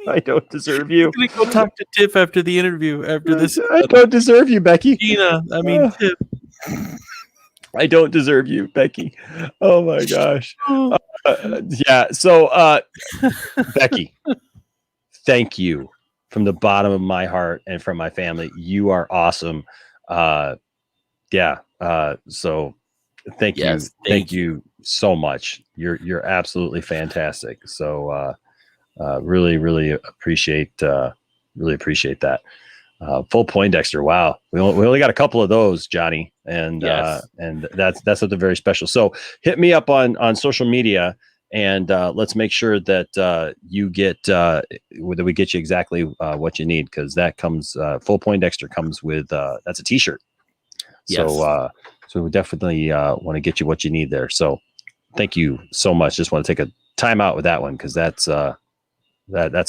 I don't deserve you. I'm gonna go talk to Tiff after the interview. After this, I don't deserve you, Becky. Gina. I mean, Tiff. I don't deserve you, Becky. Oh my gosh. Yeah. So, Becky, thank you from the bottom of my heart and from my family. You are awesome. Yeah. So thank you. Thank you so much. You're absolutely fantastic. So, really appreciate that. Full Poindexter. Wow. We only got a couple of those, Johnny. And that's something very special. So hit me up on social media, and let's make sure that you get that we get you exactly what you need, because that comes Full Poindexter comes with that's a t-shirt. Yes. So we definitely want to get you what you need there. So thank you so much. Just want to take a time out with that one, because that's a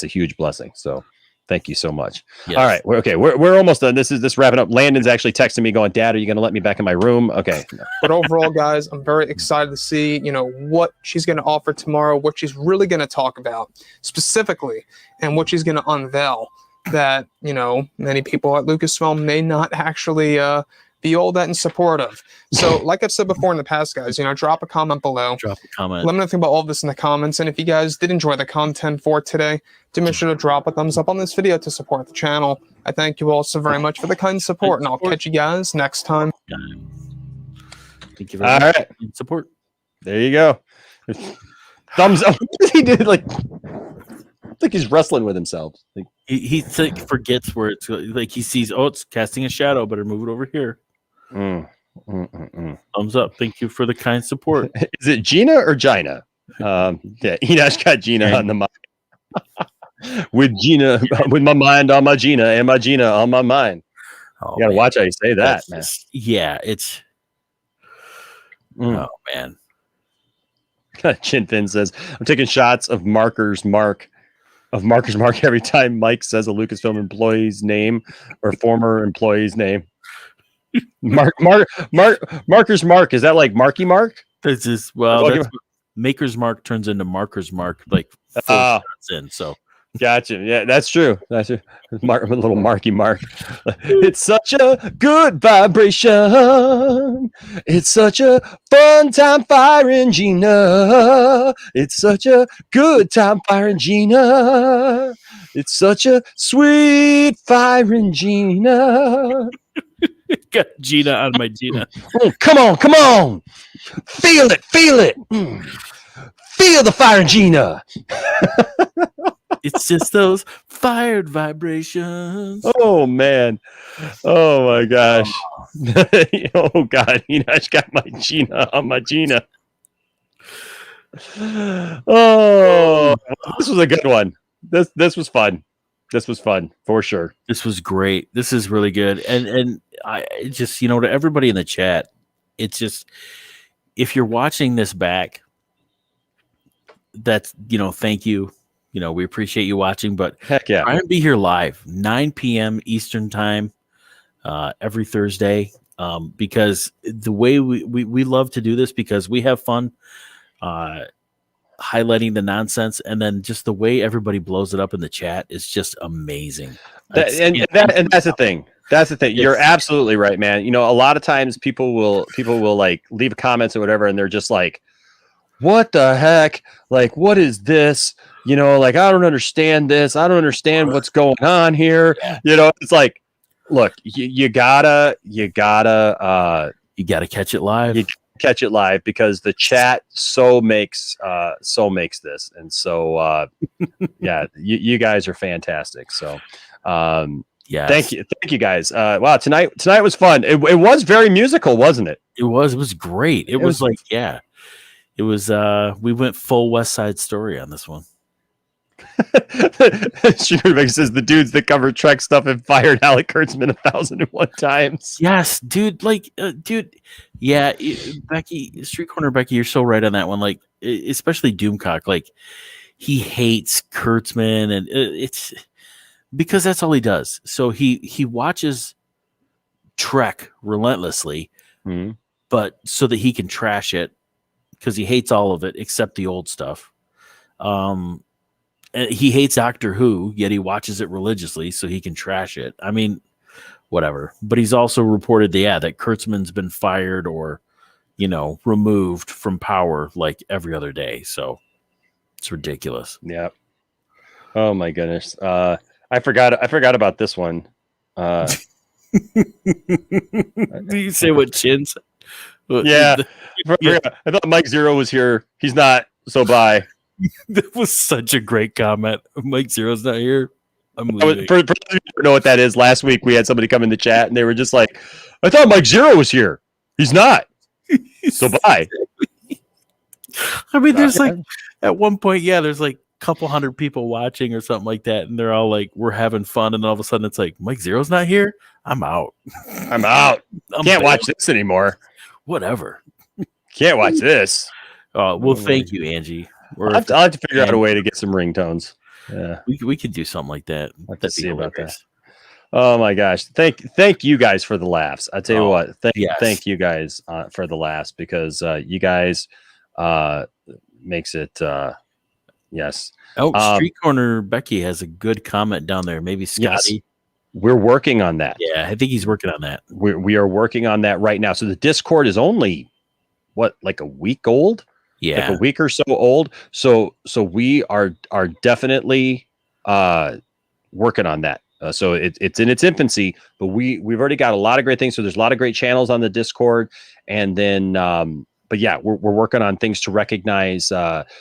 huge blessing. So thank you so much. Yes. All right. We're almost done. This wrapping up. Landon's actually texting me going, Dad, are you going to let me back in my room? Okay. But overall, guys, I'm very excited to see, what she's going to offer tomorrow, what she's really going to talk about specifically, and what she's going to unveil that, many people at Lucasfilm may not actually be all that in support of. So like I've said before in the past, guys, drop a comment below. Drop a comment. Let me know anything about all of this in the comments. And if you guys did enjoy the content for today, do make sure to drop a thumbs up on this video to support the channel. I thank you all so very much for the kind support, and I'll catch you guys next time. Thank you very much. Right. Support. There you go. Thumbs up. He did like he's wrestling with himself. He forgets where it's like he sees, it's casting a shadow, better move it over here. Thumbs up. Thank you for the kind support. Is it Gina or Gina? Yeah, Enosh got Gina on the mind. With Gina, with my mind on my Gina and my Gina on my mind. You gotta watch how you say that, man. It's oh man. Chinfin says, I'm taking shots of Marker's Mark every time Mike says a Lucasfilm employee's name or former employee's name. Marker's Mark. Is that like Marky Mark? This is Maker's Mark turns into Marker's Mark like 4 shots in. So gotcha. Yeah, that's true. That's true. Little Marky Mark. It's such a good vibration. It's such a fun time firing Gina. It's such a good time firing Gina. It's such a sweet firing Gina. Got Gina on my Gina. Oh, come on. Feel it. Feel the fire, Gina. It's just those fired vibrations. Oh, man. Oh, my gosh. Oh, God. I just got my Gina on my Gina. Oh, this was a good one. This was fun. This was fun for sure. This was great. This is really good. And I just, to everybody in the chat, it's just, if you're watching this back, that's, thank you. We appreciate you watching, but heck yeah, try and be here live 9 p.m. Eastern time, every Thursday. Because the way we love to do this, because we have fun, highlighting the nonsense, and then just the way everybody blows it up in the chat is just amazing. That's the thing. That's the thing. You're absolutely right, man. A lot of times people will like leave comments or whatever, and they're just like, "What the heck? Like, what is this? Like, I don't understand this. I don't understand what's going on here." It's like, look, you gotta catch it live. Catch it live, because the chat so makes this, and so yeah, you guys are fantastic. So yeah, thank you guys. Wow, tonight was fun. It was very musical, wasn't it? It was great. It was like, yeah, it was we went full West Side Story on this one. Sugar says the dudes that cover Trek stuff have fired Alec Kurtzman 1,001 times. Yes, dude. Yeah, Becky, Street Corner Becky, you're so right on that one. Like, especially Doomcock, like, he hates Kurtzman, and it's because that's all he does. So he watches Trek relentlessly, but so that he can trash it, because he hates all of it except the old stuff. And he hates Doctor Who, yet he watches it religiously so he can trash it. I mean, whatever. But he's also reported that Kurtzman's been fired or, removed from power like every other day. So it's ridiculous. Yeah. Oh my goodness. I forgot about this one. Do you say what Chin said? Yeah. I thought Mike Zeroh was here. He's not. So bye. That was such a great comment. Mike Zeroh's not here. I'm leaving. For those of you who know what that is, last week we had somebody come in the chat and they were just like, I thought Mike Zeroh was here. He's not. So bye. I mean, there's like, at one point, there's like a couple hundred people watching or something like that. And they're all like, we're having fun. And all of a sudden it's like, Mike Zeroh's not here. I'm out. Can't watch this anymore. Whatever. Can't watch this. Well, thank you, Angie. I'll have to figure out a way to get some ringtones. Yeah, we could do something like that. Let's see about that. Oh my gosh! Thank you guys for the laughs. I tell you what, thank you guys for the laughs, because you guys makes it. Yes. Oh, Street Corner Becky has a good comment down there. Maybe Scotty. Yes. We're working on that. Yeah, I think he's working on that. We are working on that right now. So the Discord is only like a week old. Yeah, like a week or so old. So we are definitely working on that. So it's in its infancy, but we've already got a lot of great things. So there's a lot of great channels on the Discord, and then but yeah, we're working on things to recognize members,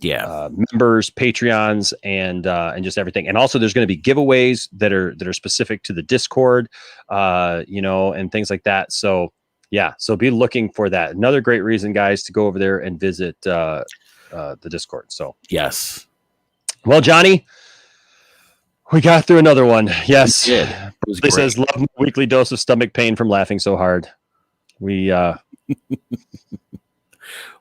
Patreons, and just everything. And also there's going to be giveaways that are specific to the Discord, and things like that. So yeah, so be looking for that. Another great reason, guys, to go over there and visit the Discord. So yes. Well, Johnny, we got through another one. Yes. It says, love my weekly dose of stomach pain from laughing so hard. We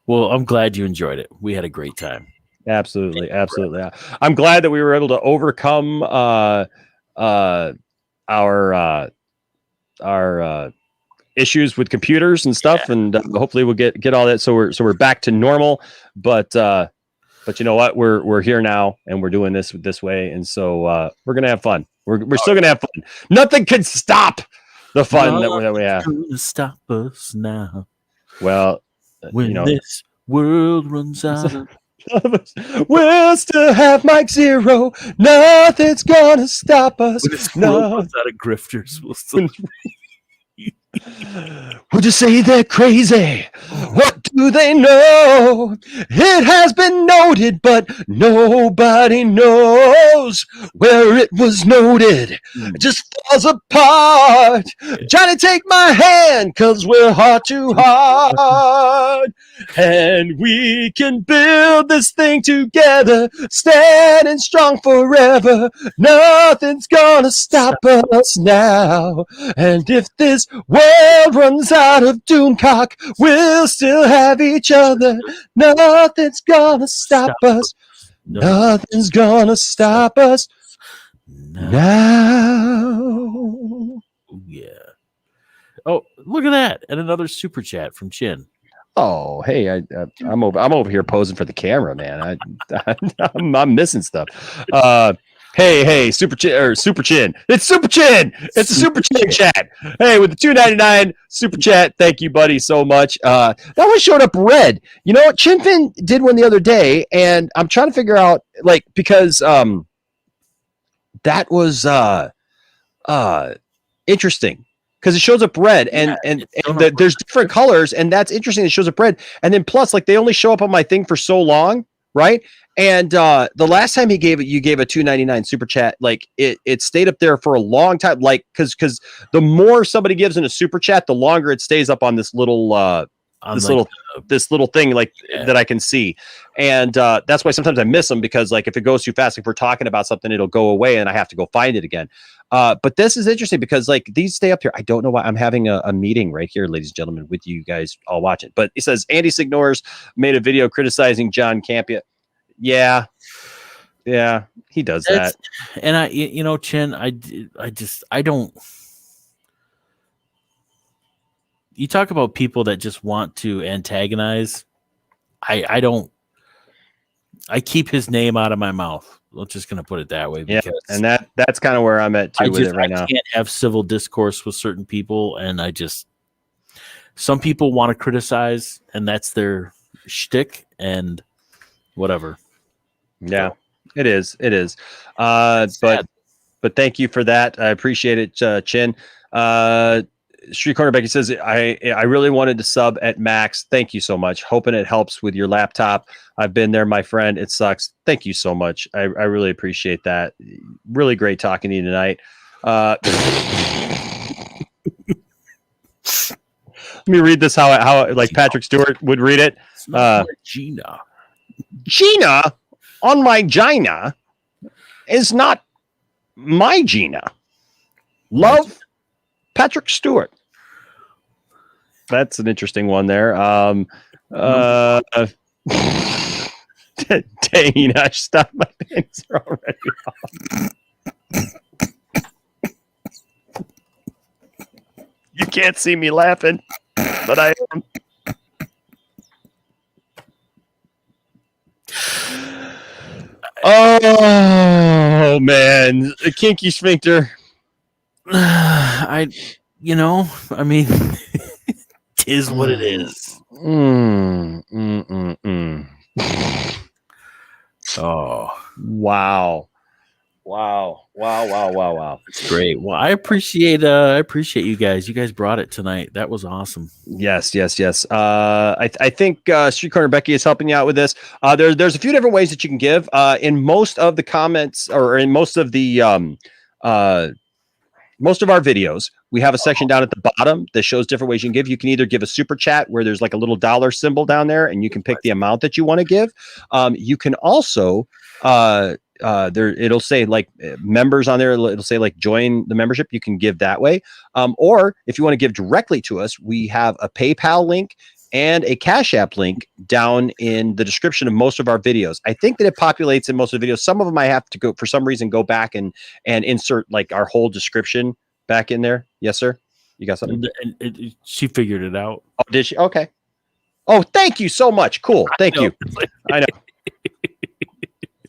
well, I'm glad you enjoyed it. We had a great time. Absolutely. I'm glad that we were able to overcome our issues with computers and stuff, and hopefully we'll get all that. So we're back to normal. But you know what? We're here now, and we're doing this way, and so we're gonna have fun. We're still gonna have fun. Nothing can stop the fun that we have. Stop us now. Well, when this world runs out. We'll still have Mike Zeroh. Nothing's gonna stop us. When this world runs out of grifters, we'll still. We'll just say they're crazy. What do they know? It has been noted, but nobody knows where it was noted. It just falls apart. Johnny, take my hand, 'cause we're hard to hard. And we can build this thing together, standing strong forever. Nothing's gonna stop us now. And if this world runs out of Doomcock, we'll still have each other. Nothing's gonna stop us. Nothing's gonna stop us now. Yeah. Oh, look at that! And another super chat from Chin. Oh, hey, I'm over here posing for the camera, man. I'm missing stuff. Hey, Super Chin. It's Super Chin. It's a Super Chin chat. Hey, with the $2.99 Super Chat, thank you, buddy, so much. That one showed up red. You know what? Chinfin did one the other day, and I'm trying to figure out, like, because that was interesting. Because it shows up red, and there's different colors, and that's interesting. It shows up red, and then plus, like, they only show up on my thing for so long, right? And the last time you gave a $2.99 super chat, like it stayed up there for a long time, like because the more somebody gives in a super chat, the longer it stays up on this little this little thing like that I can see, and that's why sometimes I miss them, because like if it goes too fast, if we're talking about something, it'll go away and I have to go find it again. But this is interesting because like these stay up here. I don't know why. I'm having a meeting right here, ladies and gentlemen, with you guys all watching. But it says Andy Signors made a video criticizing John Campia. Yeah, he does that. And Chin, I don't. You talk about people that just want to antagonize. I don't. I keep his name out of my mouth. I'm just going to put it that way. Yeah, and that's kind of where I'm at too with it right now. I can't have civil discourse with certain people, and some people want to criticize, and that's their shtick, and whatever. Yeah, it is. But thank you for that. I appreciate it, Chin. Street Corner Becky says, I really wanted to sub at max. Thank you so much. Hoping it helps with your laptop. I've been there, my friend. It sucks. Thank you so much. I really appreciate that. Really great talking to you tonight. Let me read this how like Patrick Stewart would read it. Gina on my Gina is not my Gina. Love, Patrick Stewart. That's an interesting one there. Dang, I stop. My pants are already off. You can't see me laughing, but I am. Oh man, a kinky sphincter. I mean, it is what it is. Oh, wow. It's great. Well, I appreciate you guys. You guys brought it tonight. That was awesome. Yes. I think Street Corner Becky is helping you out with this. There's a few different ways that you can give. In most of the comments, or in most of the most of our videos, we have a section down at the bottom that shows different ways you can give. You can either give a super chat where there's like a little dollar symbol down there, and you can pick the amount that you want to give. You can also it'll say like members on there. It'll say like join the membership. You can give that way. Or if you want to give directly to us, we have a PayPal link and a Cash App link down in the description of most of our videos. I think that it populates in most of the videos. Some of them I have to go, for some reason, go back and insert like our whole description back in there. Yes, sir. You got something? She figured it out. Oh, did she? Okay. Oh, thank you so much. Cool. Thank you. I know.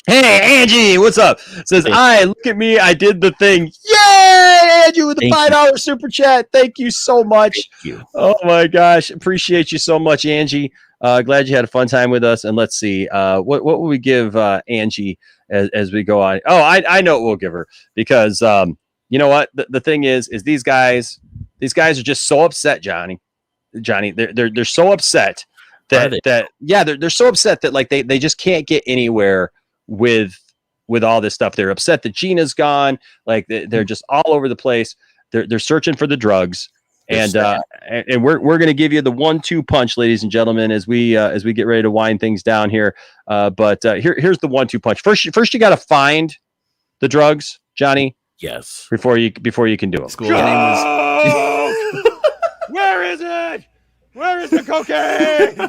Hey, Angie, what's up? Says, look at me. I did the thing. Yay, Angie, with the $5 super chat. Thank you so much. Thank you. Oh, my gosh. Appreciate you so much, Angie. Glad you had a fun time with us. And let's see. What will we give Angie as we go on? Oh, I know what we'll give her because you know what? The thing is these guys are just so upset, Johnny. They're so upset that they're so upset that like they just can't get anywhere with all this stuff. They're upset that Gina's gone. Like they're just all over the place. They're searching for the drugs. And we're going to give you the 1-2 punch, ladies and gentlemen, as we get ready to wind things down here. But here's the 1-2 punch. First you got to find the drugs, Johnny. Yes. Before you can do it. Where is it? Where is the cocaine?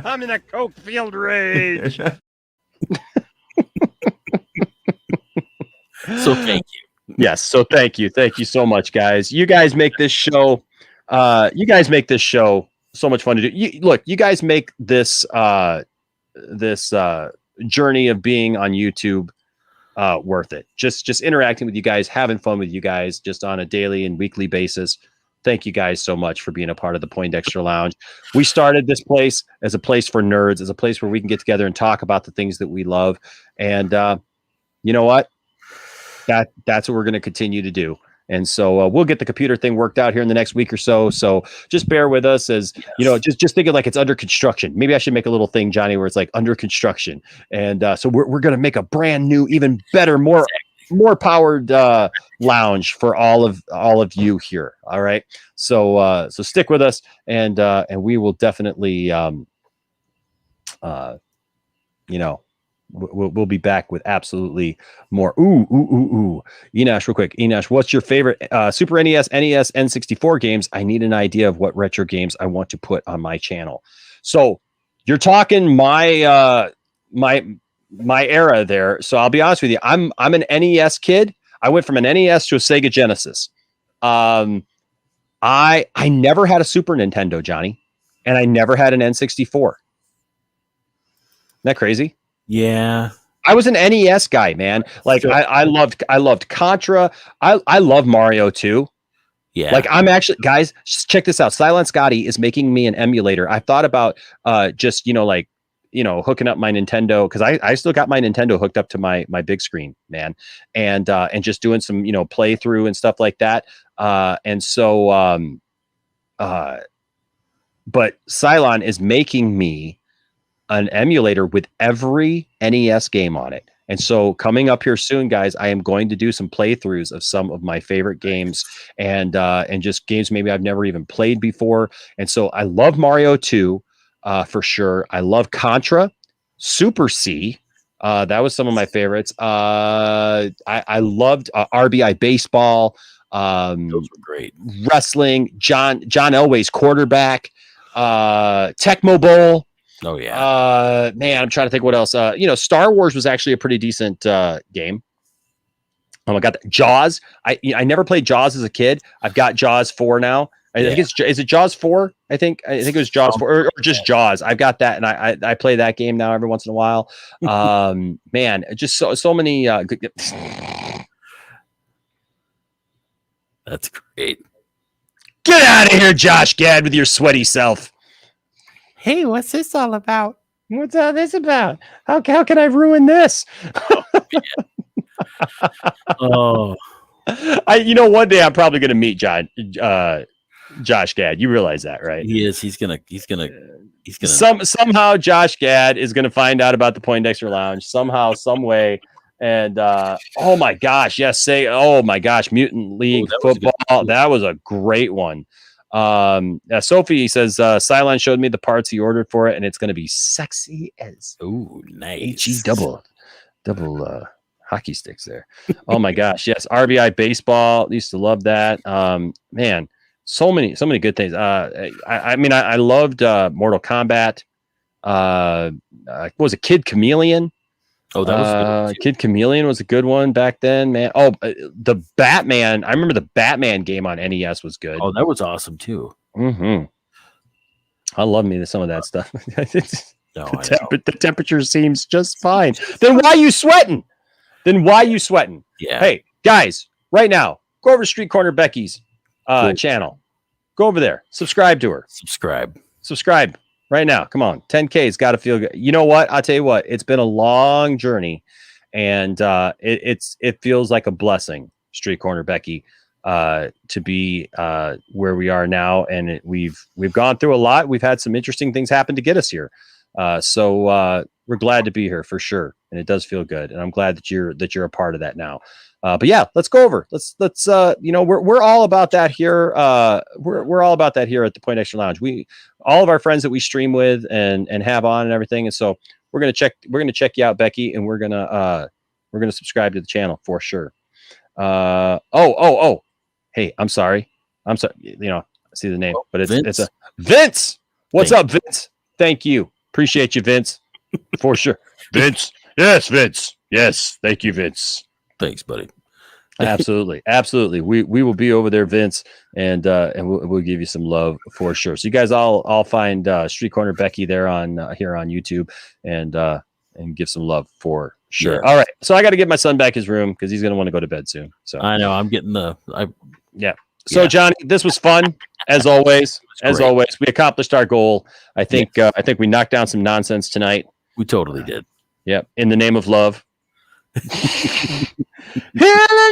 I'm in a coke field rage. So thank you. Yes. So thank you. Thank you so much, guys. You guys make this show. So much fun to do. You guys make this journey of being on YouTube worth it. Just interacting with you guys, having fun with you guys, just on a daily and weekly basis. Thank you guys so much for being a part of the Poindexter Lounge. We started this place as a place for nerds, as a place where we can get together and talk about the things that we love. And you know what? That's what we're going to continue to do. And so we'll get the computer thing worked out here in the next week or so. So just bear with us as, just think of like it's under construction. Maybe I should make a little thing, Johnny, where it's like under construction. And so we're going to make a brand new, even better, more powered lounge for all of you here. All right. So stick with us and we will definitely, we'll be back with absolutely more. Enash, real quick. Enash, what's your favorite Super NES, NES, N64 games? I need an idea of what retro games I want to put on my channel. So you're talking my era there. So I'll be honest with you. I'm an NES kid. I went from an NES to a Sega Genesis. I never had a Super Nintendo, Johnny, and I never had an N64. Isn't that crazy? Yeah, I was an NES guy, man. Like I loved Contra. I love Mario too. Yeah. Like I'm actually, guys, check this out. Silent Scotty is making me an emulator. I thought about just hooking up my Nintendo, because I still got my Nintendo hooked up to my big screen, man, and just doing some playthrough and stuff like that. But Cylon is making me an emulator with every NES game on it. And so coming up here soon, guys, I am going to do some playthroughs of some of my favorite games and just games maybe I've never even played before. And so I love Mario 2 for sure. I love Contra, Super C. That was some of my favorites. I loved RBI Baseball. Those were great. Wrestling, John Elway's Quarterback, Tecmo Bowl. Oh yeah. Man, I'm trying to think what else. Star Wars was actually a pretty decent game. Oh my God, Jaws. I never played Jaws as a kid. I've got Jaws 4 now. I think is it Jaws 4? I think it was Jaws 4 or just Jaws. I've got that, and I play that game now every once in a while. Man, just so many. That's great. Get out of here, Josh Gad, with your sweaty self. Hey, what's this all about? What's all this about? How can I ruin this? Oh, one day I'm probably going to meet Josh Gad. You realize that, right? He is. He's gonna. Somehow Josh Gad is going to find out about the Poindexter Lounge somehow, some way. And oh my gosh, yes, Mutant League Football. That was a great one. Sophie says Cylon showed me the parts he ordered for it, and it's going to be sexy as nice. HE double hockey sticks there. Oh my gosh, yes, RBI Baseball, used to love that. Man, so many good things. I loved Mortal Kombat. What was it, Kid Chameleon? Oh, that was Kid Chameleon was a good one back then, man. Oh, the Batman. I remember the Batman game on NES was good. Oh, that was awesome too. Mm-hmm. I love me some of that stuff. The temperature seems just fine. Then why you sweating? Yeah. Hey, guys, right now, go over to Street Corner Becky's channel. Go over there. Subscribe to her. Subscribe right now. Come on. 10K's got to feel good. You know what? I'll tell you what. It's been a long journey, and it feels like a blessing, Street Corner Becky, to be where we are now. And we've gone through a lot. We've had some interesting things happen to get us here. So we're glad to be here for sure, and it does feel good. And I'm glad that you're a part of that now. But yeah, let's go over. Let's we're all about that here. We're all about that here at the Point Extra Lounge. All of our friends that we stream with and have on and everything. And so we're gonna check you out, Becky, and we're gonna subscribe to the channel for sure. Hey, I'm sorry. I see the name, but it's a Vince. What's up, Vince? Thank you. Appreciate you, Vince. For sure. Vince. Yes, Vince. Yes. Thank you, Vince. Thanks, buddy. Absolutely. We will be over there, Vince, and we'll give you some love for sure. So you guys all find Street Corner Becky there here on YouTube and give some love for sure. Yeah. All right. So I got to get my son back his room because he's going to want to go to bed soon. So I know I'm getting So Johnny, this was fun as always. Always, we accomplished our goal. I think we knocked down some nonsense tonight. We totally did. Yep. In the name of love. In the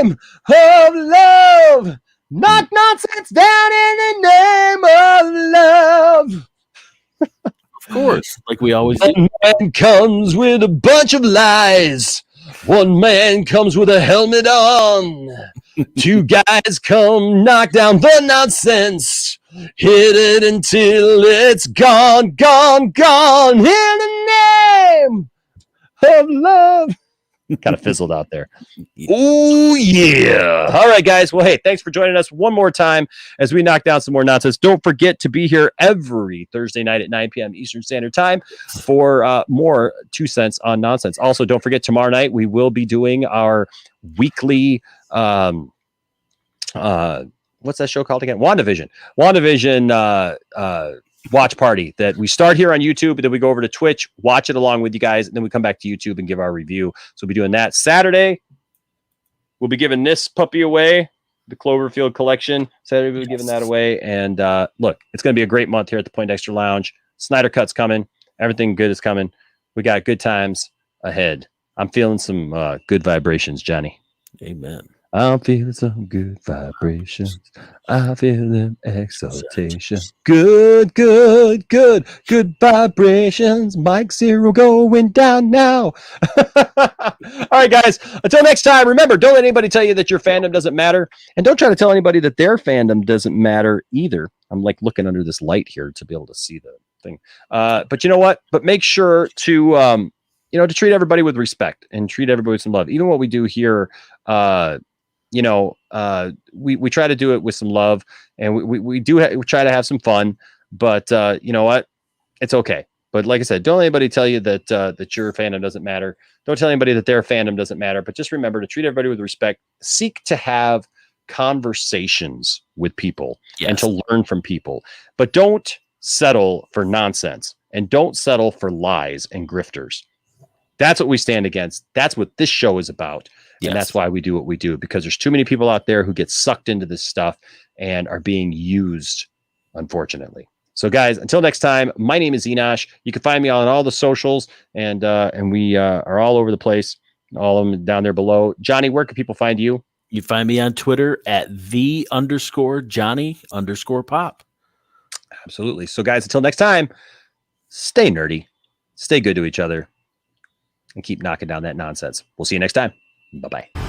name of love, knock nonsense down in the name of love. Of course, like we always do. One man comes with a bunch of lies. One man comes with a helmet on. Two guys come knock down the nonsense. Hit it until it's gone, gone, gone. In the name of love. Kind of fizzled out there. Oh, yeah. All right, guys. Well, hey, thanks for joining us one more time as we knock down some more nonsense. Don't forget to be here every Thursday night at 9 p.m. Eastern Standard Time for more 2 cents on nonsense. Also, don't forget tomorrow night we will be doing our weekly what's that show called again? WandaVision watch party that we start here on YouTube, then we go over to Twitch, watch it along with you guys, and then we come back to YouTube and give our review. So we'll be doing that. Saturday, we'll be giving this puppy away, the Cloverfield collection. Saturday, we'll be giving that away. And look, it's going to be a great month here at the Point Extra Lounge. Snyder Cut's coming. Everything good is coming. We got good times ahead. I'm feeling some good vibrations, Johnny. Amen. I'm feeling some good vibrations. I feel them exaltation. Good vibrations. Mike Zeroh going down now. All right, guys. Until next time, remember, don't let anybody tell you that your fandom doesn't matter. And don't try to tell anybody that their fandom doesn't matter either. I'm like looking under this light here to be able to see the thing. But you know what? But make sure to, to treat everybody with respect and treat everybody with some love. Even what we do here, we try to do it with some love, and we try to have some fun, but you know what? It's okay. But like I said, don't let anybody tell you that your fandom doesn't matter. Don't tell anybody that their fandom doesn't matter, but just remember to treat everybody with respect. Seek to have conversations with people and to learn from people, but don't settle for nonsense and don't settle for lies and grifters. That's what we stand against. That's what this show is about. And that's why we do what we do, because there's too many people out there who get sucked into this stuff and are being used, unfortunately. So guys, until next time, my name is Enosh. You can find me on all the socials, and we are all over the place, all of them down there below. Johnny, where can people find you? You find me on Twitter at _Johnny_pop. Absolutely. So guys, until next time, stay nerdy, stay good to each other, and keep knocking down that nonsense. We'll see you next time. Bye-bye.